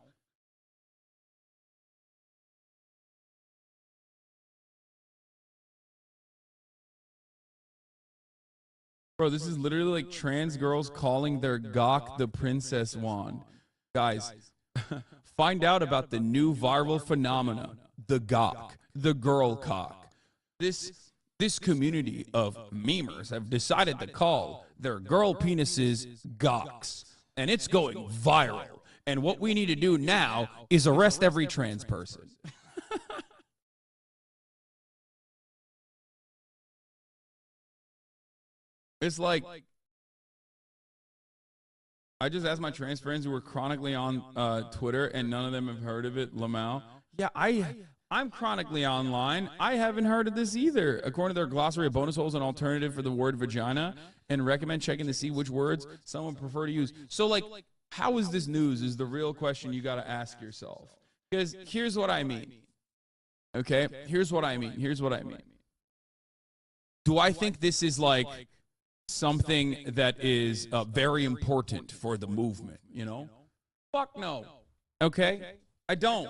Bro, this is literally like trans girls calling their gawk the princess wand. Guys, find out about the new viral phenomena, the gawk, the girl cock. This community of memers have decided to call their girl penises gawks, and it's going viral. And what we need to do now is arrest every trans person. It's like, I just asked my trans friends who were chronically on Twitter, and none of them have heard of it. Lamau. Yeah, I'm chronically online. I haven't heard of this either. According to their glossary of bonus holes, an alternative for the word vagina, and recommend checking to see which words someone prefer to use. So, like, how is this news is the real question you got to ask yourself. Because here's what I mean. Okay? Here's what I mean. Do I think this is, like, something that is very important for the movement, you know? Fuck no. Okay? I don't.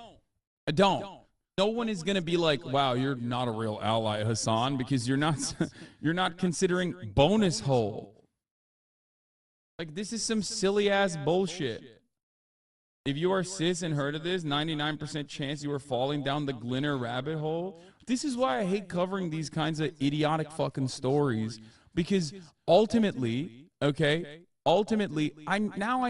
No one is going to be like, wow, you're not a real ally, Hassan, because you're not considering bonus hole. Like, this is some silly ass bullshit. If you are cis and heard of this, 99% chance you are falling down the Glinner rabbit hole. This is why I hate covering these kinds of idiotic fucking stories, because ultimately, I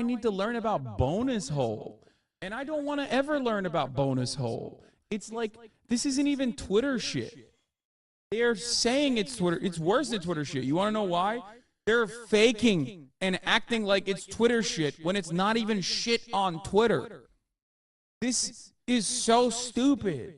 need to learn about bonus hole. And I don't want to ever learn about bonus hole. It's like, this isn't even Twitter shit. They're saying it's Twitter. It's worse than Twitter shit. You want to know why? They're faking and acting like it's Twitter shit when it's not even shit on Twitter. This is so stupid.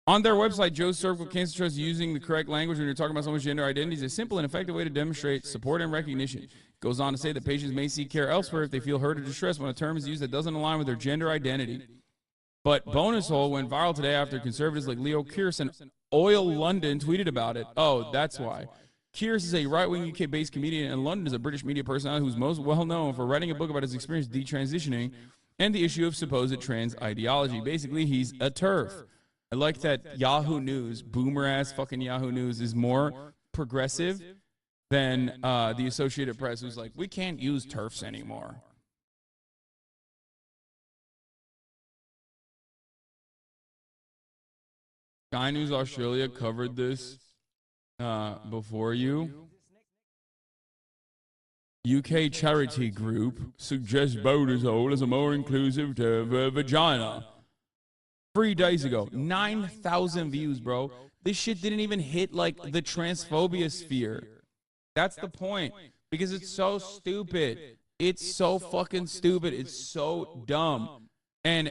On their website, Joe's Cervical Cancer Trust using the correct language when you're talking about someone's gender identity is a simple and effective way to demonstrate support and recognition. It goes on to say that patients may seek care elsewhere if they feel hurt or distressed when a term is used that doesn't align with their gender identity. But bonus hole went viral today after conservatives like Leo Kearse and Oil London tweeted about it. Oh, that's why. Kearse is a right-wing UK-based comedian, and London is a British media personality who's most well-known for writing a book about his experience detransitioning and the issue of supposed trans ideology. Basically, he's a TERF. I like that Yahoo News, boomer-ass fucking Yahoo News, is more progressive than the Associated Press, who's like, we can't use TERFs anymore. Sky News Australia covered this before you. UK charity group suggests bonus hole as a more inclusive term for vagina. 3 days ago, 9,000 views, bro. This shit didn't even hit, like, the transphobia sphere. That's the point. Because it's so stupid. It's so fucking stupid. It's so dumb. And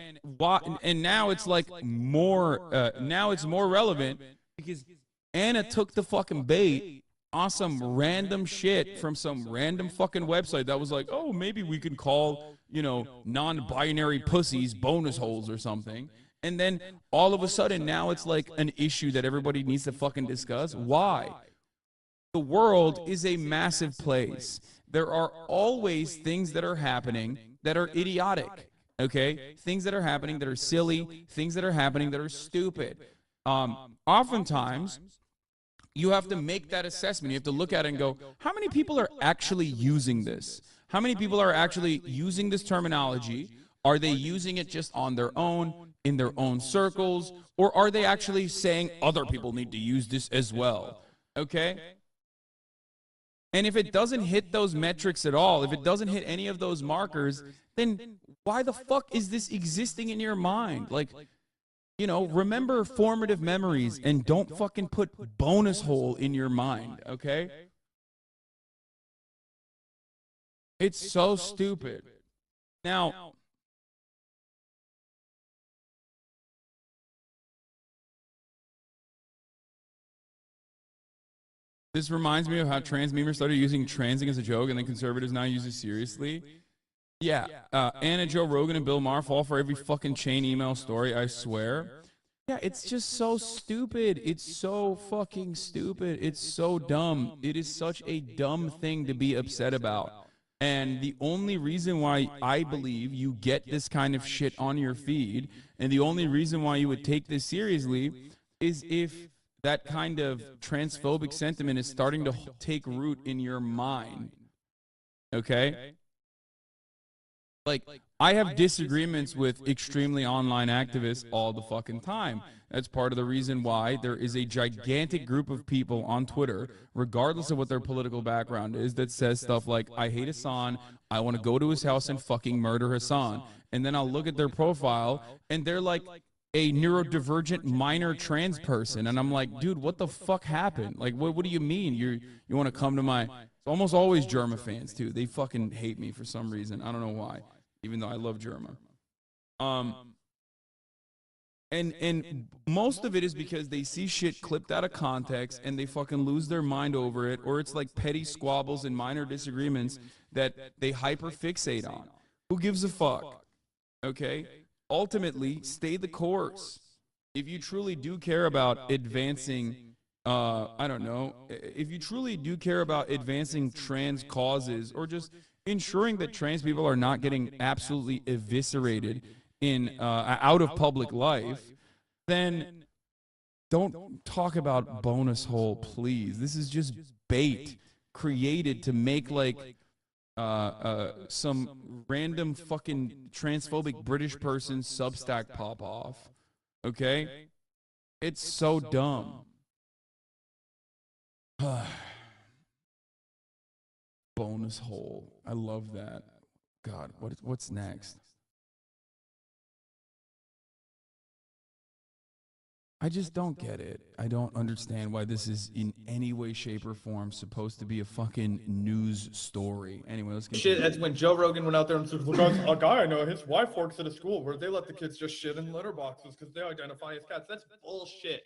now it's, like, now it's more relevant because Anna took the fucking bait on some random shit from some random fucking website that was like, oh, maybe we can call, you know, non-binary pussies bonus holes or something. And then all of a sudden now it's like an issue that everybody needs to fucking discuss. Why? The world is a massive place. There are always things that are happening that are idiotic, okay? Things that are happening that are silly, things that are happening that are stupid. Oftentimes, you have to make that assessment. You have to look at it and go, how many people are actually using this? How many people are actually using this terminology? Are they using it just on their own, in their own circles, or are they actually saying other people need to use this as well? Okay? And if it doesn't hit those metrics at all, if it doesn't hit any of those markers, then why the fuck is this existing in your mind? Like, you know, remember formative memories and don't fucking put bonus hole in your mind, okay? It's so stupid. Now, this reminds me of how trans memers started using transing as a joke, and then conservatives now use it seriously. Yeah, Anna, Joe Rogan, and Bill Maher fall for every fucking chain email story, I swear. Yeah, it's just so stupid. It's so fucking stupid. It's so dumb. It is such a dumb thing to be upset about. And the only reason why I believe you get this kind of shit on your feed, and the only reason why you would take this seriously, is if that kind of transphobic sentiment is starting to take root in your mind. Okay? Like, I have disagreements with extremely online activists all the fucking time. That's part of the reason why there is a gigantic group of people on Twitter, regardless of what their political background is, that says stuff like, I hate Hassan, I want to go to his house and fucking murder Hassan. And then I'll look at their profile, and they're like a neurodivergent minor trans person. And I'm like, dude, what the fuck happened? Like, what do you mean? You want to come to my... It's almost always Germa fans, too. They fucking hate me for some reason. I don't know why, even though I love Germa. And most of it is because they see shit clipped out of context and they fucking lose their mind over it, or it's like petty squabbles and minor disagreements that they hyperfixate on. Who gives a fuck? Okay? Ultimately, stay the course. If you truly do care about advancing, I don't know, if you truly do care about advancing trans causes or just ensuring that trans people are not getting absolutely eviscerated in out of public life, then don't talk about bonus hole, please. This is just bait created to make like some random fucking transphobic British person Substack pop off. Okay? It's so dumb. Bonus hole. I love that. God, what's next? I just don't get it. I don't understand why this is in any way, shape, or form supposed to be a fucking news story. Anyway, let's get Shit, that's when Joe Rogan went out there and said, "Look, a guy I know, his wife works at a school where they let the kids just shit in litter boxes because they identify as cats." That's bullshit.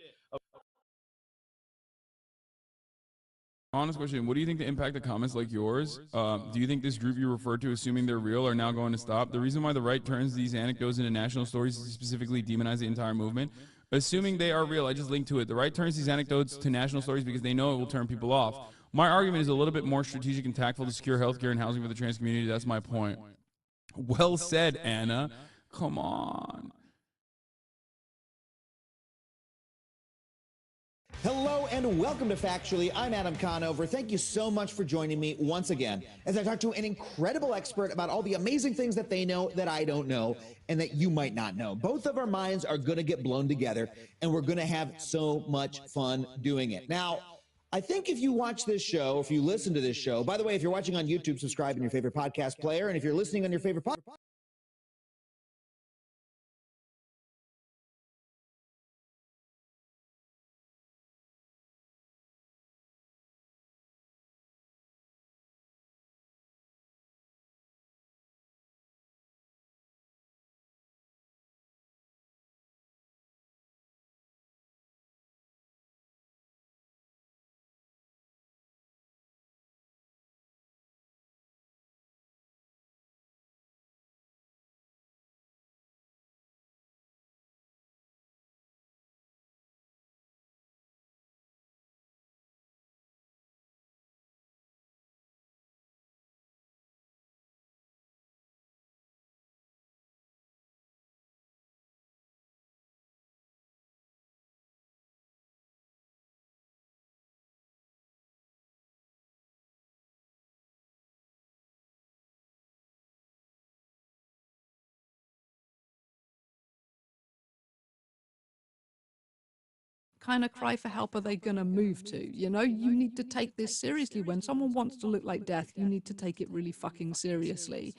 Honest question, what do you think the impact of comments like yours? Do you think this group you referred to, assuming they're real, are now going to stop? The reason why the right turns these anecdotes into national stories is to specifically demonize the entire movement. Assuming they are real, I just linked to it. The right turns these anecdotes to national stories because they know it will turn people off. My argument is a little bit more strategic and tactful to secure healthcare and housing for the trans community. That's my point. Well said, Anna. Come on. Hello and welcome to Factually. I'm Adam Conover. Thank you so much for joining me once again as I talk to an incredible expert about all the amazing things that they know that I don't know and that you might not know. Both of our minds are going to get blown together and we're going to have so much fun doing it. Now, I think if you watch this show, if you listen to this show, by the way, if you're watching on YouTube, subscribe in your favorite podcast player. And if you're listening on your favorite podcast, kind of cry for help are they going to move to? You know, you need to take this seriously. When someone wants to look like death, you need to take it really fucking seriously.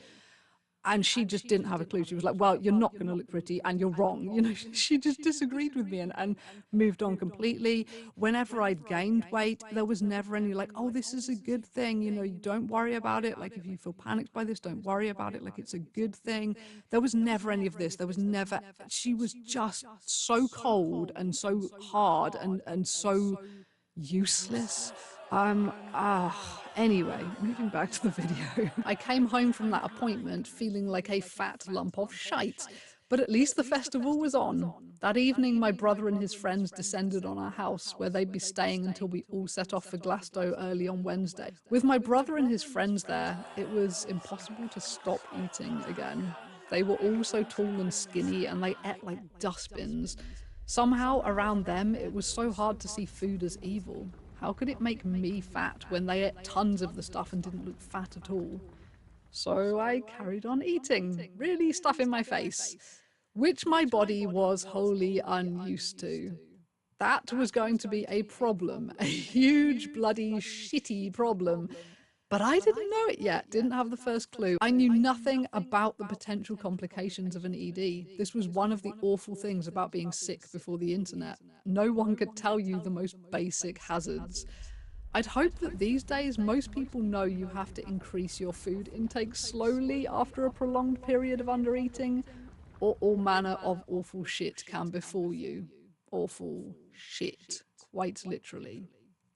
And she just didn't have a clue. She was like, well, you're not going to look pretty and you're wrong. You know, she just disagreed with me and moved on completely. Whenever I'd gained weight, there was never any like, oh, this is a good thing. You know, don't worry about it. Like, if you feel panicked by this, don't worry about it. Like, it's a good thing. There was never any of this. There was never, she was just so cold and so hard and so useless. Anyway, moving back to the video. I came home from that appointment feeling like a fat lump of shite, but at least the festival was on. That evening, my brother and his friends descended on our house, where they'd be staying until we all set off for Glasgow early on Wednesday. With my brother and his friends there, it was impossible to stop eating again. They were all so tall and skinny, and they ate like dustbins. Somehow, around them, it was so hard to see food as evil. How could it make me fat when they ate tons of the stuff and didn't look fat at all? So I carried on eating, really stuffing my face, which my body was wholly unused to. That was going to be a problem, a huge, bloody, shitty problem. But I didn't know it yet, didn't have the first clue. I knew nothing about the potential complications of an ED. This was one of the awful things about being sick before the internet. No one could tell you the most basic hazards. I'd hope that these days most people know you have to increase your food intake slowly after a prolonged period of undereating, or all manner of awful shit can befall you. Awful shit, quite literally.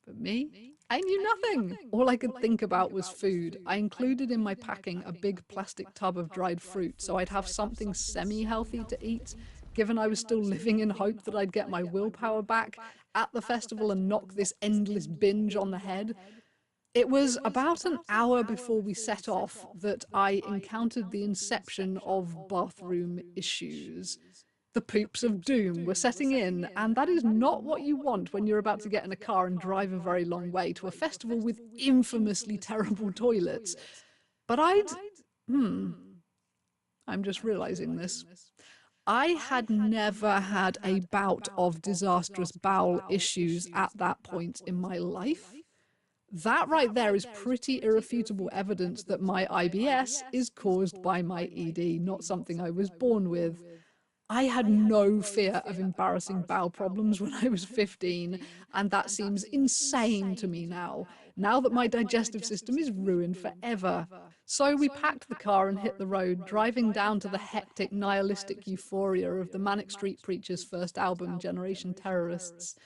But me? I knew nothing. All I could think about was food. I included in my packing a big plastic tub of dried fruit so I'd have something semi-healthy to eat, given I was still living in hope that I'd get my willpower back at the festival and knock this endless binge on the head. It was about an hour before we set off that I encountered the inception of bathroom issues. The poops of doom were setting in, and that is not what you want when you're about to get in a car and drive a very long way to a festival with infamously terrible toilets. But I'm just realizing this. I had never had a bout of disastrous bowel issues at that point in my life. That right there is pretty irrefutable evidence that my IBS is caused by my ED, not something I was born with. I had no fear of embarrassing bowel problems when I was 15, and that seems insane to me now that my digestive system is ruined forever. So we packed the car and hit the road, driving down to the hectic, nihilistic euphoria of the Manic Street Preachers' first album, Generation Terrorists.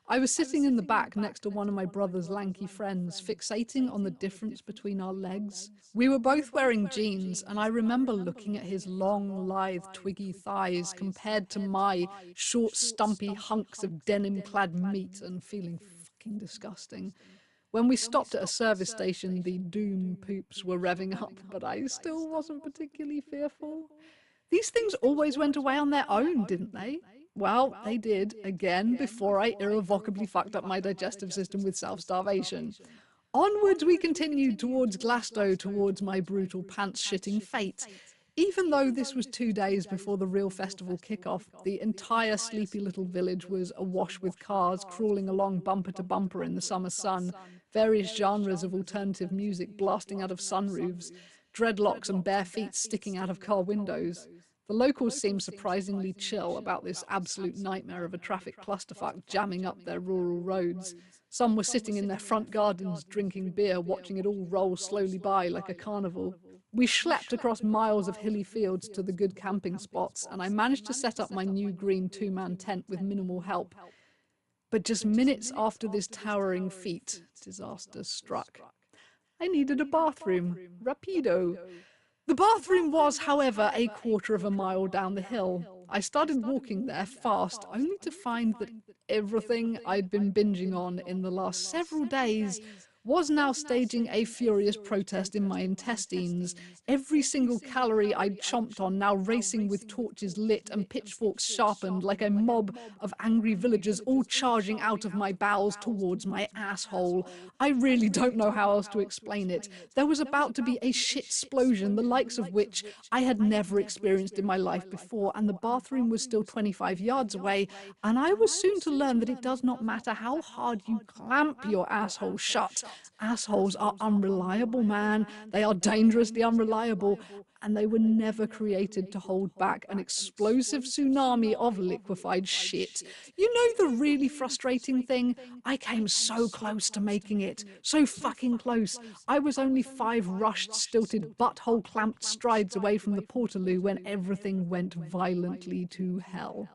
I was sitting in the back next to one of my brother's lanky friends, fixating on the difference between our legs. We were both wearing jeans, and I remember looking at his long, lithe, twiggy thighs compared to my short, stumpy hunks of denim-clad meat and feeling fucking disgusting. When we stopped at a service station, the doom poops were revving up, but I still wasn't particularly fearful. These things always went away on their own, didn't they? Well, they did, again, before I irrevocably fucked up my digestive system with self-starvation. Onwards we continued towards Glasgow, towards my brutal pants-shitting fate. Even though this was 2 days before the real festival kickoff, the entire sleepy little village was awash with cars crawling along bumper to bumper in the summer sun, various genres of alternative music blasting out of sunroofs, dreadlocks and bare feet sticking out of car windows. The locals seemed surprisingly chill about this absolute nightmare of a traffic clusterfuck jamming up their rural roads. Some were sitting in their front gardens drinking beer, watching it all roll slowly by like a carnival. We schlepped across miles of hilly fields to the good camping spots, and I managed to set up my new green two-man tent with minimal help. But just minutes after this towering feat, disaster struck. I needed a bathroom. Rapido. The bathroom was, however, a quarter of a mile down the hill. I started walking there fast, only to find that everything I'd been binging on in the last several days was now staging a furious protest in my intestines, every single calorie I'd chomped on now racing with torches lit and pitchforks sharpened like a mob of angry villagers all charging out of my bowels towards my asshole. I really don't know how else to explain it. There was about to be a shit-splosion, the likes of which I had never experienced in my life before, and the bathroom was still 25 yards away, and I was soon to learn that it does not matter how hard you clamp your asshole shut. Assholes are unreliable, man. They are dangerously unreliable, and they were never created to hold back an explosive tsunami of liquefied shit. You know the really frustrating thing? I came so close to making it. So fucking close. I was only 5 rushed, stilted, butthole-clamped strides away from the Portaloo when everything went violently to hell.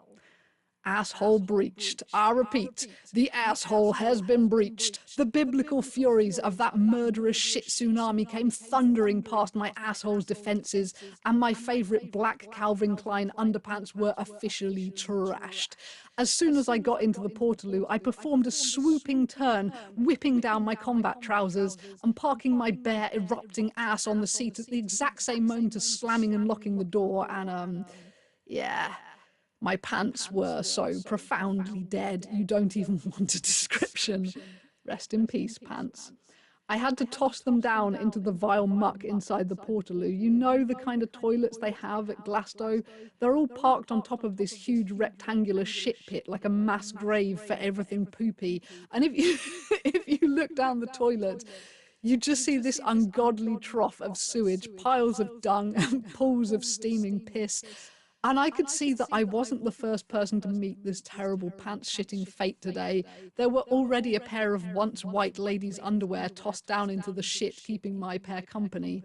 Asshole breached. I repeat, the asshole has been breached. The biblical furies of that murderous shit tsunami came thundering past my asshole's defenses, and my favourite black Calvin Klein underpants were officially trashed. As soon as I got into the Portaloo, I performed a swooping turn, whipping down my combat trousers and parking my bare, erupting ass on the seat at the exact same moment as slamming and locking the door, and, yeah. My pants were so profoundly dead, you don't even want a description. Rest in peace, pants. I had to toss them down into the vile muck inside the Portaloo. You know the kind of toilets they have at Glasgow? They're all parked on top of this huge rectangular shit pit like a mass grave for everything poopy. And if you look down the toilet, You just see this ungodly trough of sewage, piles of dung, and pools of steaming piss. And I could see that I wasn't the first person to meet this terrible pants-shitting fate today. There were already a pair of once white ladies' underwear tossed down into the shit, keeping my pair company.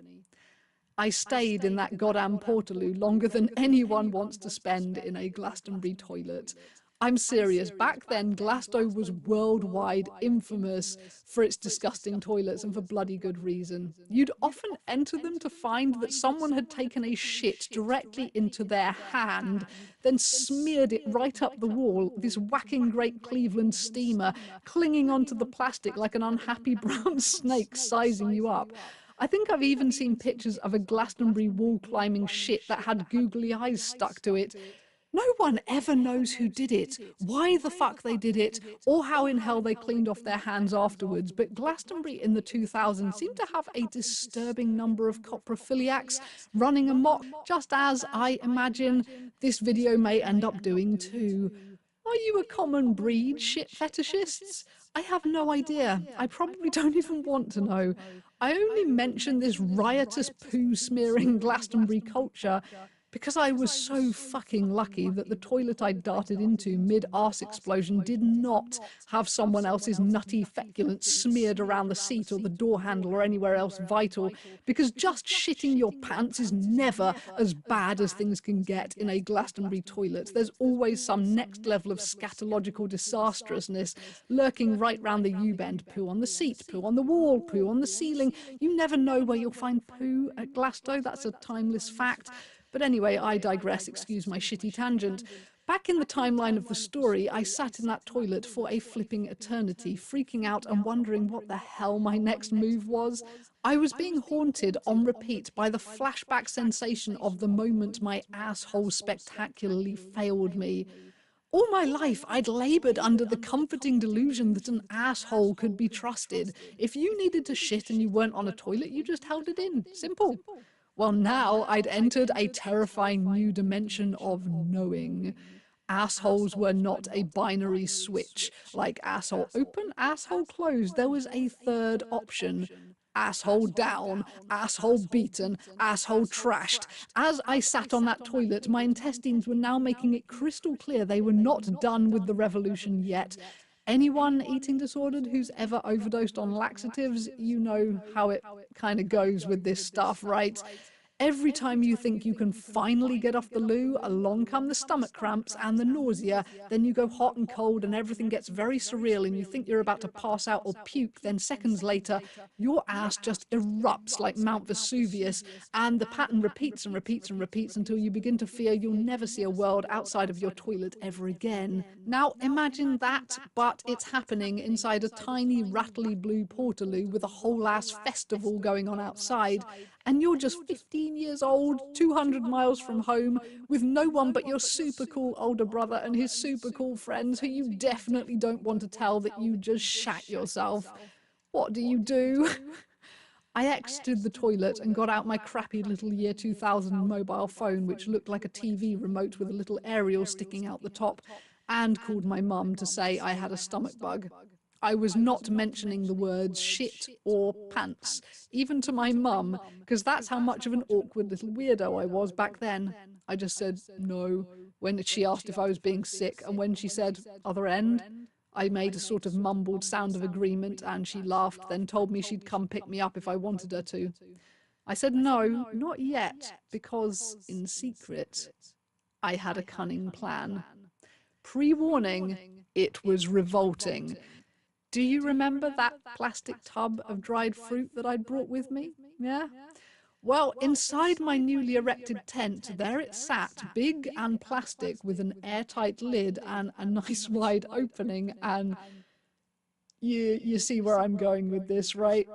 I stayed in that goddamn Portaloo longer than anyone wants to spend in a Glastonbury toilet. I'm serious. Back then, Glasgow was worldwide infamous for its disgusting toilets, and for bloody good reason. You'd often enter them to find that someone had taken a shit directly into their hand, then smeared it right up the wall, this whacking Great Cleveland steamer clinging onto the plastic like an unhappy brown snake sizing you up. I think I've even seen pictures of a Glastonbury wall-climbing shit that had googly eyes stuck to it. No one ever knows who did it, why the fuck they did it, or how in hell they cleaned off their hands afterwards, but Glastonbury in the 2000s seemed to have a disturbing number of coprophiliacs running amok, just as, I imagine, this video may end up doing too. Are you a common breed, shit fetishists? I have no idea. I probably don't even want to know. I only mention this riotous poo-smearing Glastonbury culture because I was so fucking lucky that the toilet I darted into mid-arse explosion did not have someone else's nutty feculence smeared around the seat or the door handle or anywhere else vital, because just shitting your pants is never as bad as things can get in a Glastonbury toilet. There's always some next level of scatological disastrousness lurking right round the U-bend. Poo on the seat, poo on the wall, poo on the ceiling. You never know where you'll find poo at Glasgow. That's a timeless fact. But anyway, I digress, excuse my shitty tangent. Back in the timeline of the story, I sat in that toilet for a flipping eternity, freaking out and wondering what the hell my next move was. I was being haunted on repeat by the flashback sensation of the moment my asshole spectacularly failed me. All my life, I'd laboured under the comforting delusion that an asshole could be trusted. If you needed to shit and you weren't on a toilet, you just held it in. Simple. Well, now I'd entered a terrifying new dimension of knowing. Assholes were not a binary switch, like asshole open, asshole closed. There was a third option. Asshole down, asshole beaten, asshole trashed. As I sat on that toilet, my intestines were now making it crystal clear they were not done with the revolution yet. Anyone eating disordered who's ever overdosed on laxatives, you know how it kind of goes with this stuff, right? Every time you think you can finally get off the loo, along come the stomach cramps and the nausea, then you go hot and cold and everything gets very surreal and you think you're about to pass out or puke, then seconds later, your ass just erupts like Mount Vesuvius, and the pattern repeats and repeats and repeats until you begin to fear you'll never see a world outside of your toilet ever again. Now imagine that, but it's happening inside a tiny rattly blue Portaloo with a whole ass festival going on outside, and you're just 15 years old, 200 miles from home, with no one but your super cool older brother and his super cool friends who you definitely don't want to tell that you just shat yourself. What do? I exited the toilet and got out my crappy little year 2000 mobile phone, which looked like a TV remote with a little aerial sticking out the top, and called my mum to say I had a stomach bug. I was not mentioning the words shit or pants, even to my mum, because that's how much of an awkward little weirdo I was back then. I just said no when she asked if I was being sick, and when she said other end, I made a sort of mumbled sound of agreement, and she laughed, then told me she'd come pick me up if I wanted her to. I said no, not yet, because in secret, I had a cunning plan. Pre-warning, it was revolting. Do you remember that plastic tub of dried fruit that I'd brought with me? Yeah? Well, inside my newly erected tent, there it sat, big and plastic, with an airtight lid and a nice wide opening, and you see where I'm going with this, right?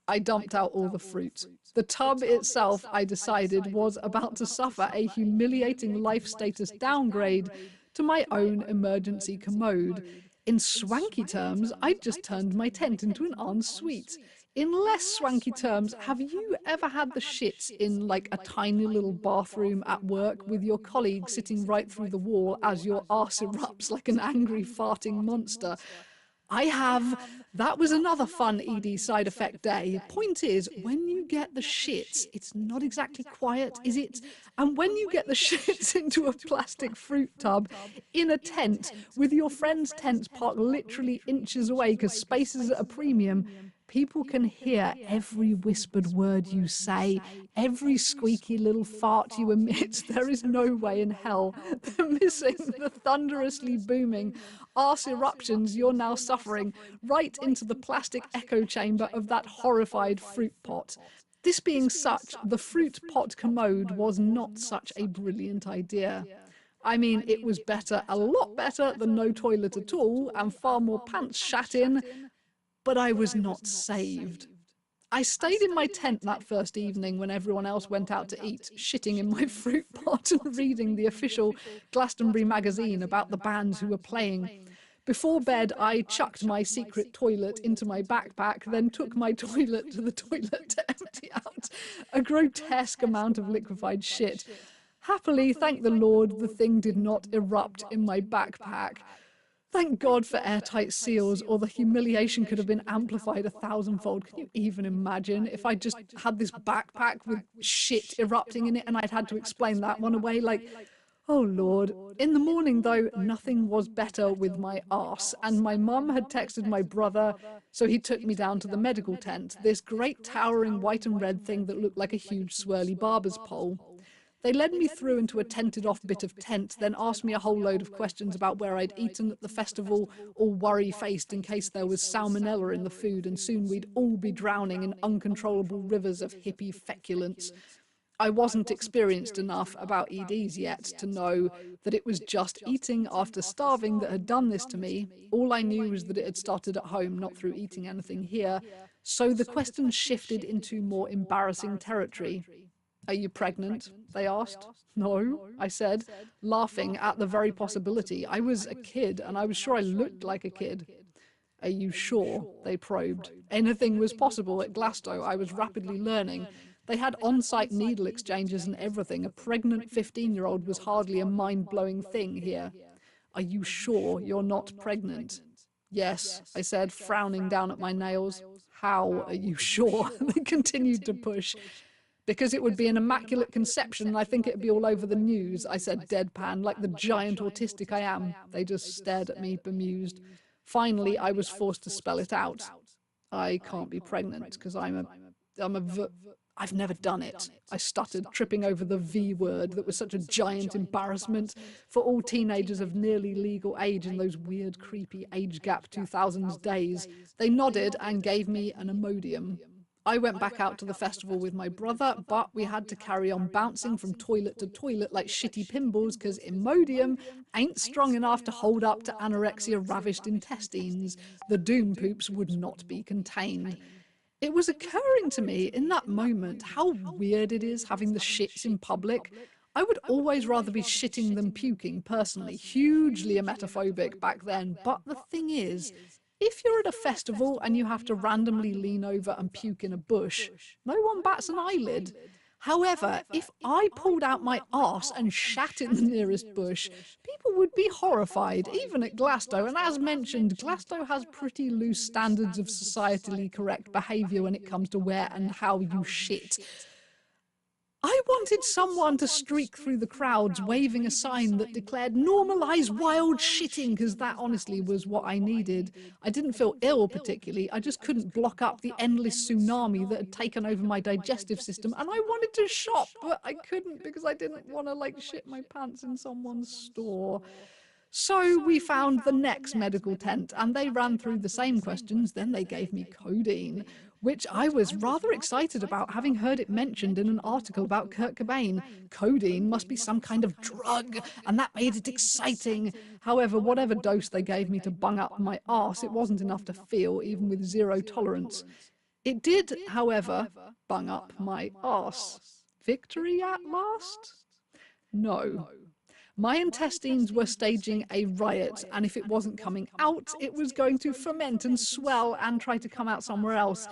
I dumped out all the fruit. The tub itself, I decided, was about to suffer a humiliating life status downgrade to my own emergency commode. In swanky terms, I'd just turned my tent into an ensuite. In less swanky terms, have you ever had the shits in like a tiny little bathroom at work with your colleague sitting right through the wall as your arse erupts like an angry farting monster? That was another fun ED side effect day. Point is, when you get the shits, it's not exactly quiet, is it? And when you get the shits into a plastic fruit tub in a tent with your friend's tents parked literally inches away because space is at a premium, people can hear every whispered word you say, every squeaky little fart you emit. There is no way in hell they're missing the thunderously booming arse eruptions you're now suffering right into the plastic echo chamber of that horrified fruit pot. This being such, the fruit pot commode was not such a brilliant idea. I mean, it was better, a lot better than no toilet at all and far more pants shat in, but I was not saved. I stayed in my tent that first evening when everyone else went out to eat, shitting in my fruit pot and reading the official Glastonbury magazine about the bands who were playing. Before bed, I chucked my secret toilet into my backpack, then took my toilet to the toilet to empty out a grotesque amount of liquefied shit. Happily, thank the Lord, the thing did not erupt in my backpack. Thank God for airtight seals, or the humiliation could have been amplified 1,000-fold. Can you even imagine if I just had this backpack with shit erupting in it and I'd had to explain that one away? Like, oh Lord. In the morning, though, nothing was better with my arse, and my mum had texted my brother, so he took me down to the medical tent, this great towering white and red thing that looked like a huge swirly barber's pole. They led me through into a tented-off bit of tent, then asked me a whole load of questions about where I'd eaten at the festival, all worry-faced in case there was salmonella in the food, and soon we'd all be drowning in uncontrollable rivers of hippie feculence. I wasn't experienced enough about EDs yet to know that it was just eating after starving that had done this to me. All I knew was that it had started at home, not through eating anything here. So the questions shifted into more embarrassing territory. Are you pregnant? They asked. No, I said, laughing at the very possibility. I was a kid, and I was sure I looked like a kid. Are you sure? They probed. Anything was possible at Glasgow. I was rapidly learning. They had on-site needle exchanges and everything. A pregnant 15-year-old was hardly a mind-blowing thing here. Are you sure you're not pregnant? Yes, I said, frowning down at my nails. How are you sure? They continued to push. Because it would be an immaculate conception and I think it'd be all over the news, I said deadpan, like the giant autistic I am. They just stared at me, bemused. Finally, I was forced to spell it out. I can't be pregnant because I've never done it. I stuttered, tripping over the V word that was such a giant embarrassment for all teenagers of nearly legal age in those weird, creepy age gap 2000s days. They nodded and gave me an Imodium. I went back out to the festival with my brother, but we had to carry on bouncing from toilet to toilet like shitty pinballs because Imodium ain't strong enough to hold up to anorexia-ravished intestines. The doom poops would not be contained. It was occurring to me in that moment how weird it is having the shits in public. I would always rather be shitting than puking, personally. Hugely emetophobic back then, but the thing is, if you're at a festival and you have to randomly lean over and puke in a bush, no one bats an eyelid. However, if I pulled out my arse and shat in the nearest bush, people would be horrified, even at Glasgow. And as mentioned, Glasgow has pretty loose standards of societally correct behaviour when it comes to where and how you shit. I wanted someone to streak through the crowds waving a sign that declared "Normalise wild shitting," because that honestly was what I needed. I didn't feel ill particularly, I just couldn't block up the endless tsunami that had taken over my digestive system, and I wanted to shop, but I couldn't because I didn't want to like shit my pants in someone's store. So we found the next medical tent, and they ran through the same questions, then they gave me codeine, which I was rather excited about, having heard it mentioned in an article about Kurt Cobain. Codeine must be some kind of drug, and that made it exciting. However, whatever dose they gave me to bung up my arse, it wasn't enough to feel, even with zero tolerance. It did, however, bung up my arse. Victory at last? No. My intestines were staging a riot, and if it wasn't coming out, it was going to ferment and swell and try to come out somewhere else.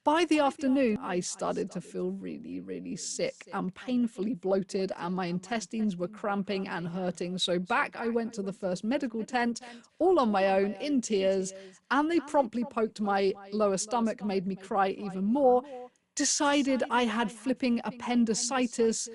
By the afternoon, I started to feel really, really sick and painfully bloated, and my intestines were cramping and hurting. So back I went to the first medical tent, all on my own, in tears, and they promptly poked my lower stomach, made me cry even more, decided I had flipping appendicitis,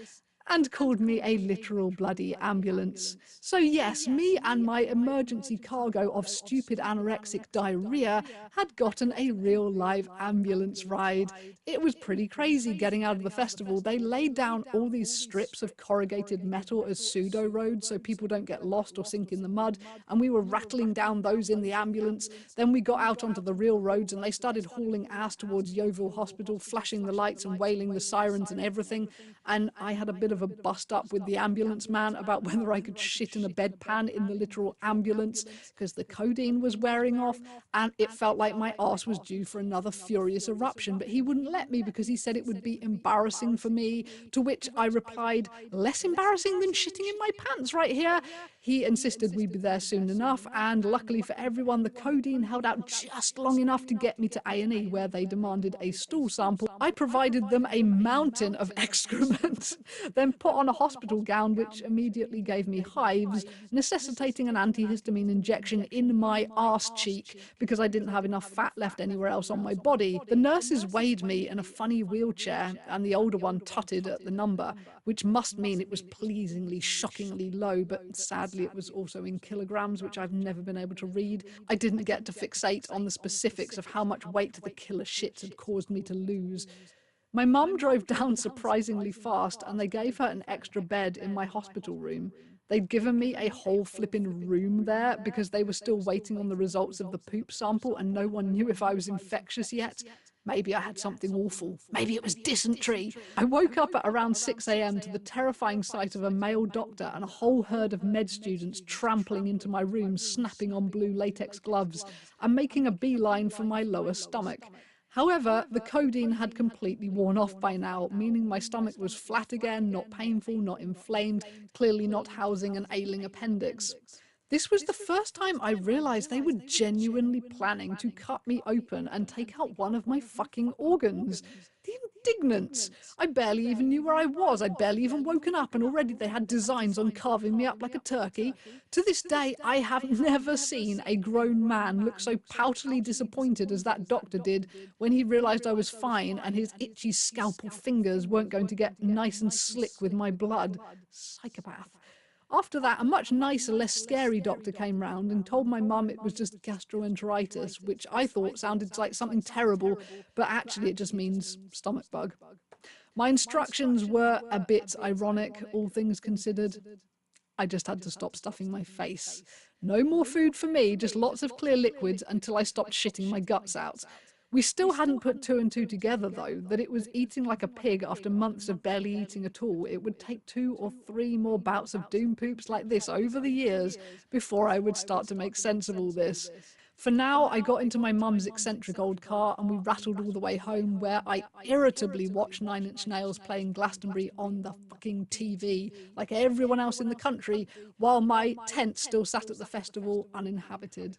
and called me a literal bloody ambulance. So yes, me and my emergency cargo of stupid anorexic diarrhea had gotten a real live ambulance ride. It was pretty crazy getting out of the festival. They laid down all these strips of corrugated metal as pseudo roads so people don't get lost or sink in the mud, and we were rattling down those in the ambulance. Then we got out onto the real roads and they started hauling ass towards Yeovil Hospital, flashing the lights and wailing the sirens and everything, and I had a bit of a bust up with the ambulance man about whether I could shit in a bedpan in the literal ambulance because the codeine was wearing off, and it felt like my arse was due for another furious eruption, but he wouldn't let me because he said it would be embarrassing for me, to which I replied, less embarrassing than shitting in my pants right here. He insisted we'd be there soon enough, and luckily for everyone, the codeine held out just long enough to get me to A&E, where they demanded a stool sample. I provided them a mountain of excrement, then put on a hospital gown which immediately gave me hives, necessitating an antihistamine injection in my arse cheek because I didn't have enough fat left anywhere else on my body. The nurses weighed me in a funny wheelchair, and the older one tutted at the number, which must mean it was pleasingly, shockingly low, but sadly it was also in kilograms, which I've never been able to read. I didn't get to fixate on the specifics of how much weight the killer shit had caused me to lose. My mum drove down surprisingly fast, and they gave her an extra bed in my hospital room. They'd given me a whole flippin' room there because they were still waiting on the results of the poop sample and no one knew if I was infectious yet. Maybe I had something awful. Maybe it was dysentery. I woke up at around 6 a.m. to the terrifying sight of a male doctor and a whole herd of med students trampling into my room, snapping on blue latex gloves and making a beeline for my lower stomach. However, the codeine had completely worn off by now, meaning my stomach was flat again, not painful, not inflamed, clearly not housing an ailing appendix. This was the first time I realized they were genuinely planning to cut me open and take out one of my fucking organs. The indignance! I barely even knew where I was. I'd barely even woken up, and already they had designs on carving me up like a turkey. To this day, I have never seen a grown man look so poutily disappointed as that doctor did when he realized I was fine and his itchy scalpel fingers weren't going to get nice and slick with my blood. Psychopath. After that, a much nicer, less scary doctor came round and told my mum it was just gastroenteritis, which I thought sounded like something terrible, but actually it just means stomach bug. My instructions were a bit ironic, all things considered. I just had to stop stuffing my face. No more food for me, just lots of clear liquids until I stopped shitting my guts out. We still hadn't put two and two together, though, that it was eating like a pig after months of barely eating at all. It would take 2 or 3 more bouts of doom poops like this over the years before I would start to make sense of all this. For now, I got into my mum's eccentric old car and we rattled all the way home, where I irritably watched Nine Inch Nails playing Glastonbury on the fucking TV, like everyone else in the country, while my tent still sat at the festival uninhabited.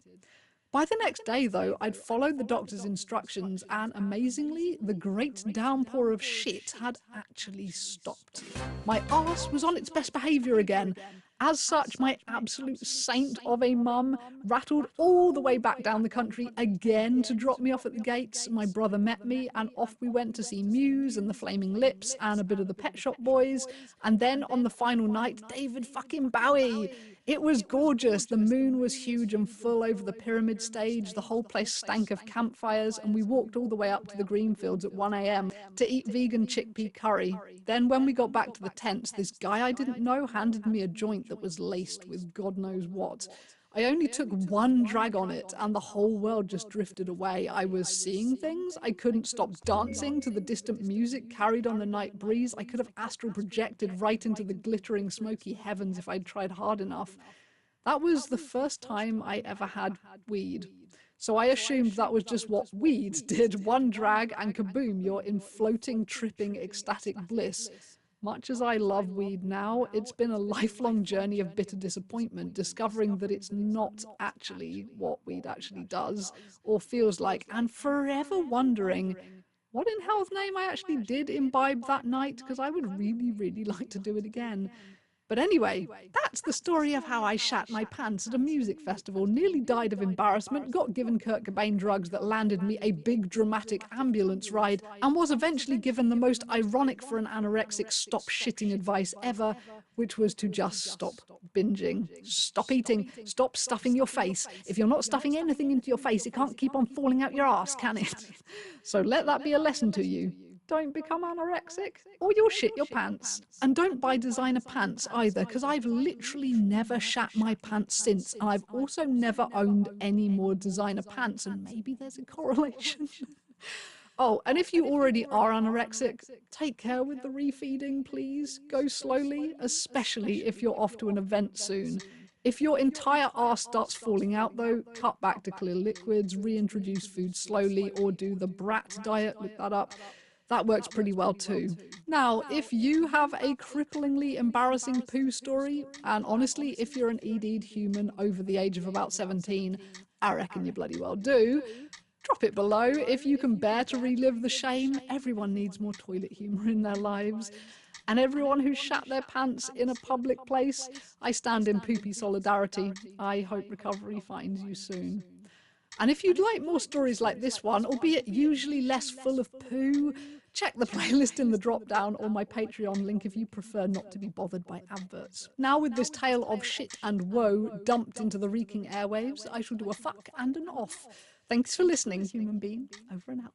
By the next day, though, I'd followed the doctor's instructions, and amazingly, the great downpour of shit had actually stopped. My arse was on its best behaviour again. As such, my absolute saint of a mum rattled all the way back down the country again to drop me off at the gates. My brother met me, and off we went to see Muse and the Flaming Lips and a bit of the Pet Shop Boys. And then on the final night, David fucking Bowie. It was gorgeous. The moon was huge and full over the pyramid stage. The whole place stank of campfires, and we walked all the way up to the Greenfields at 1 a.m. to eat vegan chickpea curry. Then when we got back to the tents, this guy I didn't know handed me a joint that was laced with God knows what. I only took one drag on it and the whole world just drifted away. I was seeing things. I couldn't stop dancing to the distant music carried on the night breeze. I could have astral projected right into the glittering smoky heavens if I'd tried hard enough. That was the first time I ever had weed. So I assumed that was just what weed did. One drag and kaboom, you're in floating, tripping, ecstatic bliss. Much as I love weed now, it's been a lifelong journey of bitter disappointment, discovering that it's not actually what weed actually does or feels like, and forever wondering, what in hell's name I actually did imbibe that night, because I would really, really like to do it again. But anyway, that's the story of how I shat my pants at a music festival, nearly died of embarrassment, got given Kurt Cobain drugs that landed me a big dramatic ambulance ride, and was eventually given the most ironic for an anorexic stop shitting advice ever, which was to just stop binging. Stop eating. Stop stuffing your face. If you're not stuffing anything into your face, it can't keep on falling out your ass, can it? So let that be a lesson to you. Don't become anorexic, or you'll shit your pants. And don't buy designer pants either, because I've literally never shat my pants since, and I've also never owned any more designer pants, and maybe there's a correlation. Oh, and if you already are anorexic, take care with the refeeding, please. Go slowly, especially if you're off to an event soon. If your entire arse starts falling out though, cut back to clear liquids, reintroduce food slowly, or do the brat diet, look that up. That works pretty well too. Now, if you have a cripplingly embarrassing poo story, and honestly, if you're an ED'd human over the age of about 17, I reckon you bloody well do, drop it below if you can bear to relive the shame. Everyone needs more toilet humour in their lives. And everyone who shat their pants in a public place, I stand in poopy solidarity. I hope recovery finds you soon. And if you'd like more stories like this one, albeit usually less full of poo, check the playlist in the drop-down or my Patreon link if you prefer not to be bothered by adverts. Now with this tale of shit and woe dumped into the reeking airwaves, I shall do a fuck and an off. Thanks for listening, human being. Over and out.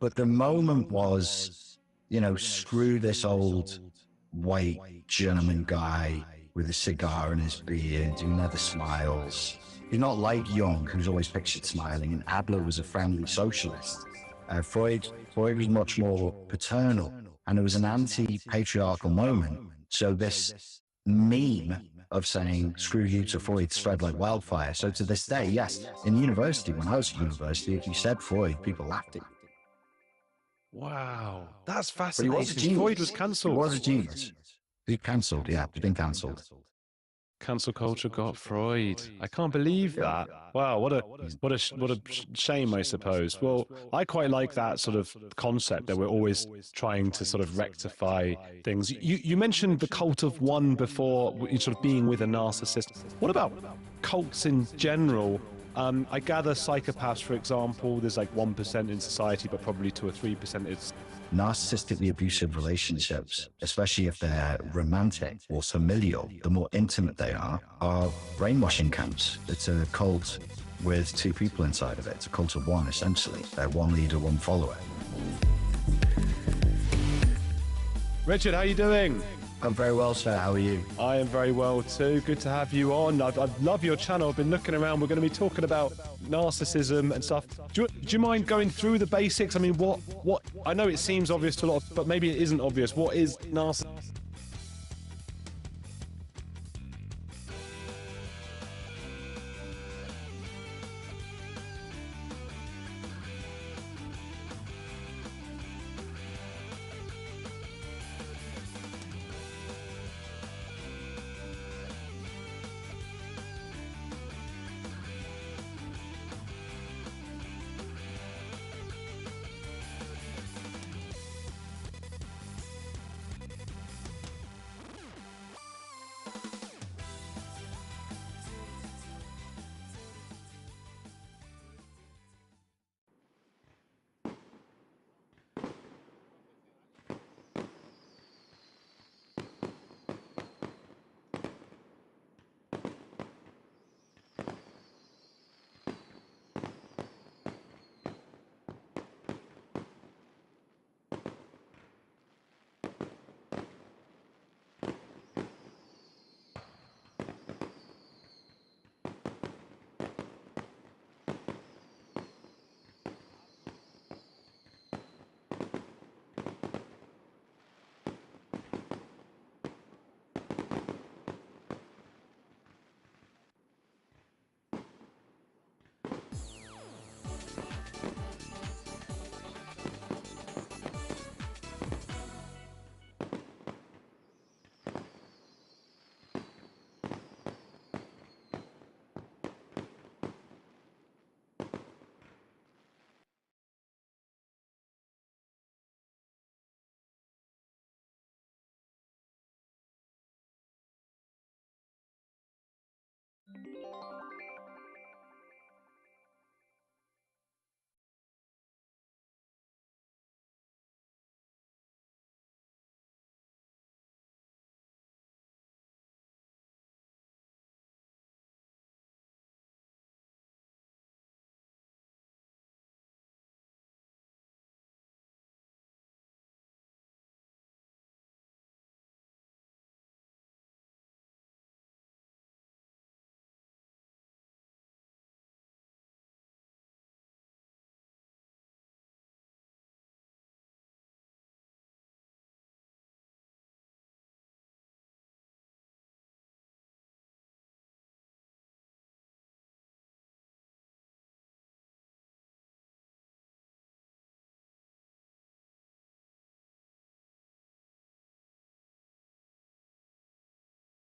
But the moment was, you know, screw this old white German guy with a cigar in his beard who never smiles. He's not like Jung, who's always pictured smiling, and Adler was a friendly socialist. Freud was much more paternal, and it was an anti-patriarchal moment. So this meme of saying, screw you to Freud spread like wildfire. So to this day, yes, in university, when I was at university, if you said Freud, people laughed at you. Wow, that's But he fascinating. was a genius. Freud was cancelled. He was a genius. He's cancelled, yeah, he's been cancelled. Cancel culture got Freud. I can't believe that. Wow, what a shame, I suppose. Well, I quite like that sort of concept that we're always trying to sort of rectify things. You mentioned the cult of one before, sort of being with a narcissist. What about cults in general? I gather psychopaths, for example, there's like 1% in society, but probably 2 or 3% is. Narcissistically abusive relationships, especially if they're romantic or familial, the more intimate they are brainwashing camps. It's a cult with 2 people inside of it. It's a cult of one, essentially. They're one leader, one follower. Richard, how are you doing? I'm very well, sir. How are you? I am very well too. Good to have you on. I love your channel. I've been looking around. We're going to be talking about narcissism and stuff. Do you mind going through the basics? I mean, what? I know it seems obvious to a lot, but maybe it isn't obvious. What is narcissism?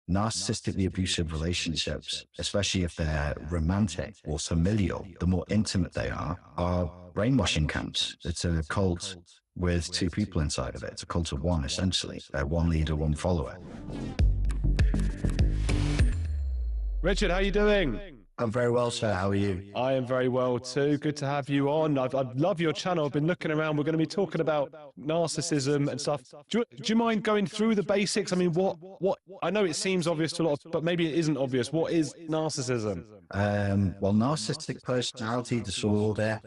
narcissistically abusive relationships, especially if they're romantic or familial, the more intimate they are brainwashing camps. It's a cult with two people inside of it. It's a cult of one, essentially. One leader, one follower. Richard, how are you doing? I'm very well, sir. How are you? I am very well too. Good to have you on. I love your channel. I've been looking around. We're going to be talking about narcissism and stuff. Do you mind going through the basics? I mean, what? I know it seems obvious to a lot, but maybe it isn't obvious. What is narcissism? Well, narcissistic personality disorder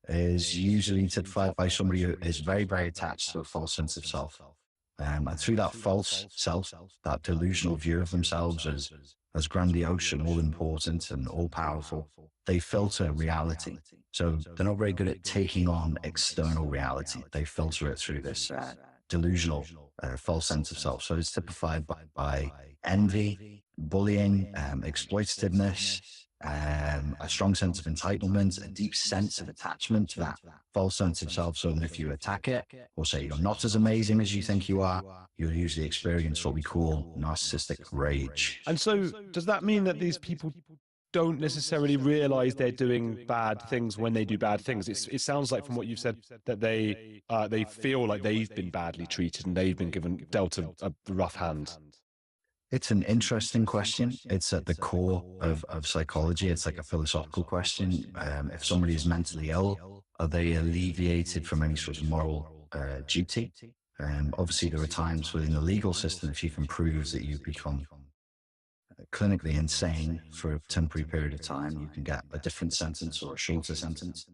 is usually typified by somebody who is very, very attached to a false sense of self. And through that false self, that delusional view of themselves as grandiose and all-important and all-powerful, they filter reality. So they're not very good at taking on external reality. They filter it through this delusional, false sense of self. So it's typified by envy, bullying, exploitativeness, a strong sense of entitlement, a deep sense of attachment to that false sense of self, so that if you attack it or say you're not as amazing as you think you are, you'll usually experience what we call narcissistic rage. And so does that mean that these people don't necessarily realize they're doing bad things when they do bad things? It sounds like from what you've said that they feel like they've been badly treated and they've been dealt a rough hand. It's an interesting question. It's at the core of psychology. It's like a philosophical question. If somebody is mentally ill, are they alleviated from any sort of moral duty? Obviously, there are times within the legal system, if you can prove that you've become clinically insane for a temporary period of time, you can get a different sentence or a shorter sentence.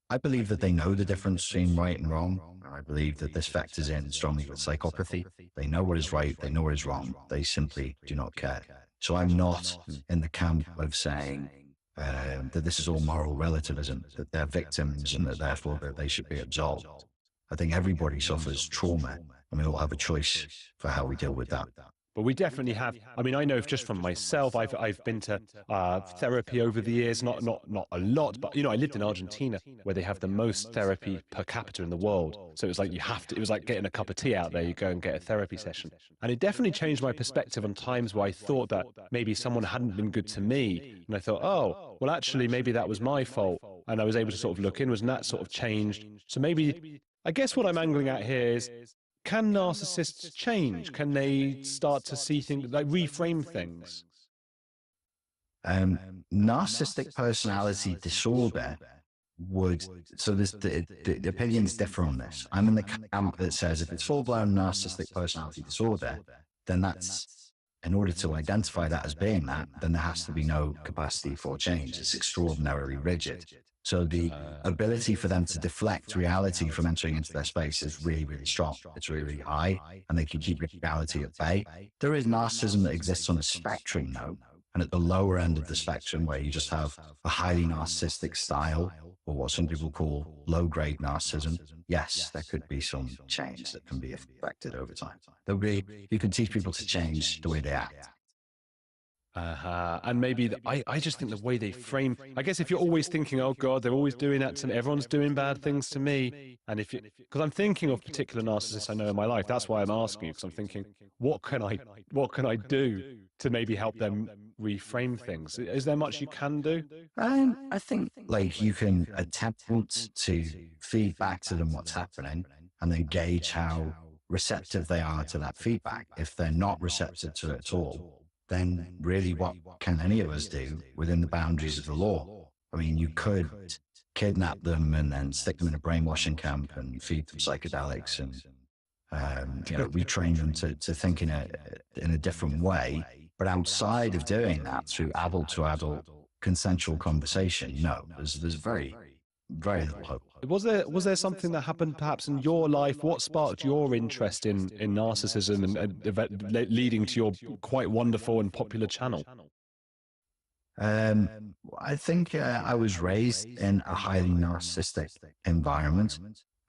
I believe that they know the difference between right and wrong. I believe that this factors in strongly with psychopathy. They know what is right, they know what is wrong. They simply do not care. So I'm not in the camp of saying that this is all moral relativism, that they're victims and that therefore that they should be absolved. I think everybody suffers trauma, and we all have a choice for how we deal with that. But we definitely have. I mean, I know just from myself, I've been to therapy over the years, not a lot, but I lived in Argentina where they have the most therapy per capita in the world. So it was like it was like getting a cup of tea out there. You go and get a therapy session, and it definitely changed my perspective on times where I thought that maybe someone hadn't been good to me, and I thought, oh, well, actually, maybe that was my fault, and I was able to sort of look inwards, and that sort of changed. So maybe, I guess what I'm angling at here is, can narcissists change? Can they start to see things, like reframe things? Narcissistic personality disorder so the opinions differ on this. I'm in the camp that says if it's full-blown narcissistic personality disorder, then that's, in order to identify that as being that, then there has to be no capacity for change. It's extraordinarily rigid. So the ability for them to deflect reality from entering into their space is really, really strong. It's really, really high, and they can keep reality at bay. There is narcissism that exists on a spectrum, though, and at the lower end of the spectrum, where you just have a highly narcissistic style, or what some people call low-grade narcissism, yes, there could be some change that can be affected over time. You can teach people to change the way they act. And maybe I just think the way they frame, I guess if you're always thinking, oh God, they're always doing that to me, everyone's doing bad things to me, and because I'm thinking of particular narcissists I know in my life, that's why I'm asking you, because I'm thinking, what can I do to maybe help them reframe things? Is there much you can do? I think you can attempt to feed back to them what's happening, and then gauge how receptive they are to that feedback. If they're not receptive to it at all, then really what can any of us do within the boundaries of the law? I mean, you could kidnap them and then stick them in a brainwashing camp and feed them psychedelics and retrain them to think in a different way. But outside of doing that, through adult-to-adult consensual conversation, no, there's very, very little hope. Was there something that happened perhaps in your life? What sparked your interest in narcissism and leading to your quite wonderful and popular channel? I think I was raised in a highly narcissistic environment.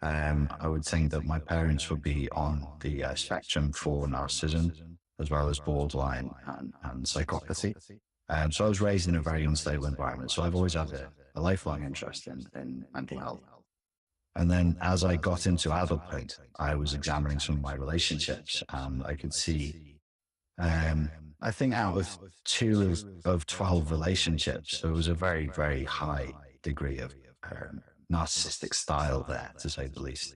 I would think that my parents would be on the spectrum for narcissism, as well as borderline and psychopathy. So I was raised in a very unstable environment. So I've always had a lifelong interest in mental health. And then as I got into adulthood, I was examining some of my relationships, and I could see I think out of 12 relationships, there was a very, very high degree of narcissistic style there, to say the least.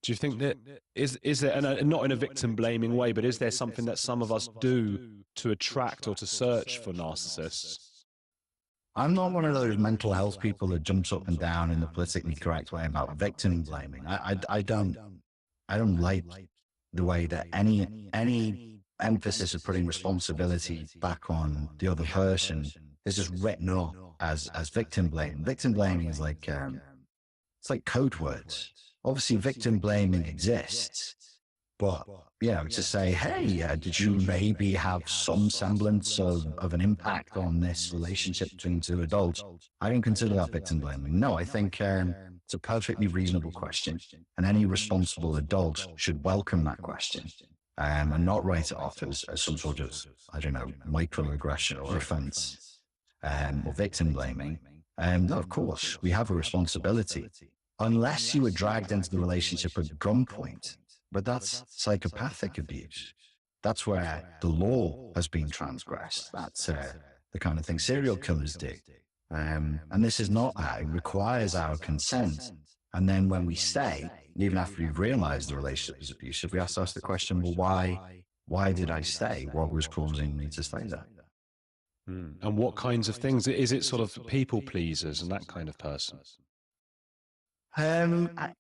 Do you think that is there, and not in a victim blaming way, but is there something that some of us do to attract or to search for narcissists? I'm not one of those mental health people that jumps up and down in the politically correct way about victim blaming. I don't like the way that any emphasis of putting responsibility back on the other person is just written up as victim blaming. Victim blaming is like it's like code words. Obviously, victim blaming exists, but to say, hey, did you maybe have some semblance of an impact on this relationship between two adults? I don't consider that victim blaming. No, I think it's a perfectly reasonable question, and any responsible adult should welcome that question and not write it off as some sort of, I don't know, microaggression or offense or victim blaming. No, of course, we have a responsibility. Unless you were dragged into the relationship at gunpoint, but that's psychopathic abuse. That's where the law has been transgressed. That's the kind of thing serial killers do. And this is not that. It requires our consent. And then when we stay, even after we've realized the relationship is abusive, we have to ask the question, well, why did I stay? What was causing me to stay there? And what kinds of things? Is it sort of people pleasers and that kind of person? I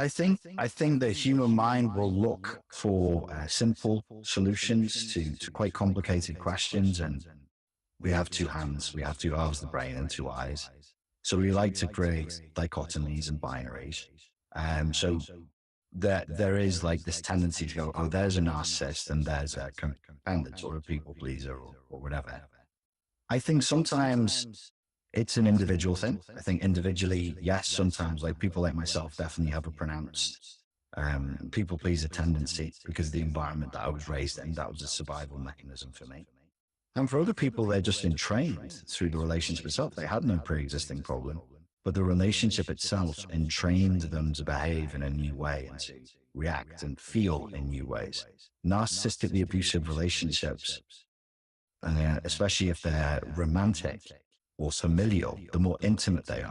think the human mind will look for simple solutions to quite complicated questions, and we have two hands, we have two halves of the brain and two eyes. So we like to create dichotomies and binaries. So there is like this tendency to go, oh, there's a narcissist and there's a codependent or a people pleaser or whatever. I think sometimes it's an individual thing. I think individually, yes, sometimes like people like myself definitely have a pronounced people pleaser tendency because of the environment that I was raised in. That was a survival mechanism for me. And for other people, they're just entrained through the relationship itself. They had no pre-existing problem, but the relationship itself entrained them to behave in a new way and to react and feel in new ways. Narcissistically abusive relationships, especially if they're romantic or familial, the more intimate they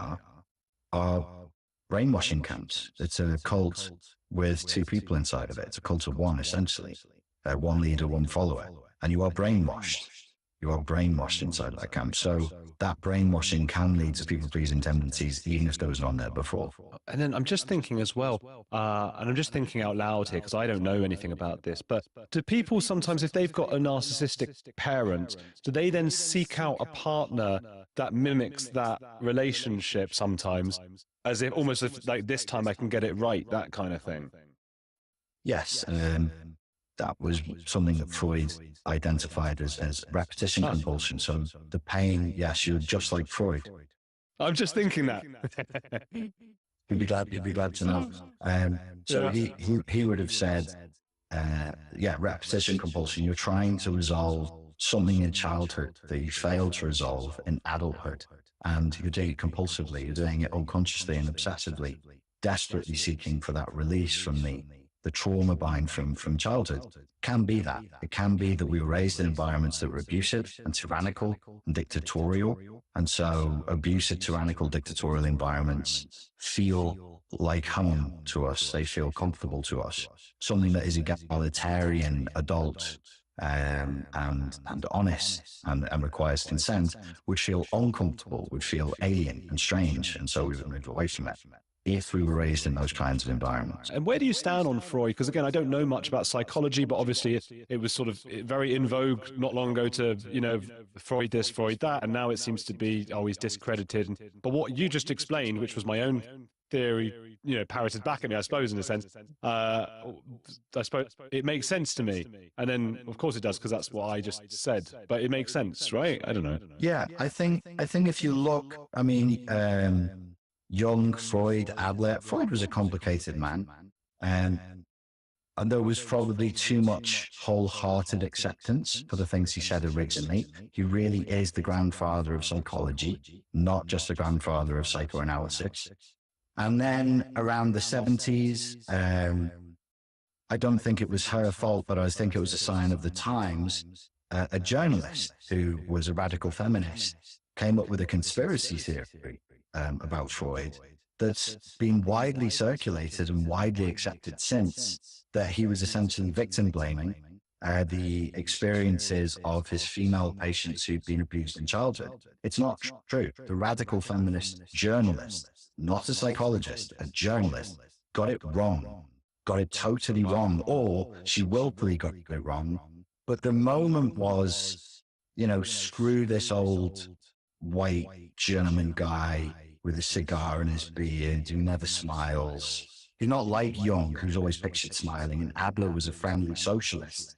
are brainwashing camps. It's a cult with two people inside of it. It's a cult of one, essentially. One leader, one follower. And you are brainwashed. You are brainwashed inside of that camp. So that brainwashing can lead to people-pleasing tendencies, even if those were on there before. And then I'm just thinking as well, and I'm just thinking out loud here because I don't know anything about this, but do people sometimes, if they've got a narcissistic parent, do they then seek out a partner that mimics that relationship sometimes, as if almost if, like, this time I can get it right, that kind of thing? Yes. That was something that Freud identified as repetition compulsion. So the pain, yes, you're just like Freud. I'm just thinking that. You'd be glad to know. So he would have said, repetition compulsion. You're trying to resolve something in childhood that you failed to resolve in adulthood. And you're doing it compulsively. You're doing it unconsciously and obsessively, desperately seeking for that release from the trauma bind from childhood. Can be that. It can be that we were raised in environments that were abusive and tyrannical and dictatorial. And so abusive, tyrannical, dictatorial environments feel like home to us. They feel comfortable to us. Something that is egalitarian, adult, and honest and requires consent would feel uncomfortable, would feel alien and strange. And so we would move away from it if we were raised in those kinds of environments. And where do you stand on Freud? Because again, I don't know much about psychology, but obviously it was sort of very in vogue not long ago to, Freud this, Freud that, and now it seems to be always discredited. But what you just explained, which was my own theory, parroted back at me, I suppose, in a sense, I suppose it makes sense to me. And then, of course it does, because that's what I just said. But it makes sense, right? I don't know. Yeah, I think if you look, Jung, Freud, Adler. Freud was a complicated man, and there was probably too much wholehearted acceptance for the things he said originally. He really is the grandfather of psychology, not just the grandfather of psychoanalysis. And then around the 70s, I don't think it was her fault, but I think it was a sign of the times. A journalist who was a radical feminist came up with a conspiracy theory about Freud that's been widely circulated and widely accepted since, that he was essentially victim blaming the experiences of his female patients who'd been abused in childhood. It's not true. The radical feminist journalist, not a psychologist, a journalist, got it wrong, got it totally wrong, or she willfully got it wrong. But the moment was, you know, screw this old white German guy with a cigar in his beard who never smiles. He's not like Jung, who's always pictured smiling, and Adler was a friendly socialist.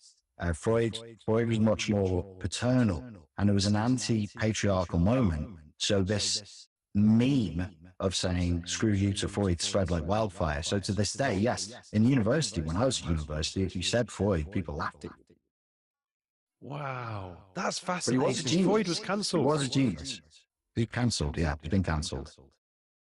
Freud was much more paternal, and it was an anti-patriarchal moment. So this meme of saying, screw you to Freud spread like wildfire. So to this day, yes, in university, when I was at university, if you said Freud, people laughed at you. Wow, that's But he fascinating. was a genius. Freud was cancelled. He was a genius. He's cancelled, yeah, he's been cancelled.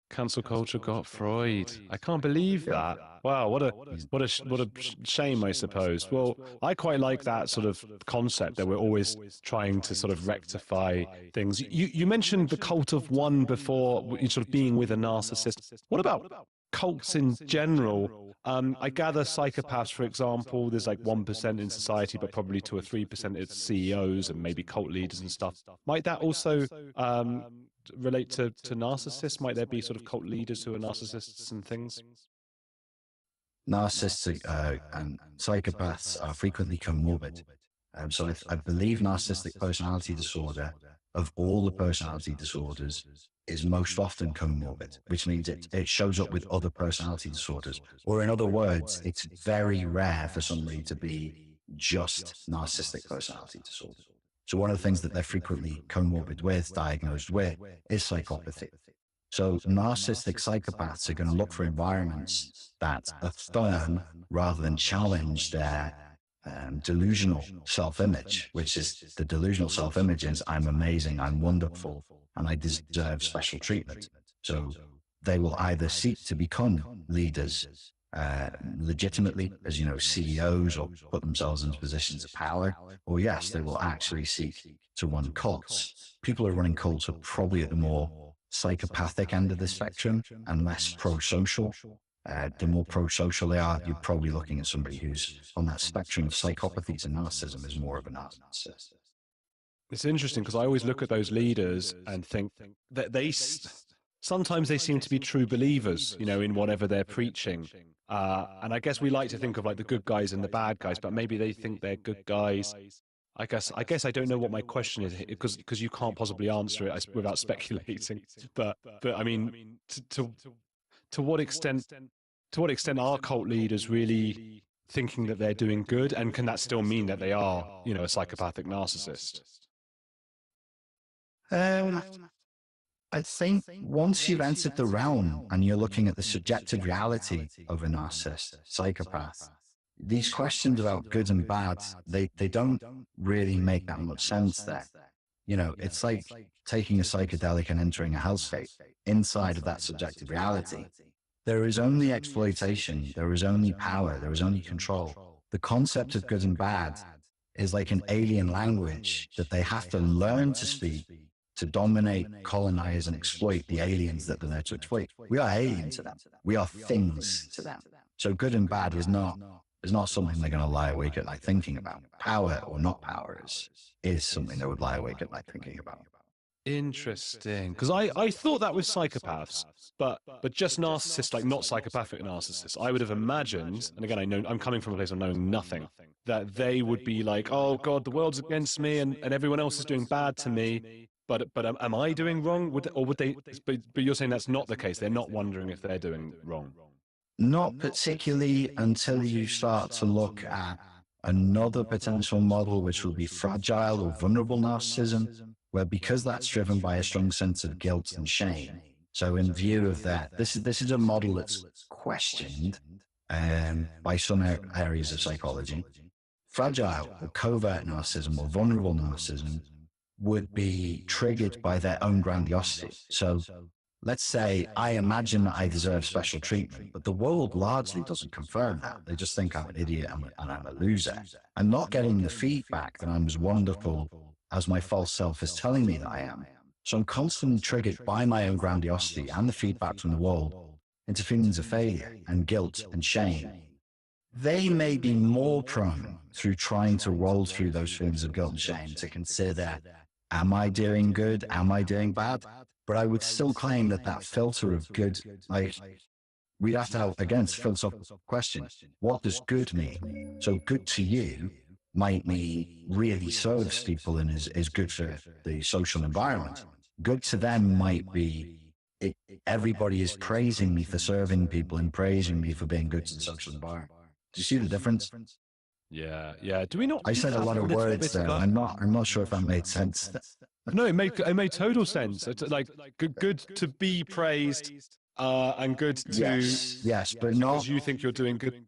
Cancel culture got Freud. I can't believe that. Wow, what a shame, I suppose. Well, I quite like that sort of concept that we're always trying to sort of rectify things. You mentioned the cult of one before, sort of being with a narcissist. What about cults in general? I gather psychopaths, for example, there's like 1% in society, but probably 2 or 3% it's CEOs and maybe cult leaders and stuff. Might that also relate to narcissists? Might there be sort of cult leaders who are narcissists and things? Narcissists and psychopaths are frequently comorbid. So I believe narcissistic personality disorder, of all the personality disorders, is most often comorbid, which means it shows up with other personality disorders. Or in other words, it's very rare for somebody to be just narcissistic personality disorder. So one of the things that they're frequently comorbid with, diagnosed with, is psychopathy. So narcissistic psychopaths are going to look for environments that affirm rather than challenge their delusional self-image, which is the delusional self-image is I'm amazing, I'm wonderful, and I deserve special treatment. So they will either seek to become leaders legitimately, as you know, CEOs, or put themselves into positions of power, or yes, they will actually seek to run cults. People who are running cults are probably at the more psychopathic end of the spectrum and less pro-social. The more pro-social they are, you're probably looking at somebody who's on that spectrum of psychopathy to narcissism is more of a narcissist. It's interesting because I always look at those leaders and think that sometimes they seem to be true believers, you know, in whatever they're preaching. And I guess we like to think of like the good guys and the bad guys, but maybe they think they're good guys. I guess I don't know what my question is because you can't possibly answer it without speculating. But I mean, to what extent are cult leaders really thinking that they're doing good, and can that still mean that they are, you know, a psychopathic narcissist? I think once you've entered the realm and you're looking at the subjective reality of a narcissist, psychopath, these questions about good and bad, they don't really make that much sense there. You know, it's like taking a psychedelic and entering a hellscape. Inside of that subjective reality, there is only exploitation, there is only power, there is only control. The concept of good and bad is like an alien language that they have to learn to speak to dominate, colonize, and exploit the aliens that they're there to exploit. We are alien to them. We are things to them. So good and bad is not something they're going to lie awake at night thinking about. Power or not power is something they would lie awake at night thinking about. Interesting, because I thought that was psychopaths, but just narcissists, like not psychopathic narcissists. I would have imagined, and again, I know I'm coming from a place of knowing nothing, that they would be like, oh God, the world's against me, and everyone else is doing bad to me. But am I doing wrong? Would they? But you're saying that's not the case. They're not wondering if they're doing wrong. Not particularly until you start to look at another potential model, which will be fragile or vulnerable narcissism, where because that's driven by a strong sense of guilt and shame. So in view of that, this is a model that's questioned by some areas of psychology. Fragile or covert narcissism or vulnerable narcissism would be triggered by their own grandiosity. So let's say I imagine that I deserve special treatment, but the world largely doesn't confirm that. They just think I'm an idiot and I'm a loser. I'm not getting the feedback that I'm as wonderful as my false self is telling me that I am. So I'm constantly triggered by my own grandiosity and the feedback from the world into feelings of failure and guilt and shame. They may be more prone through trying to roll through those feelings of guilt and shame to consider, am I doing good? Am I doing bad? But I would still claim that that filter of good, like, we'd have to have, again, it's a philosophical question. What does good mean? So good to you might mean really serves people and is good for the social environment. Good to them might be everybody is praising me for serving people and praising me for being good to the social environment. Do you see the difference? Yeah, yeah. Do we not? I said a lot of words there. I'm not sure if that made sense. No, it made total sense. It's like good to be praised, and good to yes, but not because you think you're doing good.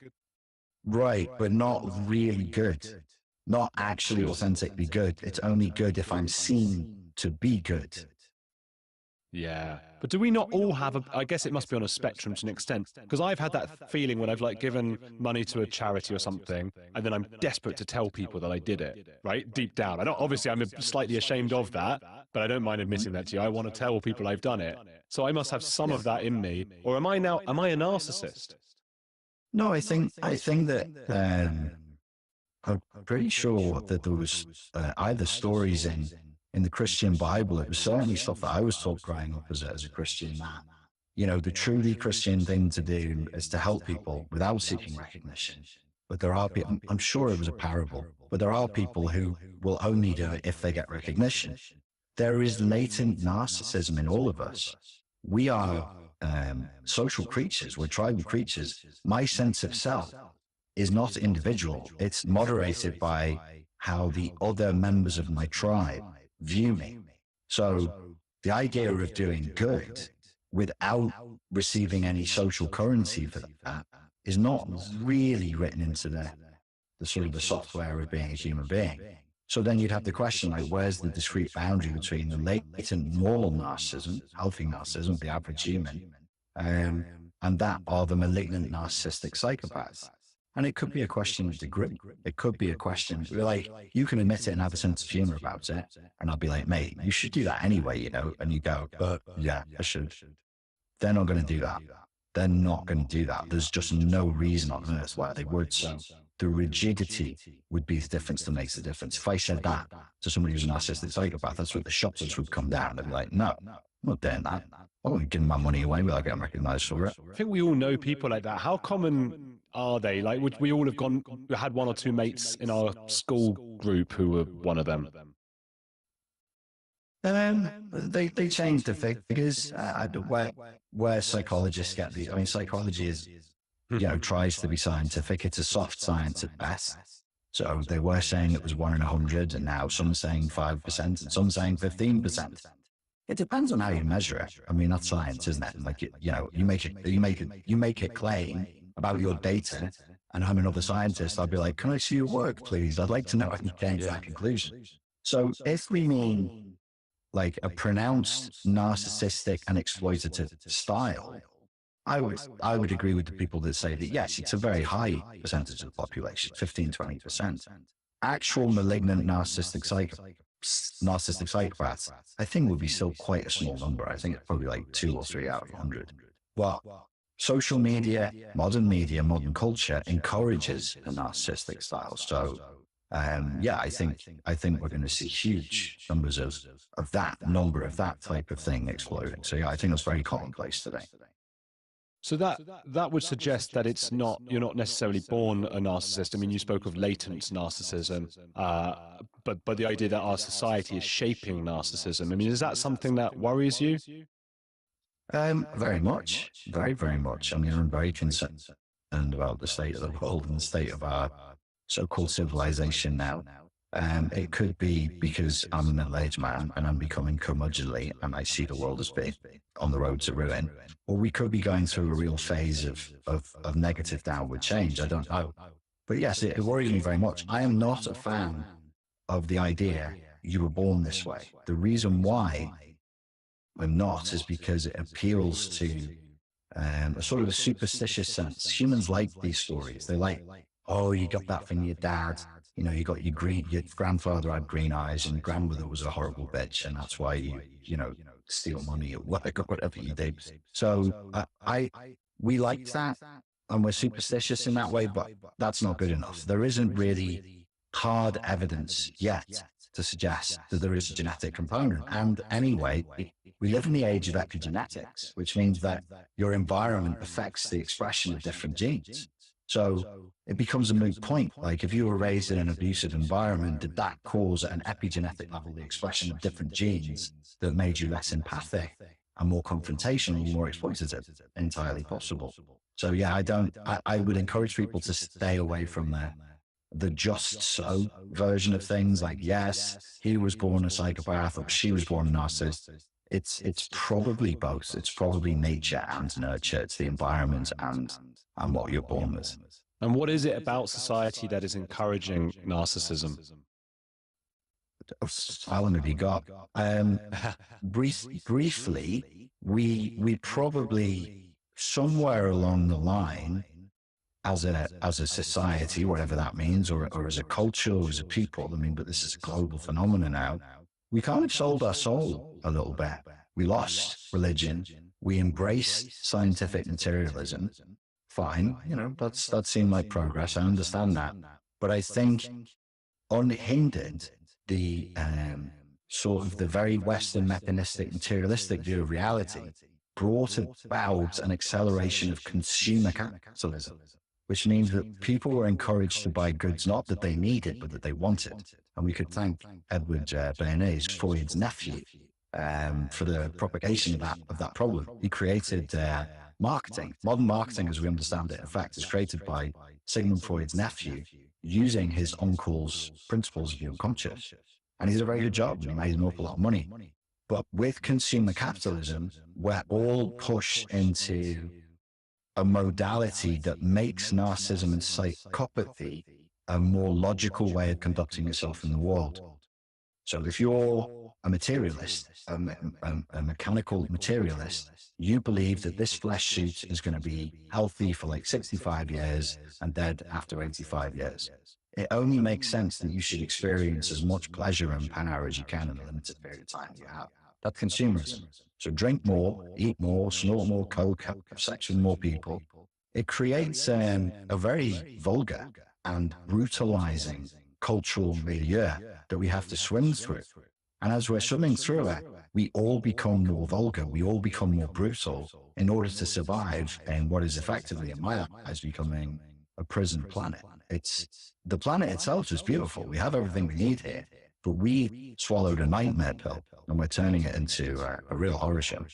Right, but not really good. Not actually authentically good. It's only good if I'm seen to be good. Yeah, but do we not all have I guess it must be on a spectrum to an extent, because I've had that feeling when I've like given money to a charity or something, and then I'm desperate to tell people that I did it, right? Deep down. Obviously I'm slightly ashamed of that, but I don't mind admitting that to you. I want to tell people I've done it. So I must have some of that in me. Or am I a narcissist? No, I think that I'm pretty sure that there was either stories in the Christian Bible. It was certainly stuff that I was taught growing up as a Christian man. You know, the truly Christian thing to do is to help people without seeking recognition. But there are people, I'm sure it was a parable, but there are people who will only do it if they get recognition. There is latent narcissism in all of us. We are social creatures. We're tribal creatures. My sense of self is not individual. It's moderated by how the other members of my tribe view me. So the idea of doing good without receiving any social currency for that is not really written into the sort of the software of being a human being. So then you'd have the question, like, where's the discrete boundary between the latent normal narcissism, healthy narcissism, the average human, and that of the malignant narcissistic psychopath? And it could be a question of degree. It could be a question, like, you can admit it and have a sense of humor about it. And I'll be like, mate, you should do that anyway, you know? And you go, yeah, I should. They're not going to do that. They're not going to do that. There's just no reason on earth why they would. So the rigidity would be the difference that makes the difference. If I said that to somebody who's a narcissistic psychopath, that's what the shoppers would come down. They'd be like, no, I'm not doing that. I won't give my money away without getting recognized for it. I think we all know people like that. How common are they? Like, would we all have had one or two mates in our school group who were one of them? They change the figures. Where psychologists get these. I mean, psychology is, you know, tries to be scientific. It's a soft science at best. So they were saying it was 1 in 100, and now some are saying 5%, and some saying 15%. It depends on how you measure it. I mean, that's science, isn't it? Like, you know, you make a claim about your data, and I'm another scientist. I'll be like, can I see your work, please? I'd like to know how you came to that conclusion. So if we mean like a pronounced narcissistic and exploitative style, I would agree with the people that say that, yes, it's a very high percentage of the population, 15, 20%. Actual malignant narcissistic psychopaths, I think would be still quite a small number. I think it's probably like 2 or 3 out of 100. Well, social media, modern culture encourages a narcissistic style. So, yeah, I think we're going to see huge numbers of that type of thing exploding. So yeah, I think that's very commonplace today. So that would suggest that you're not necessarily born a narcissist. I mean, you spoke of latent narcissism, but the idea that our society is shaping narcissism. I mean, is that something that worries you? Very much, very much. I mean, I'm very concerned about the state of the world and the state of our so-called civilization now. It could be because I'm a middle-aged man and I'm becoming curmudgeonly and I see the world as being on the road to ruin. Or we could be going through a real phase of negative downward change. I don't know. But yes, it worries me very much. I am not a fan of the idea you were born this way. The reason why I'm not is because it appeals to a sort of a superstitious sense. Humans like these stories. They like, oh, you got that from your dad. You know, you got your grandfather had green eyes and your grandmother was a horrible bitch, and that's why you know, steal money or whatever you did. So we like that, and we're superstitious in that way, but that's not good enough. There isn't really hard evidence yet to suggest that there is a genetic component. And anyway, we live in the age of epigenetics, which means that your environment affects the expression of different genes. So it becomes a moot point. Like if you were raised in an abusive environment, did that cause at an epigenetic level the expression of different genes that made you less empathic and more confrontational, more exploitative? Entirely possible. So yeah, I would encourage people to stay away from the just so version of things. Like, yes, he was born a psychopath or she was born a narcissist. It's probably both. It's probably nature and nurture. It's the environment and what you're born with. And what is it about society that is encouraging narcissism? How long have you got? Briefly, we probably somewhere along the line, as a society, whatever that means, or as a culture, or as a people, I mean, but this is a global phenomenon now, we kind of sold our soul a little bit. We lost religion. We embraced scientific materialism. Fine, you know, that seemed like progress. I understand that. But I think unhindered, the sort of the very Western mechanistic materialistic view of reality brought about an acceleration of consumer capitalism, which means that people were encouraged to buy goods not that they needed, but that they wanted. And we could thank Edward Bernays, Freud's nephew, for the propagation of that problem. He created marketing. Modern marketing, as we understand it, in fact, is created by Sigmund Freud's nephew using his uncle's principles of the unconscious. And he did a very good job. He made an awful lot of money. But with consumer capitalism, we're all pushed into a modality that makes narcissism and psychopathy a more logical way of conducting yourself in the world. So if you're a materialist, a mechanical materialist, you believe that this flesh suit is going to be healthy for like 65 years and dead after 85 years. It only makes sense that you should experience as much pleasure and power as you can in a limited period of time you have. That's consumerism. So drink more, eat more, snort more coke, have sex with more people. It creates a very vulgar and brutalizing cultural milieu that we have to swim through. And as we're swimming through it, we all become more vulgar. We all become more brutal in order to survive in what is effectively, in my eyes, becoming a prison planet. The planet itself is beautiful. We have everything we need here, but we swallowed a nightmare pill and we're turning it into a real horror show.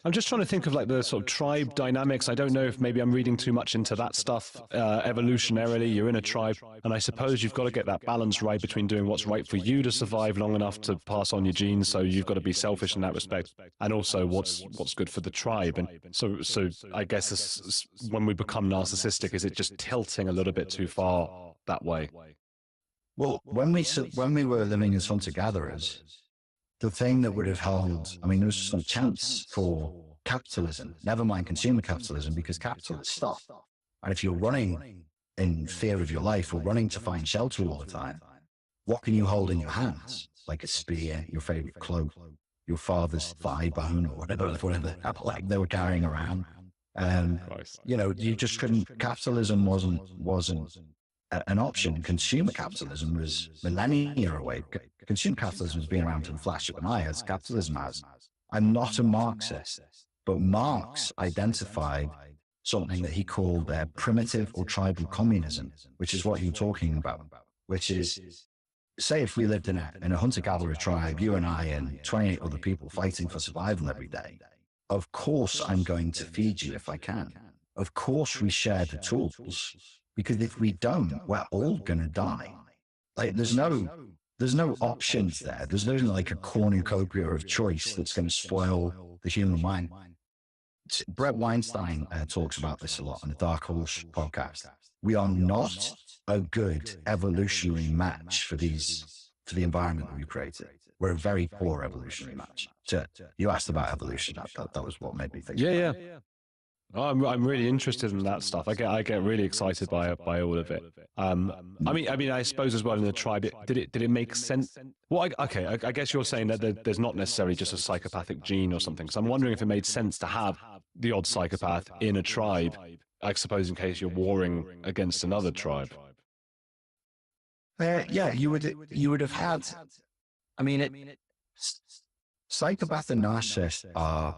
I'm just trying to think of like the sort of tribe dynamics. I don't know if maybe I'm reading too much into that stuff. Evolutionarily, you're in a tribe, and I suppose you've got to get that balance right between doing what's right for you to survive long enough to pass on your genes. So you've got to be selfish in that respect, and also what's good for the tribe. And so I guess this, when we become narcissistic, is it just tilting a little bit too far that way? Well, when we were living as hunter-gatherers, the thing that would have held, I mean, there was just no chance for capitalism, never mind consumer capitalism, because capital is stuff. And if you're running in fear of your life or running to find shelter all the time, what can you hold in your hands? Like a spear, your favorite cloak, your father's thigh bone, or whatever like they were carrying around. You know, you just couldn't, capitalism wasn't an option. Consumer capitalism was millennia away. Consumer capitalism has been around to the flash of an eye, as capitalism has. I'm not a Marxist, but Marx identified something that he called primitive or tribal communism, which is what you're talking about, which is, say if we lived in a hunter-gatherer tribe, you and I and 28 other people fighting for survival every day, of course I'm going to feed you if I can. Of course we share the tools, because if we don't, we're all going to die. Like there's no options there. There's no like a cornucopia of choice that's going to spoil the human mind. Brett Weinstein talks about this a lot on the Dark Horse podcast. We are not a good evolutionary match for the environment that we've created. we're a very poor evolutionary match. So you asked about evolution. That was what made me think. Yeah. Oh, I'm really interested in that stuff. I get really excited by all of it. I mean, I suppose as well in the tribe, did it make sense? Well, I guess you're saying that there's not necessarily just a psychopathic gene or something. So I'm wondering if it made sense to have the odd psychopath in a tribe. I suppose in case you're warring against another tribe. Yeah, you would have had. I mean, psychopath and narcissist are.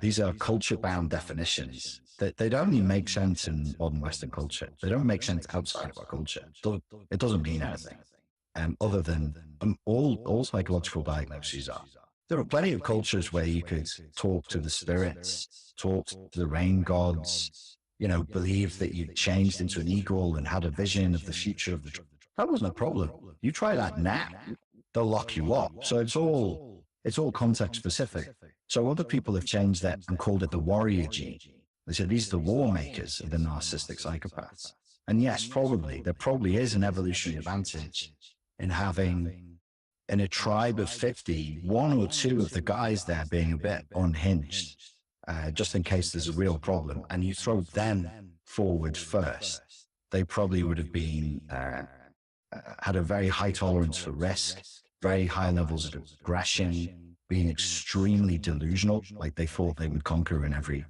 These are culture-bound definitions that they'd only make sense in modern Western culture. They don't make sense outside of our culture. It doesn't mean anything, other than all psychological diagnoses are. There are plenty of cultures where you could talk to the spirits, talk to the rain gods, believe that you changed into an eagle and had a vision of the future of the. That wasn't a problem. You try that now, they'll lock you up. So it's all context specific. So other people have changed that and called it the warrior gene. They said these are the war makers of the narcissistic psychopaths. And yes, there probably is an evolutionary advantage in having, in a tribe of 50, one or two of the guys there being a bit unhinged, just in case there's a real problem, and you throw them forward first. They probably would have been, had a very high tolerance for risk, very high levels of aggression, being extremely delusional, like they thought they would conquer in every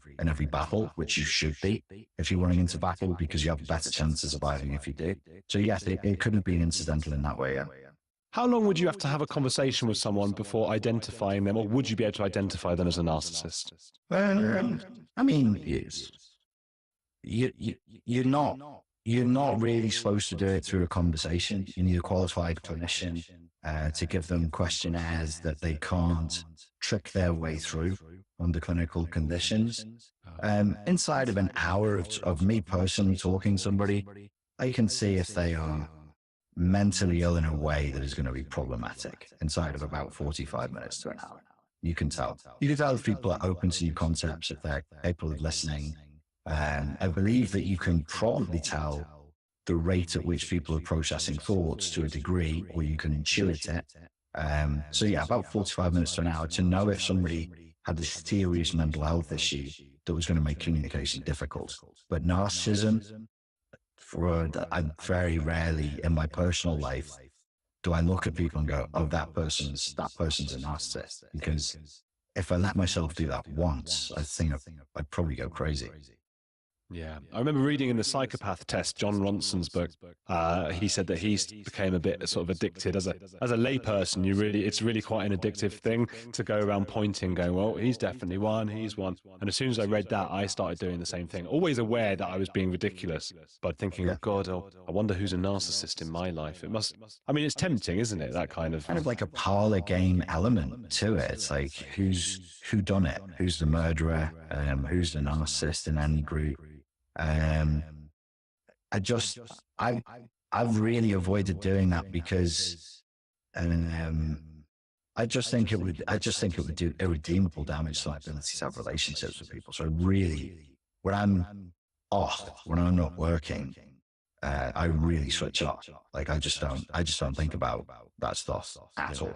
battle, which you should be if you're running into battle, because you have a better chance of surviving if you do. So yes, it couldn't have been incidental in that way. Yeah. How long would you have to have a conversation with someone before identifying them, or would you be able to identify them as a narcissist? I mean, you're not really supposed to do it through a conversation. You need a qualified clinician to give them questionnaires that they can't trick their way through under clinical conditions. Inside of an hour of me personally talking to somebody, I can see if they are mentally ill in a way that is going to be problematic inside of about 45 minutes to an hour. You can tell. You can tell if people are open to new concepts, if they're capable of listening. I believe that you can probably tell the rate at which people are processing thoughts to a degree, or you can intuit it. So yeah, about 45 minutes to an hour to know if somebody had this serious mental health issue that was going to make communication difficult. But narcissism, I'm very rarely in my personal life do I look at people and go, oh, that person's a narcissist. Because if I let myself do that once, I think I'd probably go crazy. Yeah, I remember reading in the psychopath test, John Ronson's book. He said that he became a bit sort of addicted as a layperson. It's really quite an addictive thing to go around pointing, going, well, he's definitely one, he's one. And as soon as I read that, I started doing the same thing. Always aware that I was being ridiculous, but thinking, oh God, I wonder who's a narcissist in my life. It must. I mean, it's tempting, isn't it? That kind of like a parlor game element to it. It's like who done it? Who's the murderer? Who's the narcissist in any group? I've really avoided doing that because, I just think it would do irredeemable damage to my ability to have relationships with people. So really, when I'm not working, I really switch off. Like I just don't think about that stuff at all.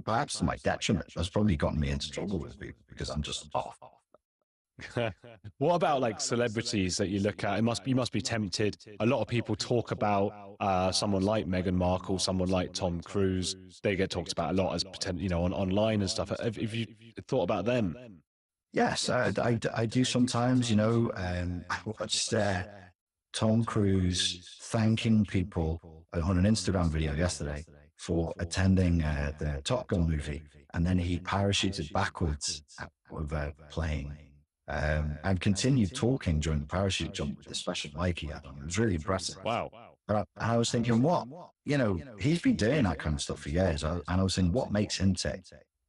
Perhaps to my detriment. That's probably gotten me into trouble with people because I'm just off. What about like celebrities that you look at? You must be tempted. A lot of people talk about someone like Meghan Markle, someone like Tom Cruise. They get talked about a lot as online and stuff. Have you thought about them? Yes, I do sometimes. I watched Tom Cruise thanking people on an Instagram video yesterday for attending the Top Gun movie, and then he parachuted backwards out of a plane. And continued talking during the parachute jump with the special mic he had on. It was really impressive. Wow. And I was thinking, what? He's been doing that kind of stuff for years. And I was thinking, what makes him tick?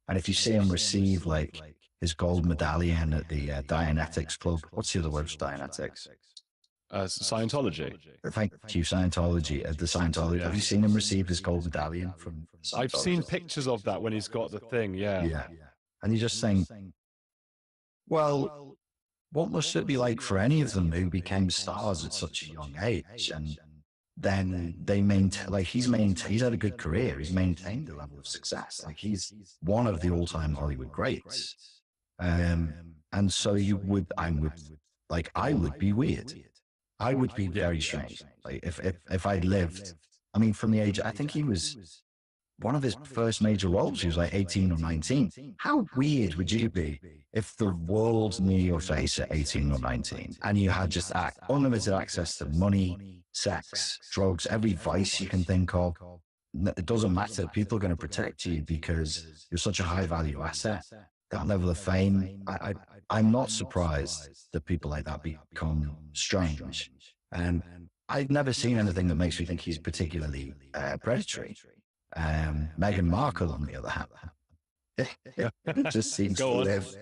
And if you see him receive like his gold medallion at the Dianetics Club, what's the other word for Dianetics? Scientology. Thank you, Scientology. At the Scientology, have you seen him receive his gold medallion from Scientology? I've seen pictures of that when he's got the thing. Yeah. And you just think, well, what must it be like for any of them who became stars at such a young age? And then he's had a good career. He's maintained a level of success. Like he's one of the all-time Hollywood greats. And so I would be weird. I would be very strange. Like if I'd lived, I mean, from the age, I think he was one of his first major roles. He was like 18 or 19. How weird would you be if the world knew your face at 18 or 19 and you had just unlimited access to money, sex, drugs, every vice you can think of? It doesn't matter. People are going to protect you because you're such a high value asset. That level of fame, I'm not surprised that people like that become strange. And I've never seen anything that makes me think he's particularly predatory. Meghan Markle, on the other hand, just seems to live.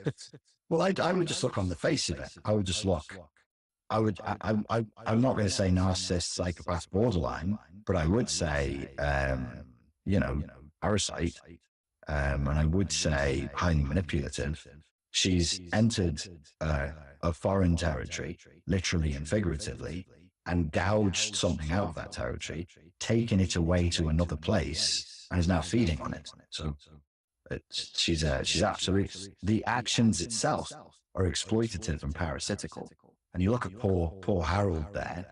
Well, I would just look on the face of it. I would just look. I'm not going to say narcissist, psychopath, borderline, but I would say, parasite. And I would say highly manipulative. She's entered a foreign territory, literally and figuratively, and gouged something out of that territory, taken it away to another place, and is now feeding on it. So she's absolutely, the actions itself are exploitative and parasitical. And you look at poor Harold there,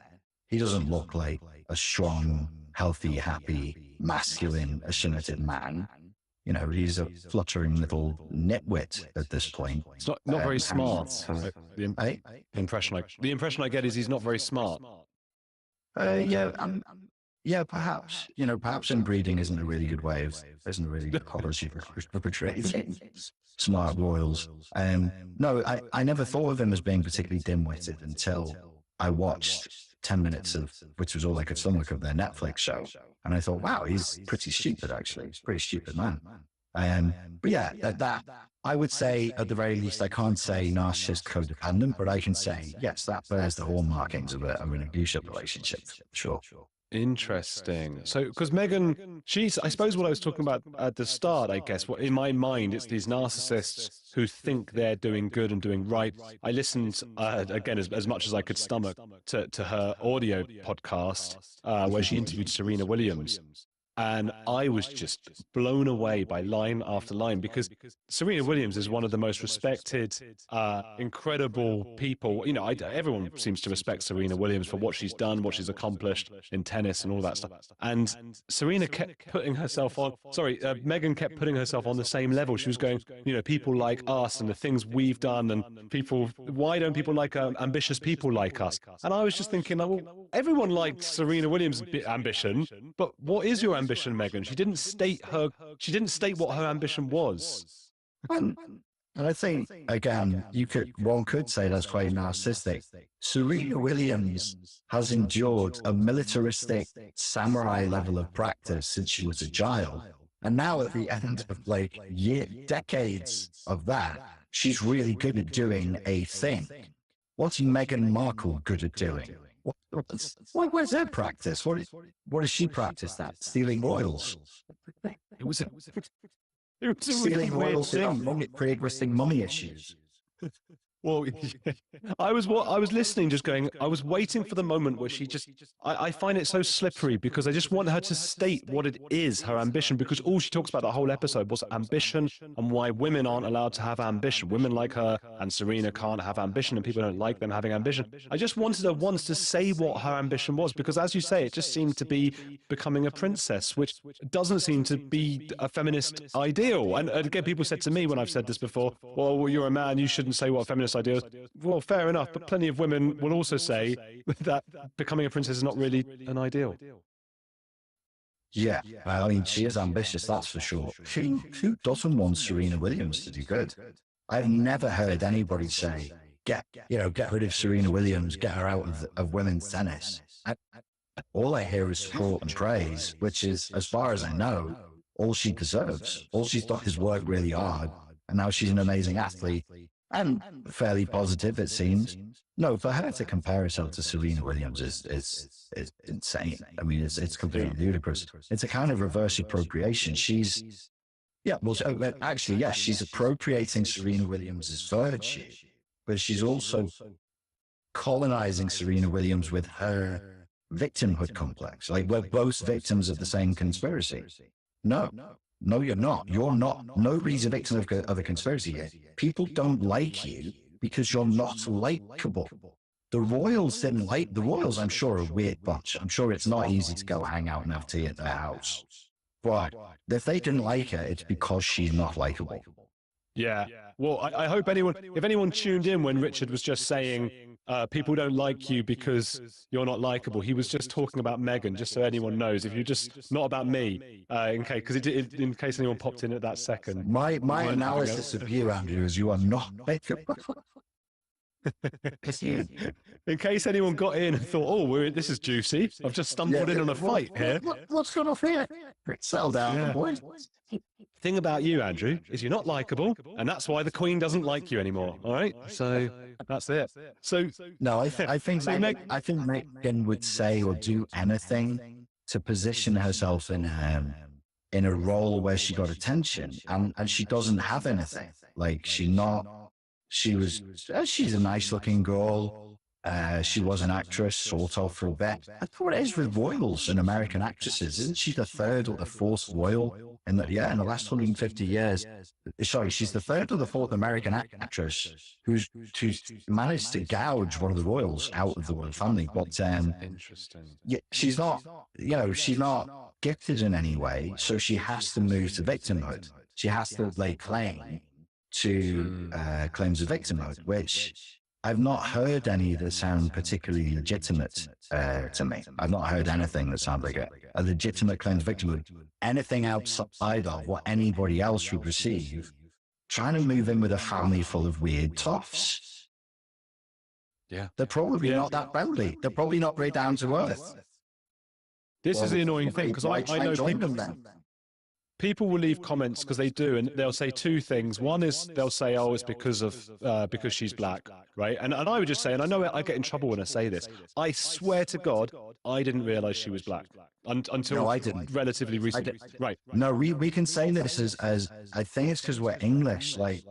he doesn't look like a strong, healthy, happy, masculine, assimilated man. You know, he's a fluttering little nitwit at this point. It's not very smart. The impression I get is he's not very smart. Yeah, perhaps. Perhaps inbreeding isn't a really good policy for portraying smart royals. No, I never thought of him as being particularly dim-witted until I watched 10 minutes of, which was all I could stomach, of their Netflix show. And I thought, wow, he's pretty stupid, actually. He's a pretty stupid man. But yeah, that I would say, at the very least, I can't say narcissist codependent, but I can say, yes, that bears the hallmarkings of an abusive relationship, sure. Interesting. So, because Meghan, I suppose what I was talking about at the start, I guess, in my mind, it's these narcissists who think they're doing good and doing right. I listened, again, as much as I could stomach, to her audio podcast where she interviewed Serena Williams. And I was just blown away by line after line, because Serena Williams is one of the most respected, incredible people. You know, everyone seems to respect Serena Williams for what she's done, what she's accomplished in tennis and all that stuff. And Meghan kept putting herself on the same level. She was going, people like us and the things we've done, and why don't people like ambitious people like us? And I was just thinking, well, everyone liked Serena Williams' ambition, but what is your ambition, Meghan? She didn't state what her ambition was. And I think, again, one could say that's quite narcissistic. Serena Williams has endured a militaristic samurai level of practice since she was a child. And now at the end of decades of that, she's really good at doing a thing. What's Meghan Markle good at doing? Where's her practice? What does she practice that? Stealing royals. It was stealing royals with pre-existing mummy issues. Well, I was listening, just going, I was waiting for the moment where she just, I find it so slippery, because I just want her to state what it is, her ambition, because all she talks about the whole episode was ambition and why women aren't allowed to have ambition. Women like her and Serena can't have ambition, and people don't like them having ambition. I just wanted her once to say what her ambition was, because as you say, it just seemed to be becoming a princess, which doesn't seem to be a feminist ideal. And again, people said to me when I've said this before, well, you're a man, you shouldn't say what a feminist ideas. Well, fair enough, but plenty of women will also say that becoming a princess is not really an ideal. Yeah, I mean, she is ambitious, that's for sure. Who doesn't want Serena Williams to do good? I've never heard anybody say, get rid of Serena Williams, get her out of women's tennis. All I hear is support and praise, which is, as far as I know, all she deserves. All she's done is work really hard, and now she's an amazing athlete. And fairly positive, it seems. No, for her to compare herself to Serena Williams is insane. I mean, it's completely ludicrous. It's a kind of reverse appropriation. She's appropriating Serena Williams' virtue, but she's also colonizing Serena Williams with her victimhood complex. Like we're both victims of the same conspiracy. No, you're not. You're not. Nobody's a victim of a conspiracy here. People don't like you because you're not likable. The royals didn't like, the royals, I'm sure, are a weird bunch. I'm sure it's not easy to go hang out and have tea at their house. But if they didn't like her, it's because she's not likable. Yeah. Well, I hope if anyone tuned in when Richard was just saying people don't like you because you're not likable, he was just talking about Meghan, just so anyone knows. If you're just not about me, in case anyone popped in at that second. My analysis of you, Andrew, is you are not likable. In case anyone got in and thought, oh, this is juicy, I've just stumbled in on a fight here. What's going on here? Sell down, boys. Thing about you, Andrew, is you're not likable, and that's why the Queen doesn't like you anymore. All right, so that's it. So no, I think Meghan would say or do anything to position herself in a role where she got attention, and she doesn't have anything. Like she's a nice looking girl. She was an actress, sort of, for a bit. That's what it is with royals and American actresses. Isn't she the third or the fourth royal in the last 150 years? Sorry, she's the third or the fourth American actress who's managed to gouge one of the royals out of the royal family. But interesting. Yeah, she's not gifted in any way, so she has to move to victimhood. She has to lay claim to claims of victimhood, which I've not heard any that sound particularly legitimate to me. I've not heard anything that sounds like a legitimate claim of victimhood. Anything outside of what anybody else would receive, trying to move in with a family full of weird toffs. Yeah. They're probably not that friendly. They're probably not very down to earth. This is the annoying thing, because I know people will leave comments because they do, and they'll say two things. One is they'll say, "Oh, it's because she's black," right? And I would just say, and I know I get in trouble when I say this. I swear to God, I didn't realize she was black until I didn't. Relatively recently. Right? No, we can say this as I think it's because we're English. Like,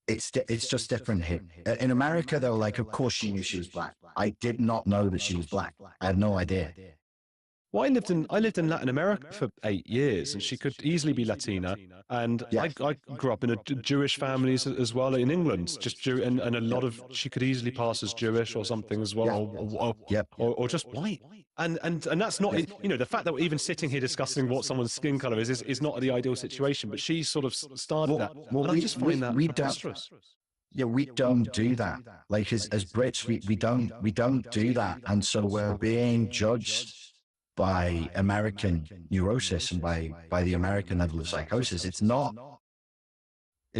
it's just different here. In America, they're like, of course she knew she was black. I did not know that she was black. I had no idea. Well, I lived in Latin America for 8 years, and she could easily be Latina. And I grew up in a Jewish family as well in England, and a lot of she could easily pass as Jewish or something as well, or just white. And that's not the fact that we're even sitting here discussing what someone's skin color is not the ideal situation. But she sort of started that. Well, and I just find that preposterous. Yeah, we don't do that. Like as Brits, we don't do that, and so we're being judged by American neurosis and by the American level of psychosis. It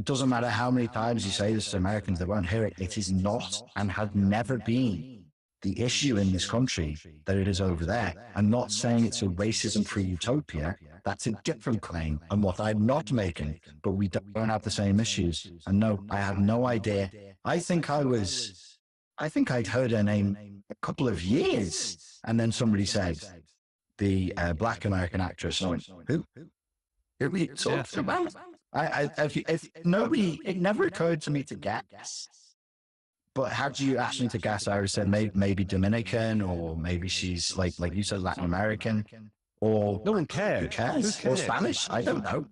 doesn't matter how many times you say this to Americans, they won't hear it. It is not and has never been the issue in this country that it is over there. I'm not saying it's a racism-free utopia. That's a different claim and what I'm not making, but we don't have the same issues. And no, I have no idea. I think I'd heard her name a couple of years, and then somebody said, the black American actress. I went, who? Who are you talking about? It never occurred to me to guess. But had you asked me to guess, I would have said maybe Dominican, or maybe she's like you said, Latin American, or no one cared. Who cares? Or Spanish? I don't know.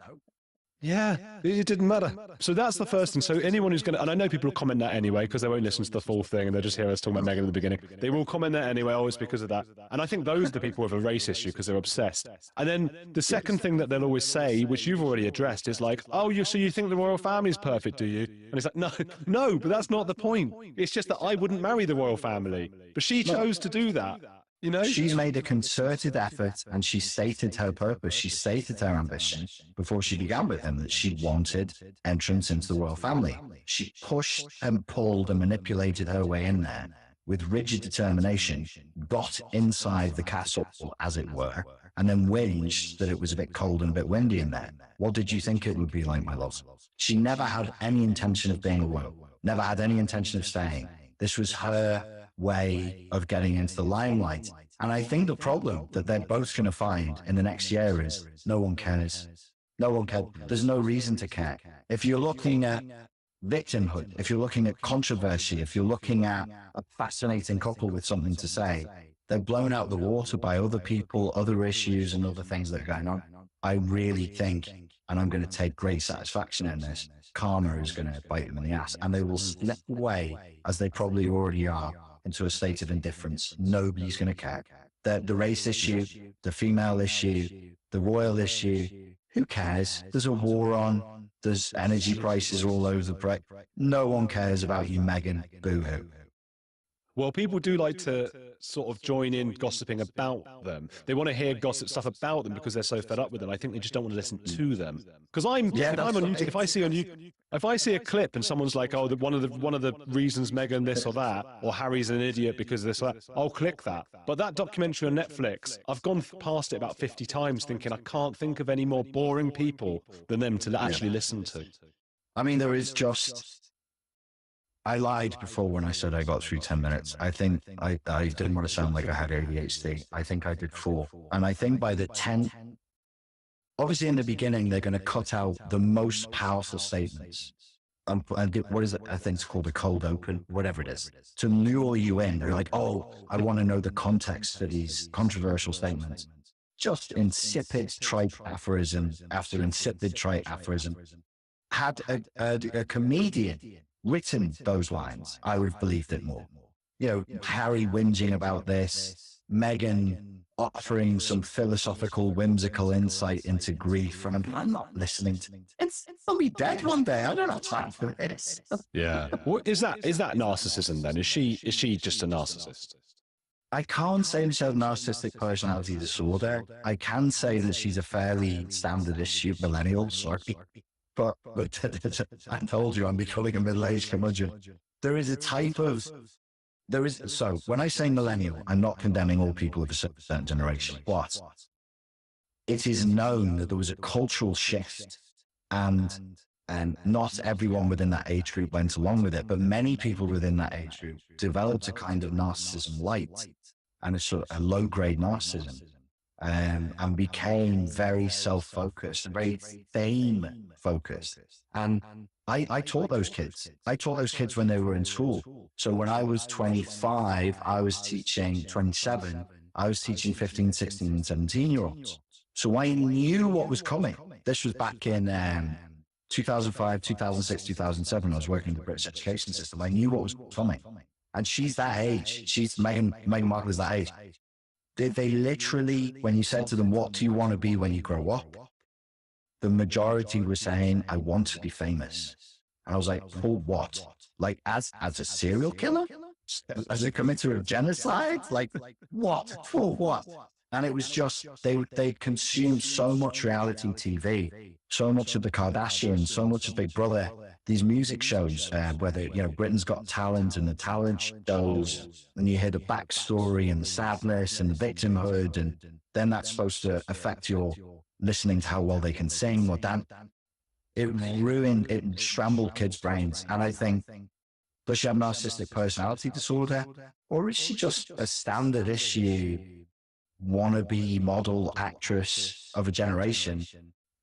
Yeah, it didn't matter. So that's the first thing. So anyone who's going to, and I know people will comment that anyway because they won't listen to the full thing and they'll just hear us talking about Meghan at the beginning. They will comment that anyway, always because of that. And I think those are the people with a race issue because they're obsessed. And then the second thing that they'll always say, which you've already addressed, is like, oh, so you think the royal family is perfect, do you? And it's like, no, but that's not the point. It's just that I wouldn't marry the royal family. But she chose to do that. You know, she made a concerted effort and she stated her purpose. She stated her ambition before she began with him that she wanted entrance into the royal family. She pushed and pulled and manipulated her way in there with rigid determination, got inside the castle, as it were, and then whinged that it was a bit cold and a bit windy in there. What did you think it would be like, my love? She never had any intention of being a royal, never had any intention of staying. This was her way of getting into the limelight. And I think the problem that they're both going to find in the next year is no one cares. No one cares. There's no reason to care. If you're looking at victimhood, if you're looking at controversy, if you're looking at a fascinating couple with something to say, They're blown out of the water by other people, other issues, and other things that are going on. I really think, and I'm going to take great satisfaction in this, karma is going to bite them in the ass, and they will slip away, as they probably already are, into a state of indifference. Nobody's going to care. The race issue, the female issue, the royal issue, who cares? There's a war on. There's energy prices all over the place. No one cares about you, Meghan. Boo-hoo. Well, people do like to sort of join in gossiping about them. They want to hear gossip stuff about them because they're so fed up with them. I think they just don't want to listen to them. Because if I see a clip and someone's like, oh, one of the reasons Meghan this or that, or Harry's an idiot because of this or that, I'll click that. But that documentary on Netflix, I've gone past it about 50 times thinking I can't think of any more boring people than them to actually listen to. I mean, there is just... I lied before when I said I got through 10 minutes. I think I didn't want to sound like I had ADHD. I think I did 4. And I think by the 10th, obviously in the beginning, they're going to cut out the most powerful statements. And what is it? I think it's called a cold open, whatever it is, to lure you in. They're like, oh, I want to know the context for these controversial statements. Just insipid trite aphorism after insipid trite aphorism. Had a comedian written those lines, I would have believed it more. You know, Harry whinging about this, Meghan offering some philosophical, whimsical insight into grief, and I'm not listening to it. I'll be dead one day. I don't have time for this. Yeah. Well, is that narcissism then? Is she just a narcissist? I can't say that she has narcissistic personality disorder. I can say that she's a fairly standard issue millennial, sorry. But I told you I'm becoming a middle-aged curmudgeon. There is a type of... So when I say millennial, I'm not condemning all people of a certain generation, but it is known that there was a cultural shift, and not everyone within that age group went along with it, but many people within that age group developed a kind of narcissism light and a sort of a low-grade narcissism. And became very self-focused and very fame-focused. And I taught those kids. I taught those kids when they were in school. So when I was 25, I was teaching 27. I was teaching 15, 16, and 17-year-olds. So I knew what was coming. This was back in 2005, 2006, 2007. I was working in the British education system. I knew what was coming. And she's that age. Meghan Markle is that age. They literally, when you said to them, what do you want to be when you grow up? The majority were saying, I want to be famous. And I was like, for what? Like, as a serial killer? As a committer of genocide? Like, what? For what? And it was just, they consumed so much reality TV, so much of the Kardashians, so much of Big Brother, these music shows, whether, you know, Britain's Got Talent and the talent shows, and you hear the backstory and the sadness and the victimhood, and then that's supposed to affect your listening to how well they can sing or dance. It scrambled kids' brains. And I think, does she have narcissistic personality disorder? Or is she just a standard issue wannabe model actress of a generation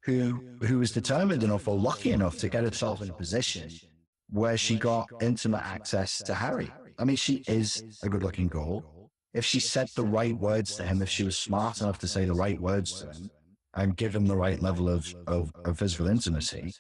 who was determined enough or lucky enough to get herself in a position where she got intimate access to Harry? I mean, she is a good-looking girl. If she said the right words to him, if she was smart enough to say the right words to him and give him the right level of physical intimacy,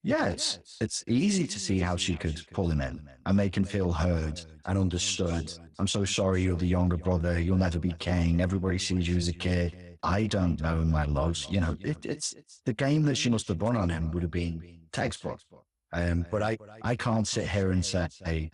yes, it's easy to see how she could pull him in and make him feel heard and understood. I'm so sorry, you're the younger brother. You'll never be king. Everybody sees you as a kid. I don't know, my loves. You know, it's the game that she must have run on him would have been textbook. But I can't sit here and say, hey,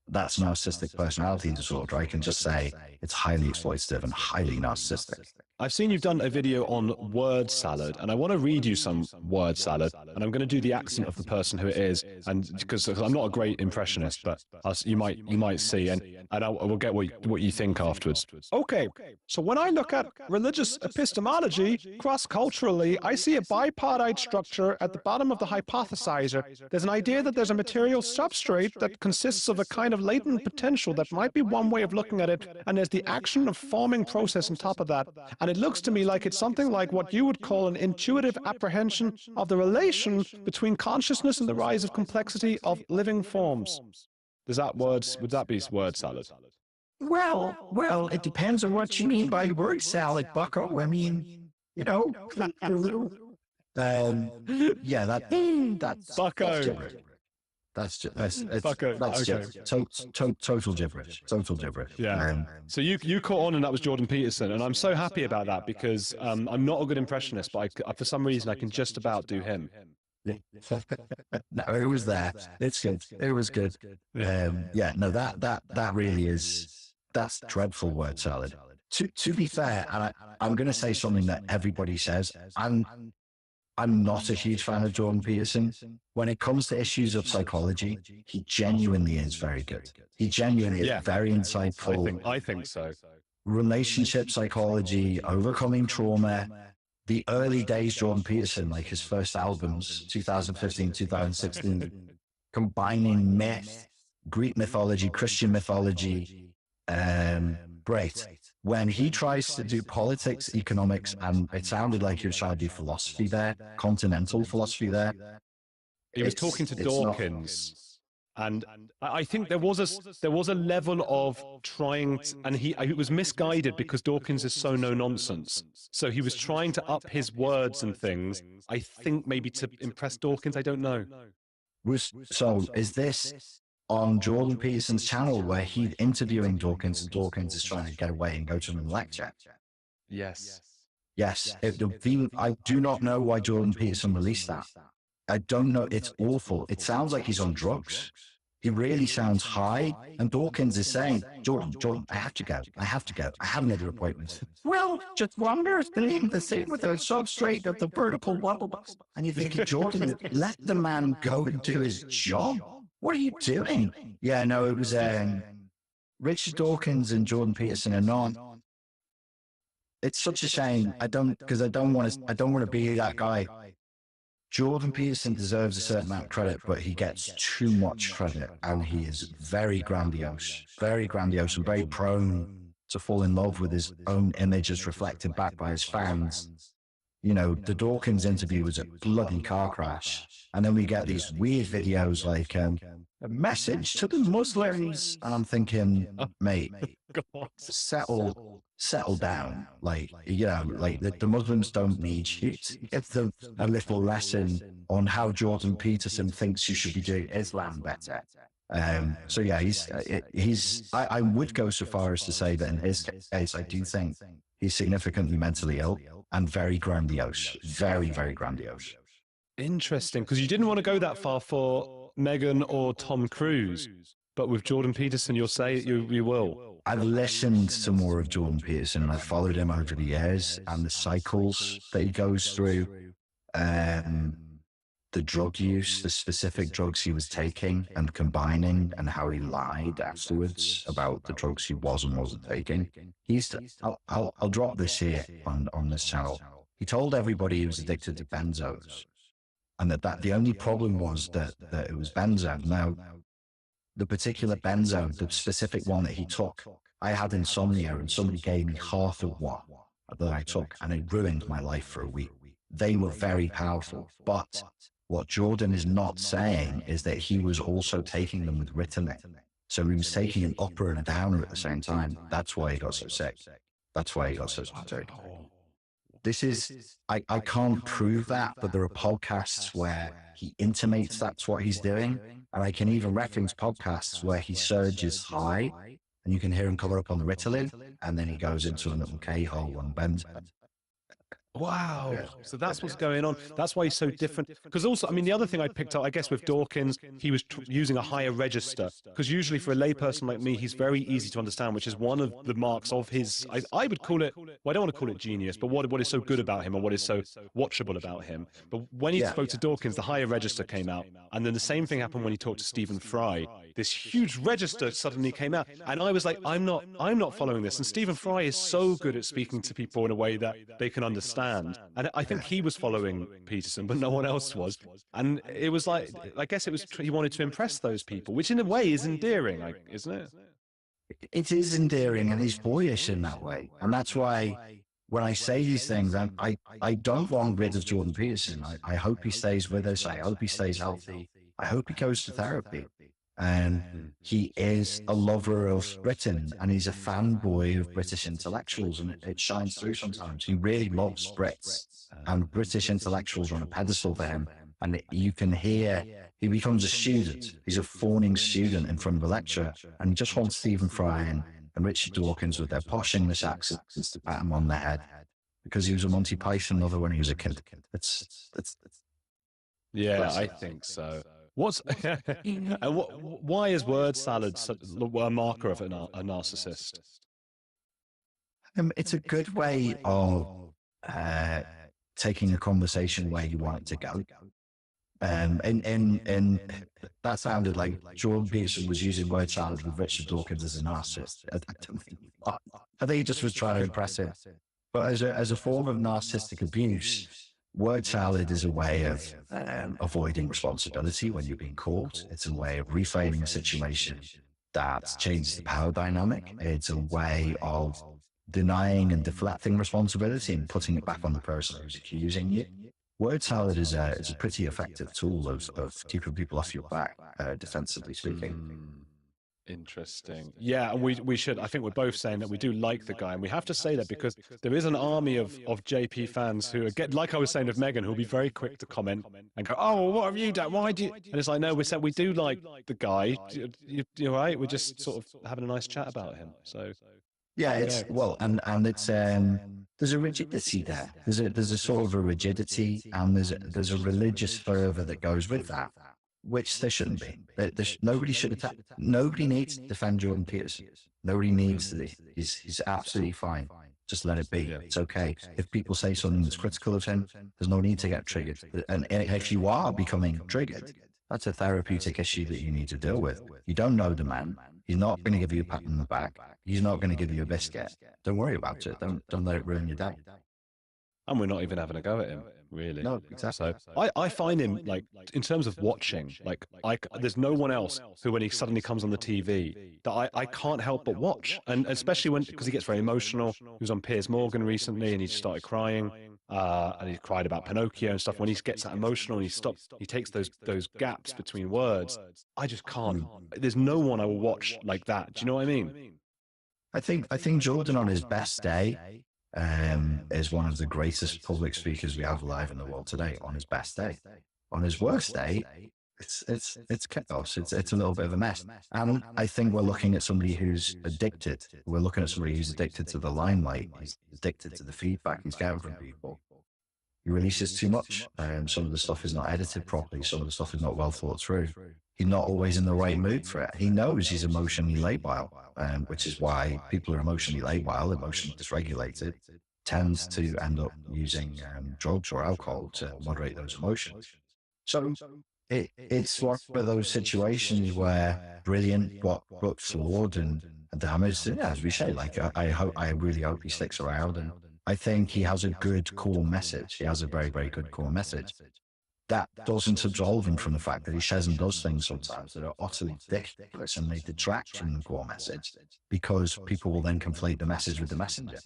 that's narcissistic personality disorder. I can just say it's highly exploitative and highly narcissistic. I've seen you've done a video on word salad, and I want to read you some word salad, and I'm going to do the accent of the person who it is, and because I'm not a great impressionist, but you might see, and I will get what you think afterwards. Okay, so when I look at religious epistemology, cross-culturally, I see a bipartite structure at the bottom of the hypothesizer. There's an idea that there's a material substrate that consists of a kind of latent potential that might be one way of looking at it, and there's the action of forming process on top of that. And it looks to me like it's something like what you would call an intuitive apprehension of the relation between consciousness and the rise of complexity of living forms. Would that be word salad? Well, it depends on what you mean by word salad, bucko. I mean, you know, a little. Yeah, that's Bucko. gibberish. Bucko. That's Okay. total gibberish. Total gibberish. Yeah. So you caught on, and that was Jordan Peterson, and I'm so happy about that because I'm not a good impressionist, but for some reason I can just about do him. No, it was there. It's good. It was good. Yeah, no, that really is, that's dreadful word salad. To be fair, and I'm going to say something that everybody says, I'm not a huge fan of Jordan Peterson. When it comes to issues of psychology, he genuinely is very good. He genuinely is very insightful. I think so. Relationship psychology, overcoming trauma. The early days Jordan Peterson, like his first albums, 2015, 2016, combining myth, Greek mythology, Christian mythology, great. When he tries to do politics, economics, and it sounded like he was trying to do philosophy there, continental philosophy there. He was talking to Dawkins. And I think there was a level of trying, and he was misguided because Dawkins is so no nonsense. So he was trying to up his words and things. I think maybe to impress Dawkins. I don't know. So is this on Jordan Peterson's channel where he's interviewing Dawkins and Dawkins is trying to get away and go to him lecture? Yes. Yes. I do not know why Jordan Peterson released that. I don't know. It's awful. It sounds like he's on drugs. He really sounds high. And Dawkins is saying, Jordan, I have to go. I have another appointment. Well, just wonder if the thing with the substrate of the vertical wobble box. And you think, Jordan, let the man go and do his job. What are you doing? Yeah, no, it was Richard Dawkins and Jordan Peterson are not. It's such a shame. I don't want to be that guy. Jordan Peterson deserves a certain amount of credit, but he gets too much credit, and he is very grandiose, and very prone to fall in love with his own image as reflected back by his fans. You know, the Dawkins interview was a bloody car crash, and then we get these weird videos like a message to the Muslims, and I'm thinking, mate, settle down. Like, you know, like the Muslims don't need you. Give them a little lesson on how Jordan Peterson thinks you should be doing Islam better. So yeah, I would go so far as to say that in his case, I do think he's significantly mentally ill and very grandiose, very, very grandiose. Interesting, because you didn't want to go that far for Meghan or Tom Cruise, but with Jordan Peterson, you'll say you will. I've listened to more of Jordan Peterson, and I've followed him over the years, and the cycles that he goes through, the drug use, the specific drugs he was taking and combining, and how he lied afterwards about the drugs he was and wasn't taking. I'll drop this here on this channel. He told everybody he was addicted to benzos, and that the only problem was that it was benzo. Now, the particular benzo, the specific one that he took, I had insomnia, and somebody gave me half of one that I took, and it ruined my life for a week. They were very powerful, but what Jordan is not saying is that he was also taking them with Ritalin. So he was taking an upper and a downer at the same time. That's why he got so sick. That's why he got so sick. This is, I can't prove that, but there are podcasts where he intimates that's what he's doing. And I can even reference podcasts where he surges high and you can hear him come up on the Ritalin, and then he goes into a little K-hole and bends. Wow. Yeah. So that's what's going on. That's why he's so different. Because also, I mean, the other thing I picked up, I guess, with Dawkins, he was using a higher register. Because usually for a layperson like me, he's very easy to understand, which is one of the marks of his, I would call it, well, I don't want to call it genius, but what is so good about him and what is so watchable about him. But when he spoke to Dawkins, the higher register came out. And then the same thing happened when he talked to Stephen Fry. This huge register suddenly came out. And I was like, I'm not following this. And Stephen Fry is so good at speaking to people in a way that they can understand. And I think he was following Peterson, but no one else was. And it was like, I guess it was, he wanted to impress those people, which in a way is endearing, isn't it? It is endearing, and he's boyish in that way. And that's why when I say these things, I don't want rid of Jordan Peterson. I hope he stays with us. I hope he stays healthy. I hope he goes to therapy. And he is a lover of Britain, and he's a fanboy of British intellectuals, and it shines through sometimes. He really loves Brits, and British intellectuals are on a pedestal for him. And you can hear he becomes a student. He's a fawning student in front of a lecturer, and he just wants Stephen Fry and Richard Dawkins with their posh English accents to pat him on the head because he was a Monty Python lover when he was a kid. Yeah, Classic. I think so. What's why is word salad a marker of a narcissist? It's a good way of taking a conversation where you want it to go. And that sounded like Jordan Peterson was using word salad with Richard Dawkins as a narcissist. I don't think. I think he just was trying to impress him. But as a form of narcissistic abuse, word salad is a way of avoiding responsibility when you're being caught. It's a way of reframing a situation that changes the power dynamic. It's a way of denying and deflecting responsibility and putting it back on the person who's accusing you. Word salad is a pretty effective tool of keeping people off your back, defensively speaking. Interesting. Yeah, and we should, I think we're both saying that we do like the guy, and we have to say that because there is an army of JP fans who, again, like I was saying of Megan, who'll be very quick to comment and go, oh, well, what have you done? Why do you? And it's like, no, we do like the guy. You're right. We're just sort of having a nice chat about him. So yeah, it's well, and it's there's a rigidity there. There's a sort of a rigidity, and there's a religious fervor that goes with that, which there shouldn't be. Nobody should attack. Nobody needs to defend Jordan Peterson. Nobody needs to. He's absolutely fine. Just let it be. It's okay. If people say something that's critical of him, there's no need to get triggered. And if you are becoming triggered, that's a therapeutic issue that you need to deal with. You don't know the man. He's not going to give you a pat on the back. He's not going to give you a biscuit. Don't worry about it. Don't let it ruin your day. And we're not even having a go at him, really. No, exactly. So I find him, like, in terms of watching, like, there's no one else who, when he suddenly comes on the TV, that I can't help but watch. And especially because he gets very emotional. He was on Piers Morgan recently, and he just started crying. And he cried about Pinocchio and stuff. When he gets that emotional and he takes those gaps between words. I just can't. There's no one I will watch like that. Do you know what I mean? I think Jordan on his best day is one of the greatest public speakers we have alive in the world today. On his best day, on his worst day, it's chaos. It's a little bit of a mess. And I think we're looking at somebody who's addicted. We're looking at somebody who's addicted to the limelight. He's addicted to the feedback he's getting from people. He releases too much. Some of the stuff is not edited properly. Some of the stuff is not well thought through. He's not always in the right mood for it. He knows he's emotionally labile, which is why people are emotionally labile, emotionally dysregulated, tends to end up using drugs or alcohol to moderate those emotions. So it's one of those situations where brilliant but flawed and damaged. Yeah, as we say, like I really hope he sticks around, and I think he has a good core message. He has a very, very good core message. That doesn't absolve him from the fact that he says and does things sometimes that are utterly ridiculous, and they detract from the core message because people will then conflate the message with the messenger.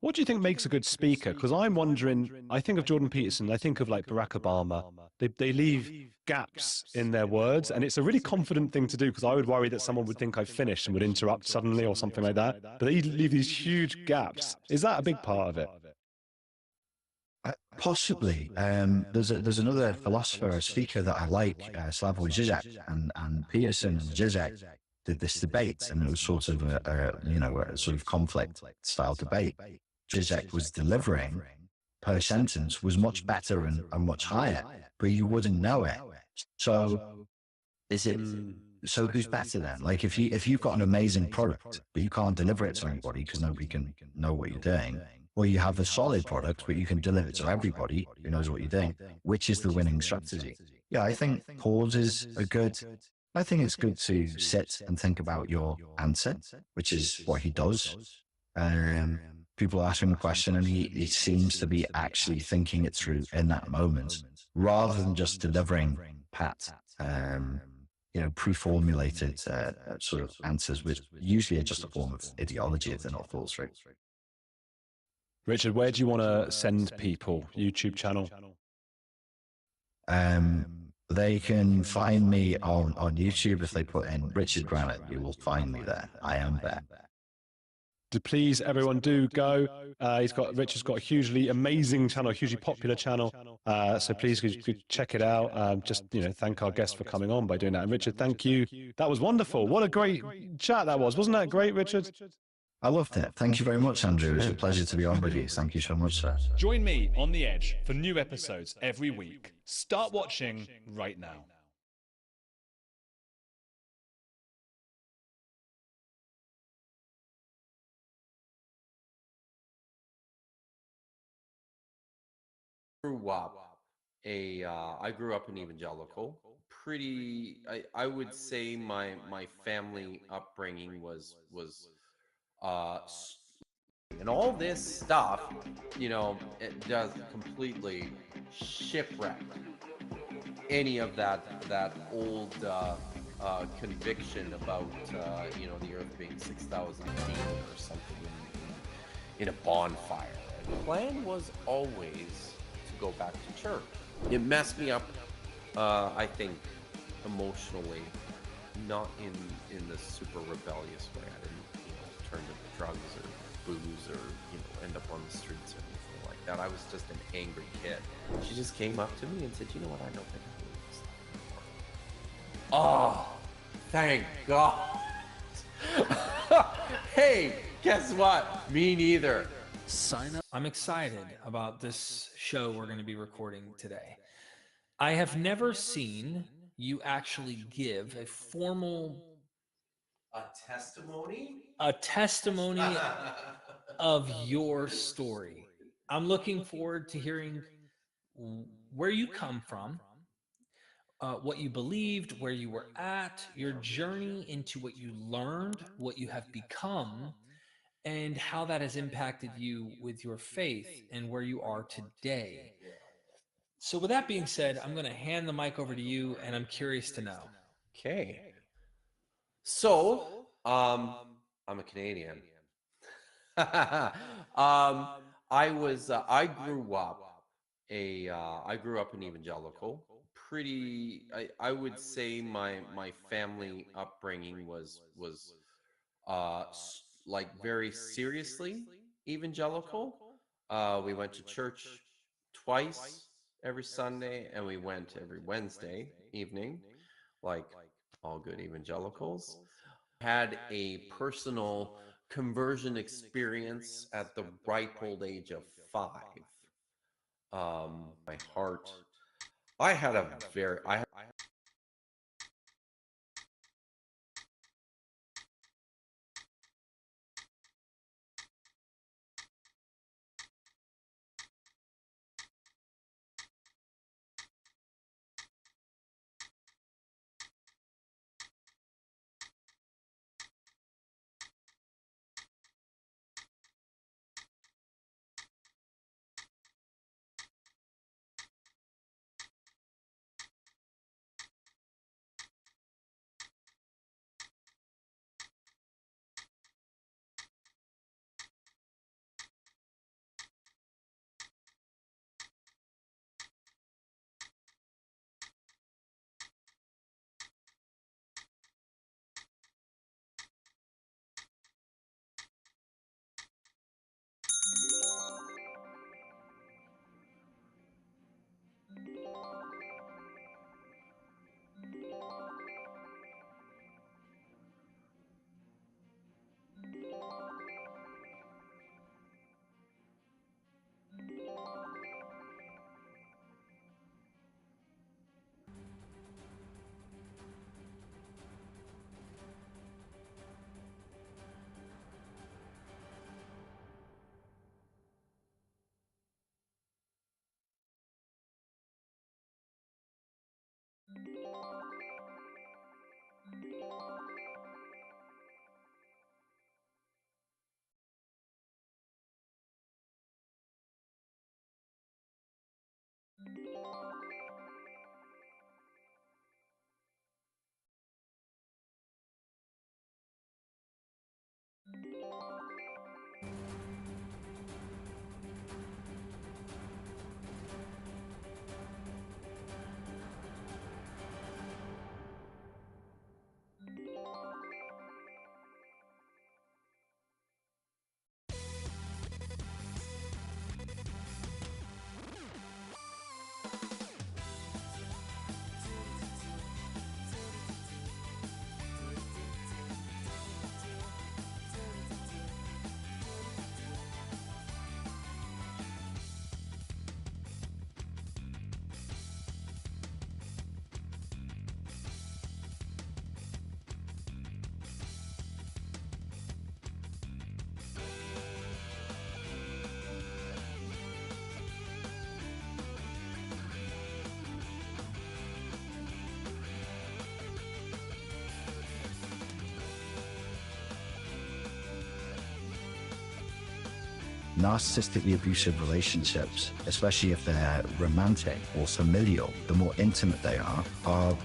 What do you think makes a good speaker? Because I'm wondering, I think of Jordan Peterson, I think of like Barack Obama. They leave gaps in their words, and it's a really confident thing to do, because I would worry that someone would think I've finished and would interrupt suddenly or something like that. But they leave these huge gaps. Is that a big part of it? Possibly. There's another philosopher, a speaker that I like, Slavoj Žižek, and Peterson and Žižek did this debate, and it was sort of a sort of conflict style debate. Žižek was delivering per sentence was much better and much higher, but you wouldn't know it. So so who's better then? Like if you've got an amazing product, but you can't deliver it to anybody because nobody can know what you're doing, or you have a solid product, but you can deliver it to everybody who knows what you're doing, which is the winning strategy? Yeah, I think pauses are good. I think it's good to sit and think about your answer, which is what he does. People ask him a question and he seems to be actually thinking it through in that moment, rather than just delivering pat, pre-formulated sort of answers, which usually are just a form of ideology if they're not thought through. Richard, where do you want to send people? YouTube channel? They can find me on YouTube if they put in Richard Granite. You will find me there. I am there. Please, everyone, do go. Richard's got a hugely amazing channel, a hugely popular channel. So please could check it out. Just thank our guest for coming on by doing that. And Richard, thank you. That was wonderful. What a great chat that was. Wasn't that great, Richard? I loved it. Thank you very much, Andrew. It was a pleasure to be on with you. Thank you so much, sir. Join me on The Edge for new episodes every week. Start watching right now. I grew up an evangelical. I would say my family upbringing was and all this stuff, it does completely shipwreck any of that old conviction about the Earth being 6,000 feet or something in a bonfire. The plan was always to go back to church. It messed me up, I think, emotionally, not in the super rebellious way. I didn't, turn to drugs or booze or end up on the streets or anything like that. I was just an angry kid. She just came up to me and said, "You know what? I don't think I believe this anymore." Oh, thank God. Hey, guess what? Me neither. Sign up. I'm excited about this show we're going to be recording today. I have never seen you actually give a formal testimony of your story. I'm looking forward to hearing where you come from, what you believed, where you were at, your journey into what you learned, what you have become, and how that has impacted you with your faith and where you are today. So with that being said, I'm going to hand the mic over to you, and I'm curious to know. Okay. So, I'm a Canadian. I grew up an evangelical. I would say my family upbringing was very seriously evangelical. We went to church twice every Sunday, and we went every Wednesday evening, like all good evangelicals. Had a personal conversion experience at the ripe old age of 5. My heart, I had a very, narcissistically abusive relationships, especially if they're romantic or familial, the more intimate they are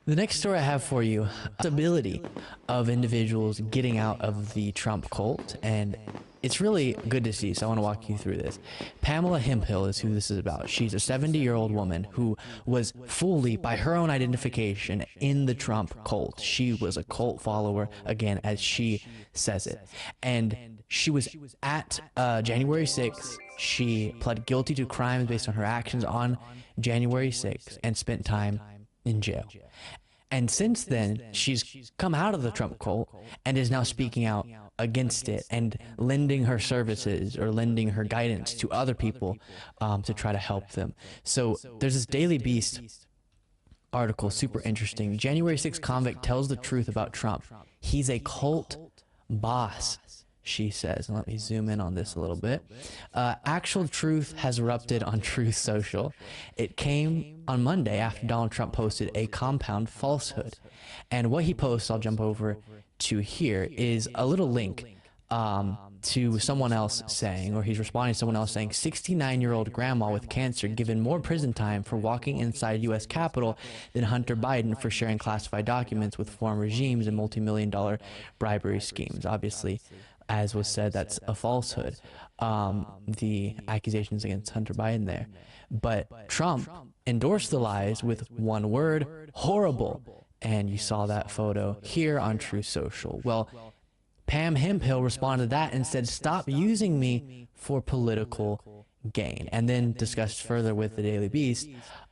The next story I have for you, the ability of individuals getting out of the Trump cult, and it's really good to see, so I want to walk you through this. Pamela Hemphill is who this is about. She's a 70-year-old woman who was fully, by her own identification, in the Trump cult. She was a cult follower, again, as she says it. And she was at January 6th. She pled guilty to crimes based on her actions on January 6th and spent time in jail. And since then, she's come out of the Trump cult and is now speaking out against it and lending her services or lending her guidance to other people to try to help them. So there's this Daily Beast article, super interesting. January 6th convict tells the truth about Trump. He's a cult boss, she says. And let me zoom in on this a little bit. Actual truth has erupted on Truth Social. It came on Monday after Donald Trump posted a compound falsehood. And what he posts, I'll jump over to here, is a little link to someone else saying, or he's responding to someone else saying, 69-year-old grandma with cancer given more prison time for walking inside U.S. Capitol than Hunter Biden for sharing classified documents with foreign regimes and multi-million-dollar bribery schemes. Obviously, as was said, that's a falsehood, the accusations against Hunter Biden there. But Trump endorsed the lies with one word, horrible. And you saw that photo here on Truth Social. Well, Pam Hemphill responded to that and said, stop using me for political gain. And then discussed further with the Daily Beast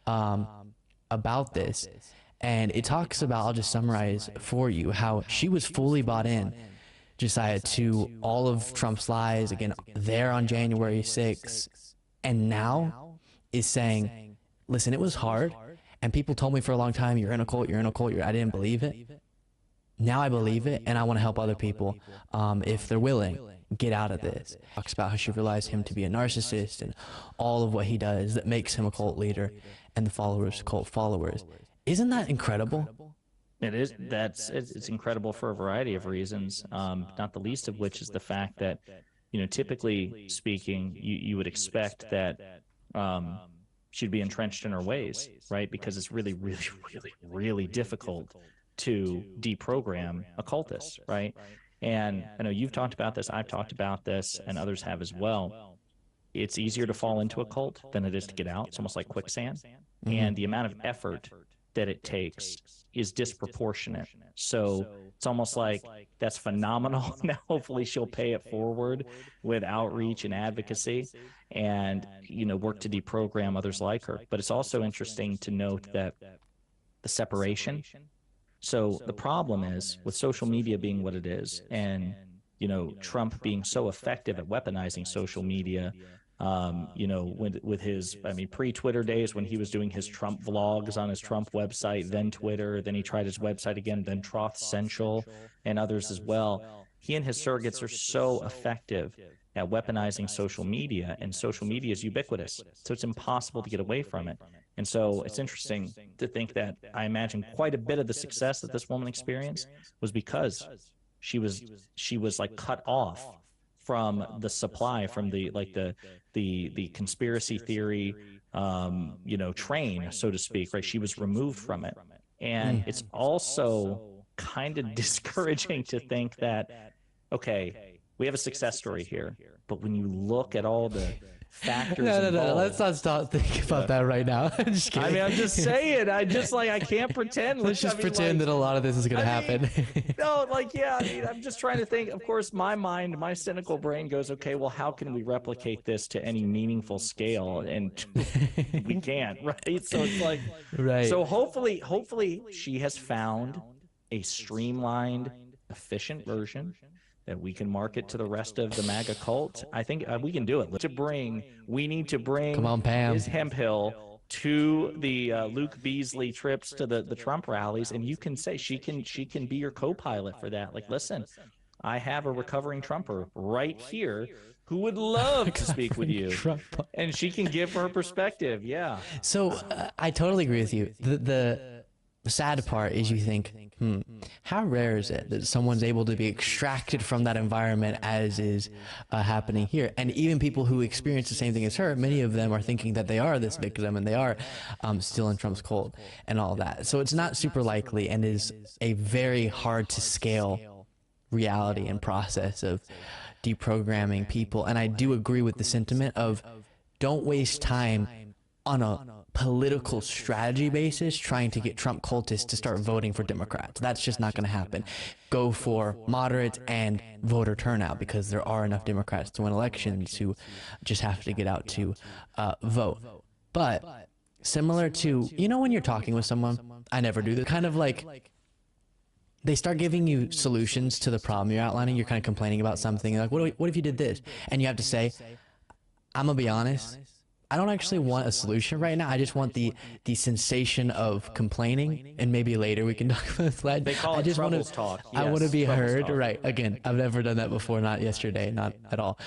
about this. And it talks about, I'll just summarize for you, how she was fully bought in, Josiah, to all of Trump's lies, again, there on January 6th, and now is saying, listen, it was hard, and people told me for a long time, you're in a cult, you're in a cult, I didn't believe it. Now I believe it, and I want to help other people, if they're willing, get out of this. Talks about how she realized him to be a narcissist and all of what he does that makes him a cult leader and the followers, cult followers. Isn't that incredible? It is. It's incredible for a variety of reasons, not the least of which is the fact that, typically speaking, you would expect that she'd be entrenched in her ways, right? Because it's really, really, really, really difficult to deprogram a cultist, right? And I know you've talked about this, I've talked about this, and others have as well. It's easier to fall into a cult than it is to get out. It's almost like quicksand. And the amount of effort that it takes is disproportionate. So it's almost like that's phenomenal. Now hopefully she'll pay it forward with outreach and advocacy and work to deprogram others like her. But it's also interesting to note that the separation. So the problem is with social media being what it is, and Trump being so effective at weaponizing social media, with his, pre-Twitter days when he was doing his Trump vlogs on his Trump website, then Twitter, then he tried his website again, then Troth Central and others as well. He and his surrogates are so effective at weaponizing social media, and social media is ubiquitous, so it's impossible to get away from it. And so it's interesting to think that I imagine quite a bit of the success that this woman experienced was because she was like cut off from the supply, from the conspiracy theory, train, so to speak, right? She was removed from it. And it's also kind of discouraging to think that, okay, we have a success story here, but when you look at all the factors No, involved. let's not start thinking about that right now. I'm just kidding. I mean, I'm just saying. I just like I can't pretend. Let's just pretend that a lot of this is going to happen. No, like, yeah, I mean, I'm just trying to think. Of course, my mind, my cynical brain goes, okay, well, how can we replicate this to any meaningful scale? And we can't, right? So it's like, right. So hopefully she has found a streamlined, efficient version that we can market to the rest of the MAGA cult. I think we can do it. We need to bring Come on, Pam. Ms. Hemphill to the Luke Beasley trips to the Trump rallies, and you can say she can be your co-pilot for that. Like, listen, I have a recovering Trumper right here who would love to speak with you, and she can give her perspective. Yeah. So I totally agree with you. The sad part is you think, how rare is it that someone's able to be extracted from that environment as is happening here? And even people who experience the same thing as her, many of them are thinking that they are this victim and they are still in Trump's cult and all that. So it's not super likely and is a very hard to scale reality and process of deprogramming people. And I do agree with the sentiment of don't waste time on a political strategy basis trying to get Trump cultists to start voting for Democrats. That's just not going to happen. Go for moderate and voter turnout, because there are enough Democrats to win elections who just have to get out to vote. But similar to, you know, when you're talking with someone, I never do this, kind of like they start giving you solutions to the problem you're outlining. You're kind of complaining about something. You're like, what if you did this? And you have to say, I'm going to be honest, I don't actually want a solution right now. I just want the sensation of complaining, and maybe later we can talk about that. They call it troubles talk. I want to Yes, be troubles heard. talk. Right. Again, I've never done that before. Not yesterday. Not at all.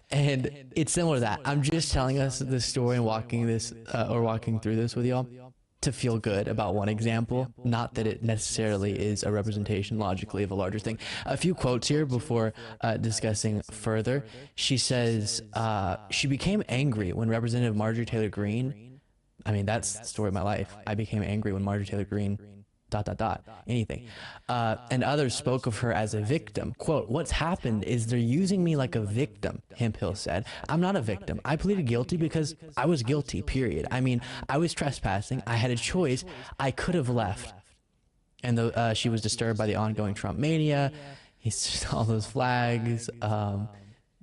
And it's similar to that. I'm just telling us this story and walking through this with y'all to feel good about one example, not that it necessarily is a representation logically of a larger thing. A few quotes here before discussing further. She says she became angry when Representative Marjorie Taylor Greene, I mean, that's the story of my life. I became angry when Marjorie Taylor Greene ... anything. And others spoke of her as a victim. Quote, what's happened is they're using me like a victim, Hemphill said. I'm not a victim. I pleaded guilty because I was guilty, period. I mean, I was trespassing. I had a choice. I could have left. And she was disturbed by the ongoing Trump mania. He's just all those flags.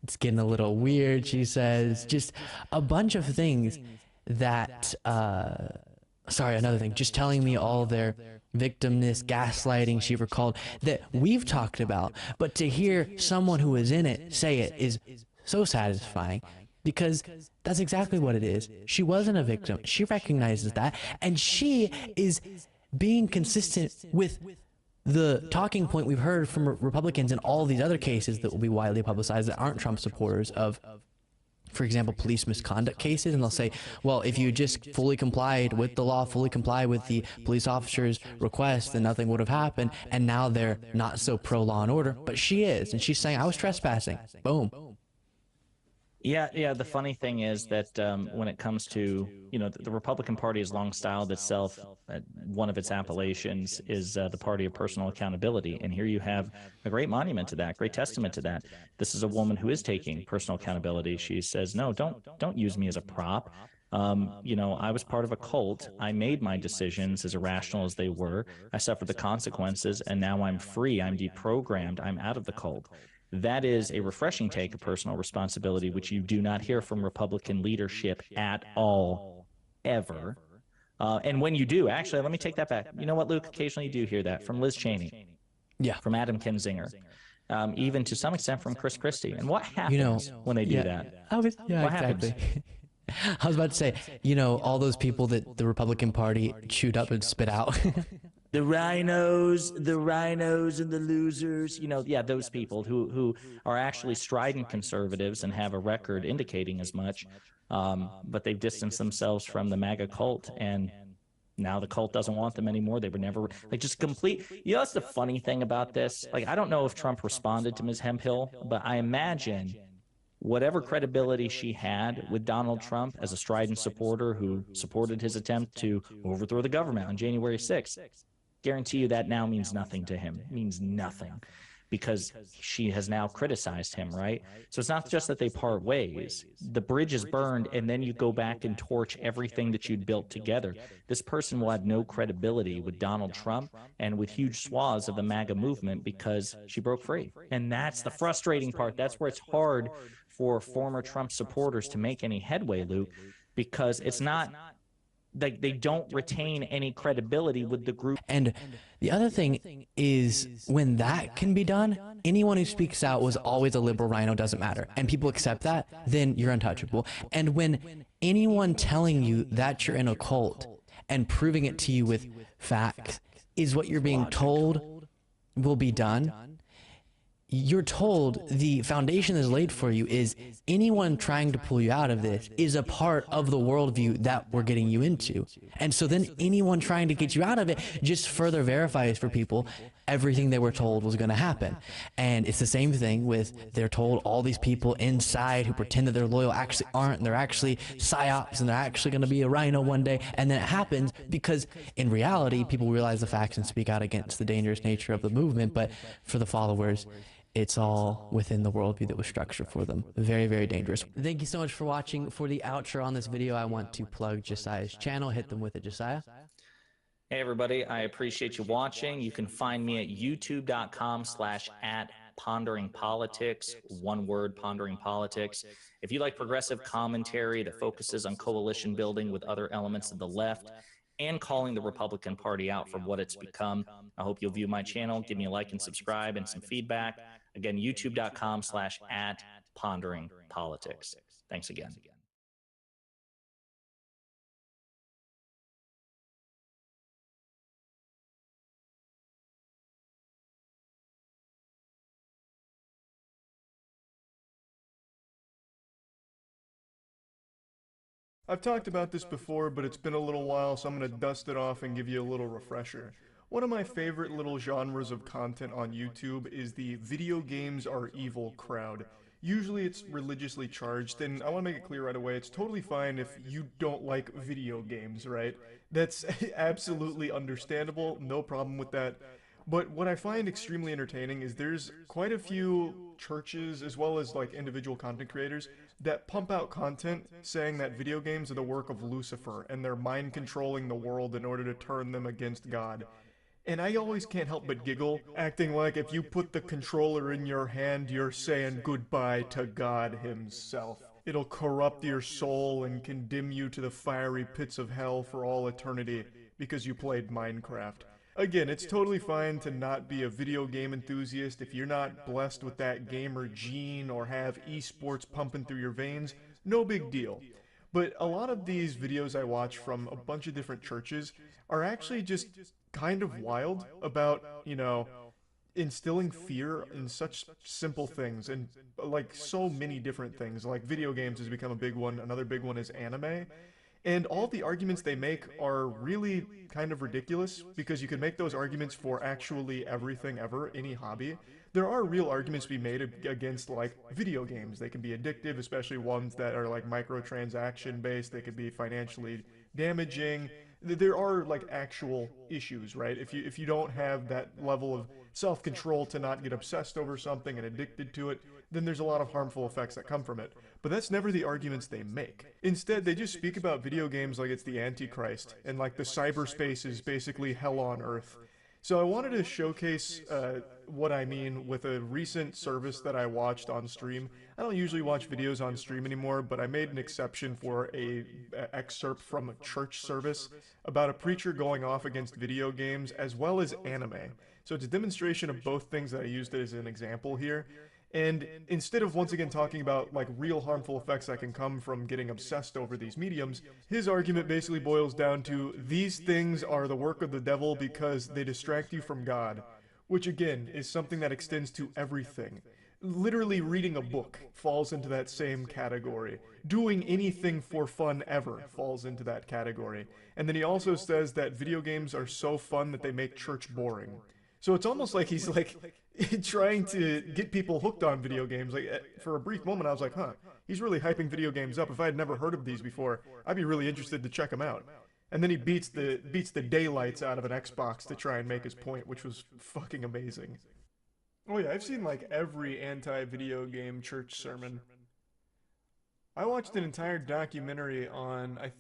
It's getting a little weird, she says. Just a bunch of things that, another thing, just telling me all their victimness, gaslighting, she recalled, that we've talked about. But to hear someone who is in it say it is so satisfying, because that's exactly what it is. She wasn't a victim. She recognizes that, and she is being consistent with the talking point we've heard from Republicans in all these other cases that will be widely publicized that aren't Trump supporters of, for example, police misconduct cases, and they'll say, well, if you just fully complied with the law, fully complied with the police officer's request, then nothing would have happened. And now they're not so pro law and order, but she is, and she's saying, I was trespassing. Boom. Yeah. The funny thing is that when it comes to, the Republican Party has long styled itself, one of its appellations is the party of personal accountability. And here you have a great monument to that, great testament to that. This is a woman who is taking personal accountability. She says, no, don't use me as a prop. I was part of a cult. I made my decisions as irrational as they were. I suffered the consequences, and now I'm free. I'm deprogrammed. I'm out of the cult. That is a refreshing take of personal responsibility, which you do not hear from Republican leadership at all, ever. And when you do, actually, let me take that back. You know what, Luke? Occasionally you do hear that from Liz Cheney. Yeah. From Adam Kinzinger. Even to some extent from Chris Christie. And what happens when they do that? What happens? I was about to say, all those people that the Republican Party chewed up and spit out. The rhinos and the losers, those people who are actually strident conservatives and have a record indicating as much, but they've distanced themselves from the MAGA cult, and now the cult doesn't want them anymore. They were never, just complete. That's the funny thing about this. I don't know if Trump responded to Ms. Hemphill, but I imagine whatever credibility she had with Donald Trump as a strident supporter who supported his attempt to overthrow the government on January 6th, guarantee you that now means nothing to him. It means nothing. because she has now criticized him, right? So it's not just that they part ways. The bridge is burned, and then you go back and torch everything that you'd built together. This person will have no credibility with Donald Trump and with huge swaths of the MAGA movement because she broke free. And that's the frustrating part. That's where it's hard for former Trump supporters to make any headway, Luke, because it's not like they don't retain any credibility with the group. And the other thing is, when that can be done, anyone who speaks out was always a liberal rhino, doesn't matter, and people accept that, then you're untouchable. And when anyone telling you that you're in a cult and proving it to you with facts is what you're being told will be done, you're told the foundation that's laid for you is anyone trying to pull you out of this is a part of the worldview that we're getting you into. And so then anyone trying to get you out of it just further verifies for people everything they were told was going to happen. And it's the same thing with, they're told all these people inside who pretend that they're loyal actually aren't, and they're actually psyops, and they're actually going to be a rhino one day. And then it happens because in reality, people realize the facts and speak out against the dangerous nature of the movement. But for the followers, it's all within the worldview that was structured for them. Very, very dangerous. Thank you so much for watching. For the outro on this video, I want to plug Josiah's channel. Hit them with it, Josiah. Hey everybody, I appreciate you watching. You can find me at youtube.com/@ponderingpolitics, one word, pondering politics. If you like progressive commentary that focuses on coalition building with other elements of the left and calling the Republican Party out for what it's become, I hope you'll view my channel, give me a like and subscribe and some feedback. Again, youtube.com/@ponderingpolitics. Thanks again. I've talked about this before, but it's been a little while, so I'm going to dust it off and give you a little refresher. One of my favorite little genres of content on YouTube is the video games are evil crowd. Usually it's religiously charged, and I want to make it clear right away, it's totally fine if you don't like video games, right? That's absolutely understandable, no problem with that. But what I find extremely entertaining is there's quite a few churches as well as like individual content creators that pump out content saying that video games are the work of Lucifer and they're mind controlling the world in order to turn them against God. And I always can't help but giggle, acting like if you put the controller in your hand, you're saying goodbye to God himself. It'll corrupt your soul and condemn you to the fiery pits of hell for all eternity because you played Minecraft. Again, it's totally fine to not be a video game enthusiast if you're not blessed with that gamer gene or have esports pumping through your veins, no big deal. But a lot of these videos I watch from a bunch of different churches are actually just kind of wild about, you know, instilling fear in such simple things and like so many different things. Like video games has become a big one. Another big one is anime. And all the arguments they make are really kind of ridiculous because you can make those arguments for actually everything ever, any hobby. There are real arguments to be made against like video games. They can be addictive, especially ones that are like microtransaction based. They could be financially damaging. There are like actual issues, right? If you don't have that level of self-control to not get obsessed over something and addicted to it, then there's a lot of harmful effects that come from it. But that's never the arguments they make. Instead, they just speak about video games like it's the Antichrist, and like the cyberspace is basically hell on earth. So I wanted to showcase what I mean with a recent service that I watched on stream. I don't usually watch videos on stream anymore, but I made an exception for a excerpt from a church service about a preacher going off against video games as well as anime. So it's a demonstration of both things that I used as an example here. And instead of once again talking about like real harmful effects that can come from getting obsessed over these mediums, his argument basically boils down to these things are the work of the devil because they distract you from God, which again is something that extends to everything. Literally reading a book falls into that same category. Doing anything for fun ever falls into that category. And then he also says that video games are so fun that they make church boring. So it's almost like he's like trying to get people hooked on video games. Like for a brief moment I was like, huh, he's really hyping video games up. If I had never heard of these before, I'd be really interested to check them out. And then he beats the daylights out of an Xbox to try and make his point, which was fucking amazing. Oh yeah, I've seen like every anti-video game church sermon. I watched an entire documentary on, I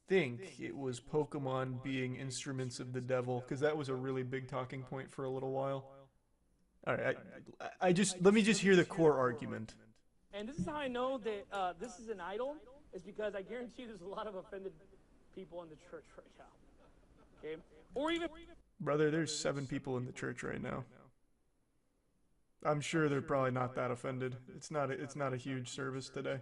think it was Pokemon being instruments of the devil, because that was a really big talking point for a little while. Alright, let me just hear the core argument. And this is how I know that this is an idol, is because I guarantee there's a lot of offended people in the church right now. Okay? Or even... Brother, there's 7 people in the church right now. I'm sure they're probably not that offended. It's not a huge service today.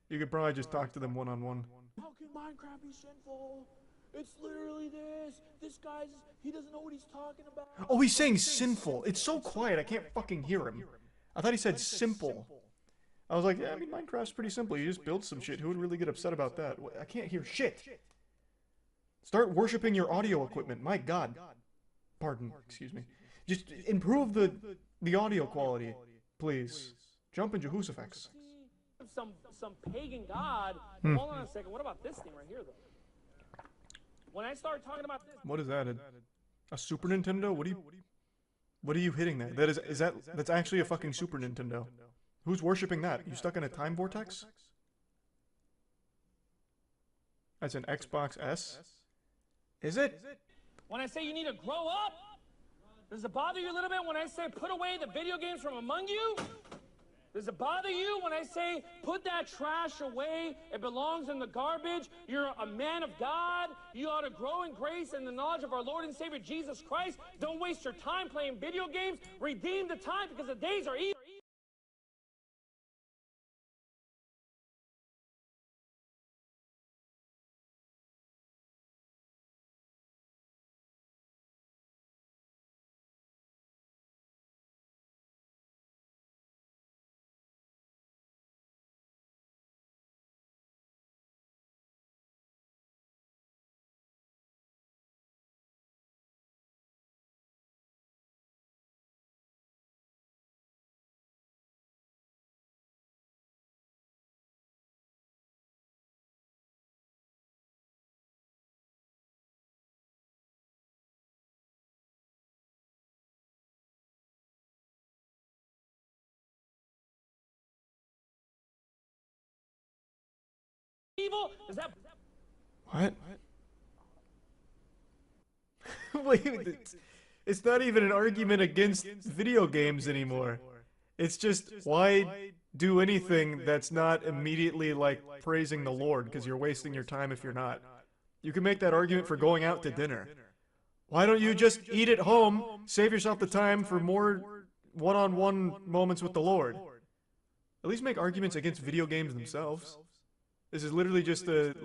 You could probably just talk to them one-on-one. How can Minecraft be sinful? It's literally this. This guy's, he doesn't know what he's talking about. Oh, he's saying sinful. It's so quiet, I can't fucking hear him. I thought he said simple. I was like, yeah, I mean, Minecraft's pretty simple. You just build some shit. Who would really get upset about that? I can't hear shit. Start worshiping your audio equipment. My God. Pardon, excuse me. Just improve the audio quality, please. Jump in Jehoshaphat. Some pagan god. Hmm. Hold on a second. What about this thing right here, though? When I start talking about this... What is that? A Super Nintendo? What are you hitting there? That's actually a fucking Super Nintendo. Who's worshipping that? You stuck in a time vortex? That's an Xbox S? Is it? When I say you need to grow up, does it bother you a little bit when I say put away the video games from among you? Does it bother you when I say put that trash away? It belongs in the garbage. You're a man of God. You ought to grow in grace and the knowledge of our Lord and Savior Jesus Christ. Don't waste your time playing video games. Redeem the time because the days are evil. Evil? Is that... What? Wait, it's not even an argument against video games anymore. It's just, why do anything that's not immediately, like, praising the Lord, because you're wasting your time if you're not. You can make that argument for going out to dinner. Why don't you just eat at home, save yourself the time for more one-on-one moments with the Lord? At least make arguments against video games themselves. This is literally just a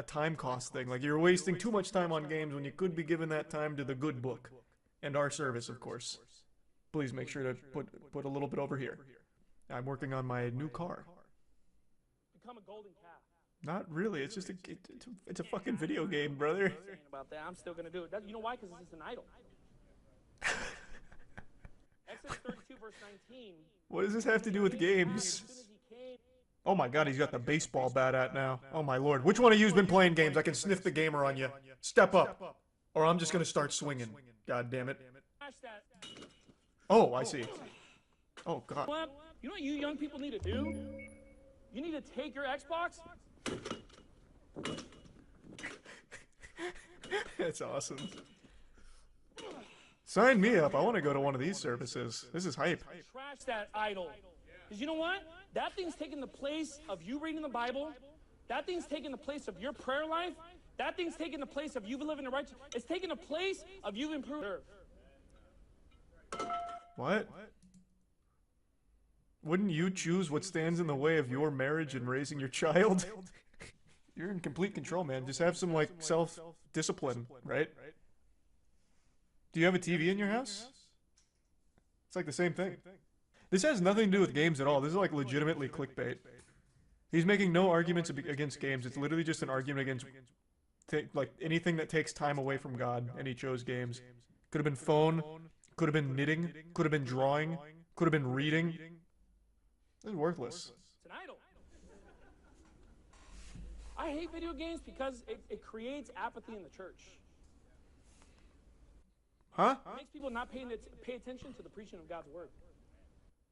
time cost thing. Like, you're wasting too much time on games when you could be giving that time to the good book. And our service, of course. Please make sure to put a little bit over here. I'm working on my new car. Become a golden calf. Not really, it's just it's a fucking video game, brother. About that, I'm still gonna do it. You know why? Because it's just an idol. Exodus 32 verse 19. What does this have to do with games? Oh my God, he's got the baseball bat out now. Oh my Lord. Which one of you's been playing games? I can sniff the gamer on you. Step up. Or I'm just gonna start swinging. God damn it. Oh, I see. Oh God. You know what you young people need to do? You need to take your Xbox. That's awesome. Sign me up. I want to go to one of these services. This is hype. Trash that idol. Because you know what? That thing's taking the place of you reading the Bible. That thing's taking the place of your prayer life. That thing's taking the place of you living the righteous. It's taking the place of you improving. What? Wouldn't you choose what stands in the way of your marriage and raising your child? You're in complete control, man. Just have some, like, self-discipline, right? Do you have a TV in your house? It's like the same thing. This has nothing to do with games at all. This is, like, legitimately clickbait. He's making no arguments against games. It's literally just an argument against, like, anything that takes time away from God, and he chose games. Could have been phone, could have been knitting, could have been drawing, could have been reading. This is worthless. It's an idol. I hate video games because it creates apathy in the church. Huh? It makes people not pay attention to the preaching of God's word.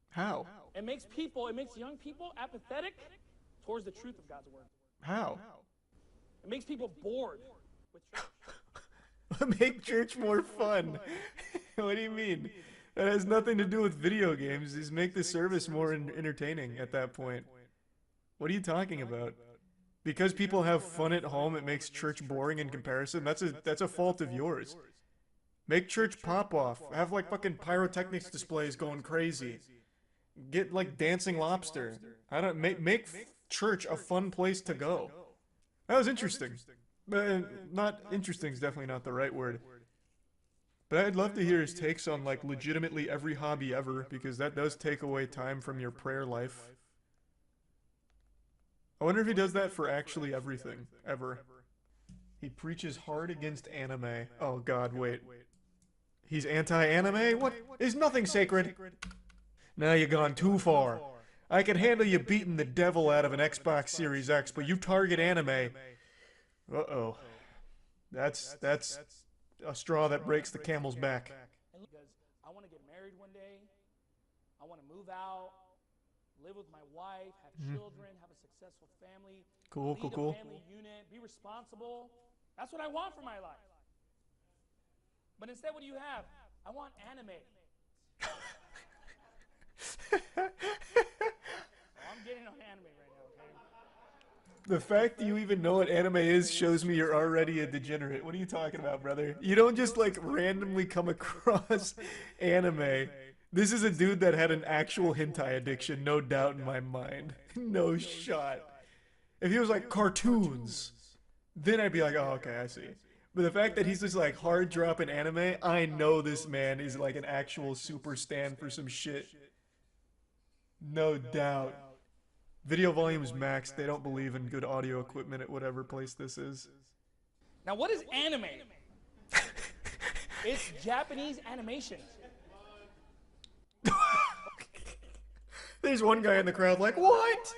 How? It makes young people apathetic towards the truth of God's word. How? It makes people bored with church. Make church more fun. What do you mean? That has nothing to do with video games. Just make the service more entertaining at that point. What are you talking about? Because people have fun at home, it makes church boring in comparison? That's a fault of yours. Make church pop off. Have like fucking pyrotechnics displays going crazy. Get like dancing lobster. I don't make church a fun place to go. That was interesting. Not interesting is definitely not the right word. But I'd love to hear his takes on like legitimately every hobby ever, because that does take away time from your prayer life. I wonder if he does that for actually everything, ever. He preaches hard against anime. Oh god, wait. He's anti-anime? What? Is nothing sacred? Now you've gone too far. I can handle you beating the devil out of an Xbox Series X, but you target anime. Uh-oh. That's a straw that breaks the camel's back. Because I want to get married one day. I want to move out, live with my wife, have children, have a successful family. Cool, lead cool. a family unit, be responsible. That's what I want for my life. But instead, what do you have? I want anime. I'm getting on anime right now, okay? The fact that you even know what anime is shows me you're already a degenerate. What are you talking about, brother? You don't just like randomly come across anime. This is a dude that had an actual hentai addiction, no doubt in my mind. No shot. If he was like cartoons, then I'd be like, oh, okay, I see. But the fact that he's just like hard dropping anime, I know this man is like an actual super stan for some shit. No doubt. Video volume is maxed. They don't believe in good audio equipment at whatever place this is. Now, what is anime? It's Japanese animation. There's one guy in the crowd like, what?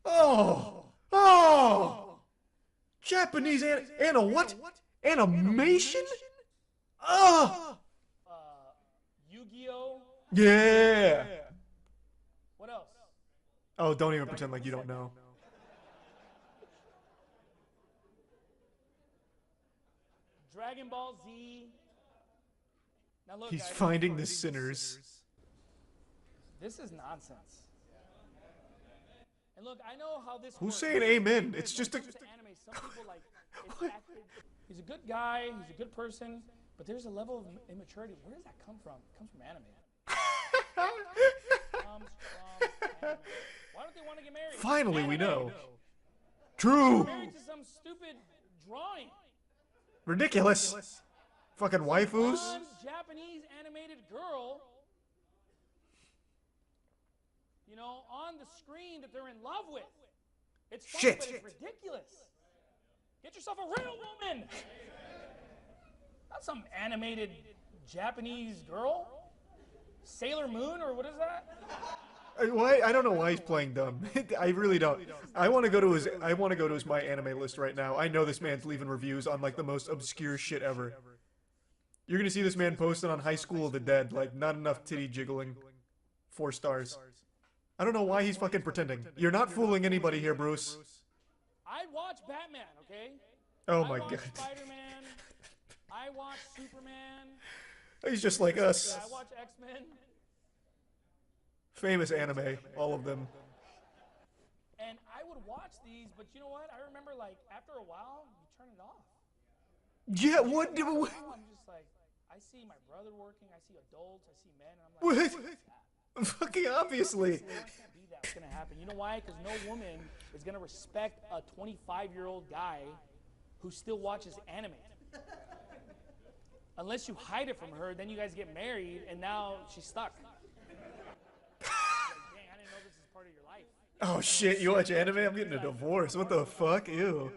Oh! Japanese what? Animation? Yu-Gi-Oh! Yeah! What else? Oh, don't even pretend like you don't know. Dragon Ball Z. Now look, He's guys, finding the sinners. this is nonsense. And look, I know how this Who's works. saying amen? It's just a... Anime, some people like it's acted. He's a good guy, he's a good person, but there's a level of immaturity. Where does that come from? It comes from anime. Comes from anime. Why don't they want to get married? Finally, we Anime. know. True. Married to some stupid drawing. Ridiculous. Fucking waifus. One Japanese animated girl, you know, on the screen that they're in love with. It's funny, Shit. but it's ridiculous. Get yourself a real woman. Not some animated Japanese girl. Sailor Moon, or what is that? Why? I don't know why he's playing dumb. I really don't. I want to go to his my anime list right now. I know this man's leaving reviews on like the most obscure shit ever. You're gonna see this man posting on High School of the Dead, like not enough titty jiggling. 4 stars. I don't know why he's fucking pretending. You're not fooling anybody here, Bruce. I watch Batman, okay? Oh my god. I watch Spider-Man. I watch Superman. He's just like us. I watch X-Men. Famous anime, all of them. And I would watch these, but you know what? I remember, like, after a while, you turn it off. Yeah, what? Now I'm just like, I see my brother working, I see adults, I see men, and I'm like, What? Fucking obviously. can't be that's gonna happen. You know why? Because no woman is gonna respect a 25-year-old guy who still watches anime. Unless you hide it from her, then you guys get married, and now she's stuck. Like, dang, I didn't know this is part of your life. Oh shit, you watch anime? I'm getting a divorce. What the fuck? Ew.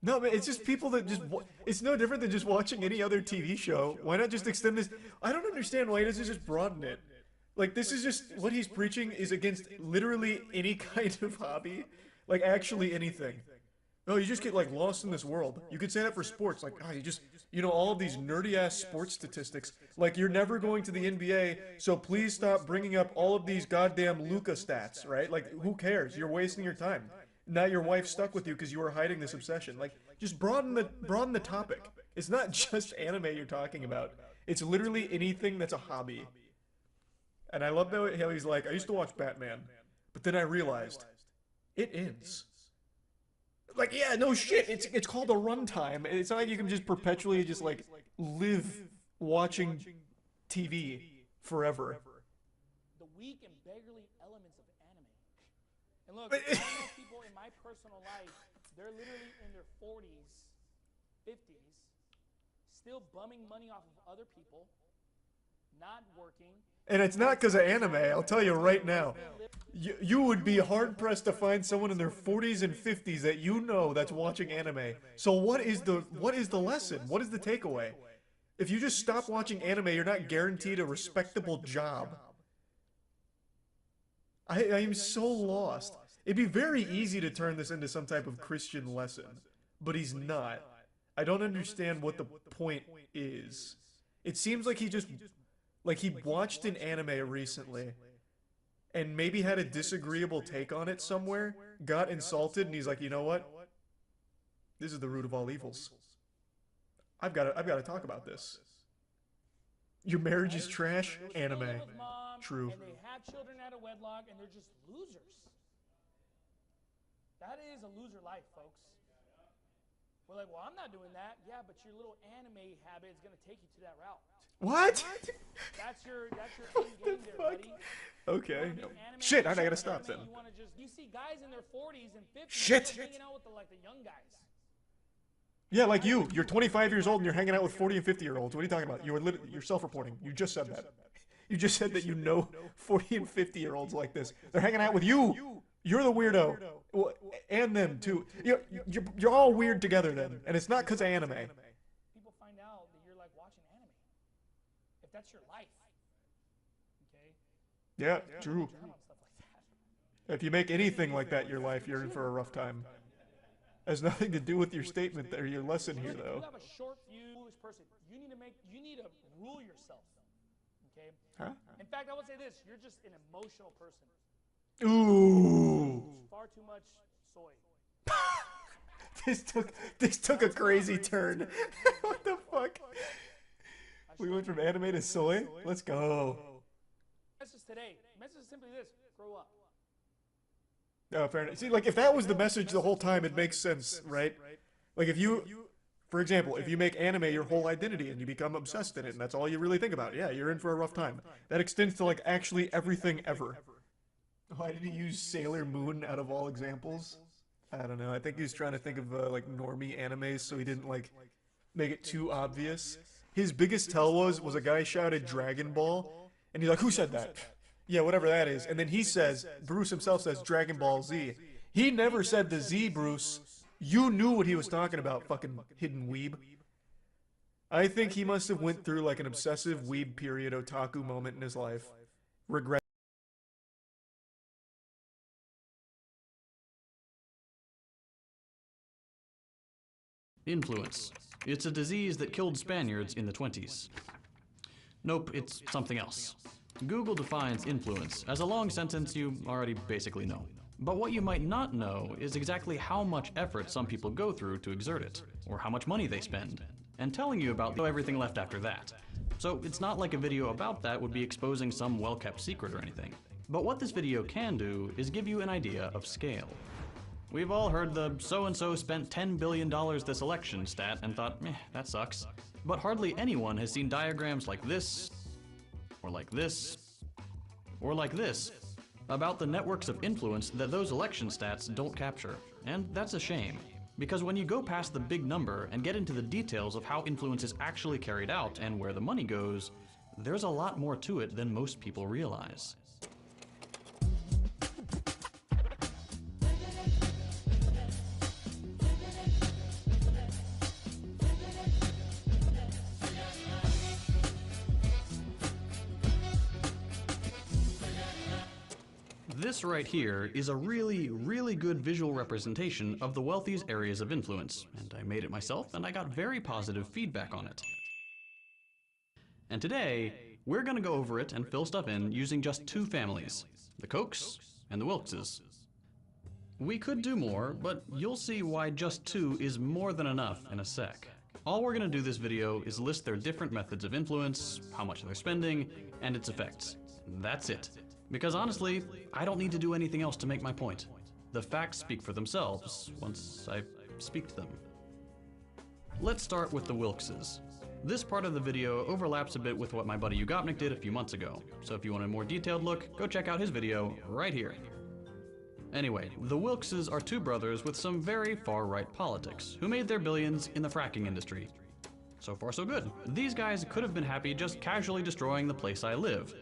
No, man, it's just people that just... It's no different than just watching any other TV show. Why not just extend this? I don't understand why he doesn't just broaden it. Like, this is just... What he's preaching is against literally any kind of hobby. Like, actually anything. Oh, you just get like lost in this world. You could say that for sports, like, oh, you just, you know, all of these nerdy ass sports statistics. Like, you're never going to the NBA, so please stop bringing up all of these goddamn Luka stats, right? Like, who cares? You're wasting your time. Now your wife's stuck with you because you were hiding this obsession. Like, just broaden the topic. It's not just anime you're talking about. It's literally anything that's a hobby. And I love how he's like, I used to watch Batman, but then I realized it ends. Like, yeah, no shit. It's called a runtime. It's not like you can just perpetually just like live watching TV forever. The weak and beggarly elements of anime. And look, I know people in my personal life, they're literally in their 40s, 50s, still bumming money off of other people, not working. And it's not because of anime, I'll tell you right now. You would be hard-pressed to find someone in their 40s and 50s that you know that's watching anime. So what is the lesson? What is the takeaway? If you just stop watching anime, you're not guaranteed a respectable job. I am so lost. It'd be very easy to turn this into some type of Christian lesson, but he's not. I don't understand what the point is. It seems like he just... Like, he watched an anime recently, and maybe had a disagreeable take on it somewhere, got insulted, and he's like, you know what? This is the root of all evils. I've got to talk about this. Your marriage is trash? Anime. True. And they have children out of wedlock, and they're just losers. That is a loser life, folks. We're like, well, I'm not doing that. Yeah, but your little anime habit is going to take you to that route. What? That's your end game there, buddy. Okay. Shit, I gotta stop then. You see guys in their 40s and 50s Shit. hanging out with the young guys. Yeah, like you. You're 25 years old and you're hanging out with 40 and 50-year-olds. What are you talking about? You're self-reporting. You just said that. You just said that you know 40 and 50-year-olds like this. They're hanging out with you. You're the weirdo. Well, and them, too. You're all weird together then. And it's not because of anime. People find out that you're like watching anime. If that's your life. Okay? Yeah, true. If you make anything like that your life, you're in for a rough time. Has nothing to do with your statement there, your lesson here, though. If you have a short fuse person, you need to rule yourself. Okay? Huh? In fact, I would say this, you're just an emotional person. Ooh. Far too much soy. This took a crazy turn. What the fuck? We went from anime to soy? Let's go. Message today. Message is simply this. Grow up. Oh, fair enough. See, like, if that was the message the whole time, it makes sense, right? Like, if you, for example, if you make anime your whole identity and you become obsessed in it and that's all you really think about, yeah, you're in for a rough time. That extends to, like, actually everything ever. Why did he use Sailor Moon out of all examples? I don't know. I think he was trying to think of, like, normie animes so he didn't, like, make it too obvious. His biggest tell was a guy shouted Dragon Ball, and he's like, who said that? Yeah, whatever that is. And then he says, Bruce himself says Dragon Ball Z. He never said the Z, Bruce. You knew what he was talking about, fucking hidden weeb. I think he must have went through like an obsessive weeb period otaku moment in his life. Regret. Influence. It's a disease that killed Spaniards in the 20s. Nope, it's something else. Google defines influence as a long sentence you already basically know. But what you might not know is exactly how much effort some people go through to exert it, or how much money they spend, and telling you about everything left after that. So it's not like a video about that would be exposing some well-kept secret or anything. But what this video can do is give you an idea of scale. We've all heard the so-and-so spent $10 billion this election stat and thought, that sucks. But hardly anyone has seen diagrams like this, or like this, or like this, about the networks of influence that those election stats don't capture. And that's a shame, because when you go past the big number and get into the details of how influence is actually carried out and where the money goes, there's a lot more to it than most people realize. This right here is a really, really good visual representation of the wealthy's areas of influence, and I made it myself and I got very positive feedback on it. And today, we're gonna go over it and fill stuff in using just two families, the Kochs and the Wilkses. We could do more, but you'll see why just two is more than enough in a sec. All we're gonna do this video is list their different methods of influence, how much they're spending, and its effects. That's it. Because honestly, I don't need to do anything else to make my point. The facts speak for themselves once I speak to them. Let's start with the Wilkses. This part of the video overlaps a bit with what my buddy Ugopnik did a few months ago, so if you want a more detailed look, go check out his video right here. Anyway, the Wilkses are two brothers with some very far-right politics, who made their billions in the fracking industry. So far so good. These guys could have been happy just casually destroying the place I live.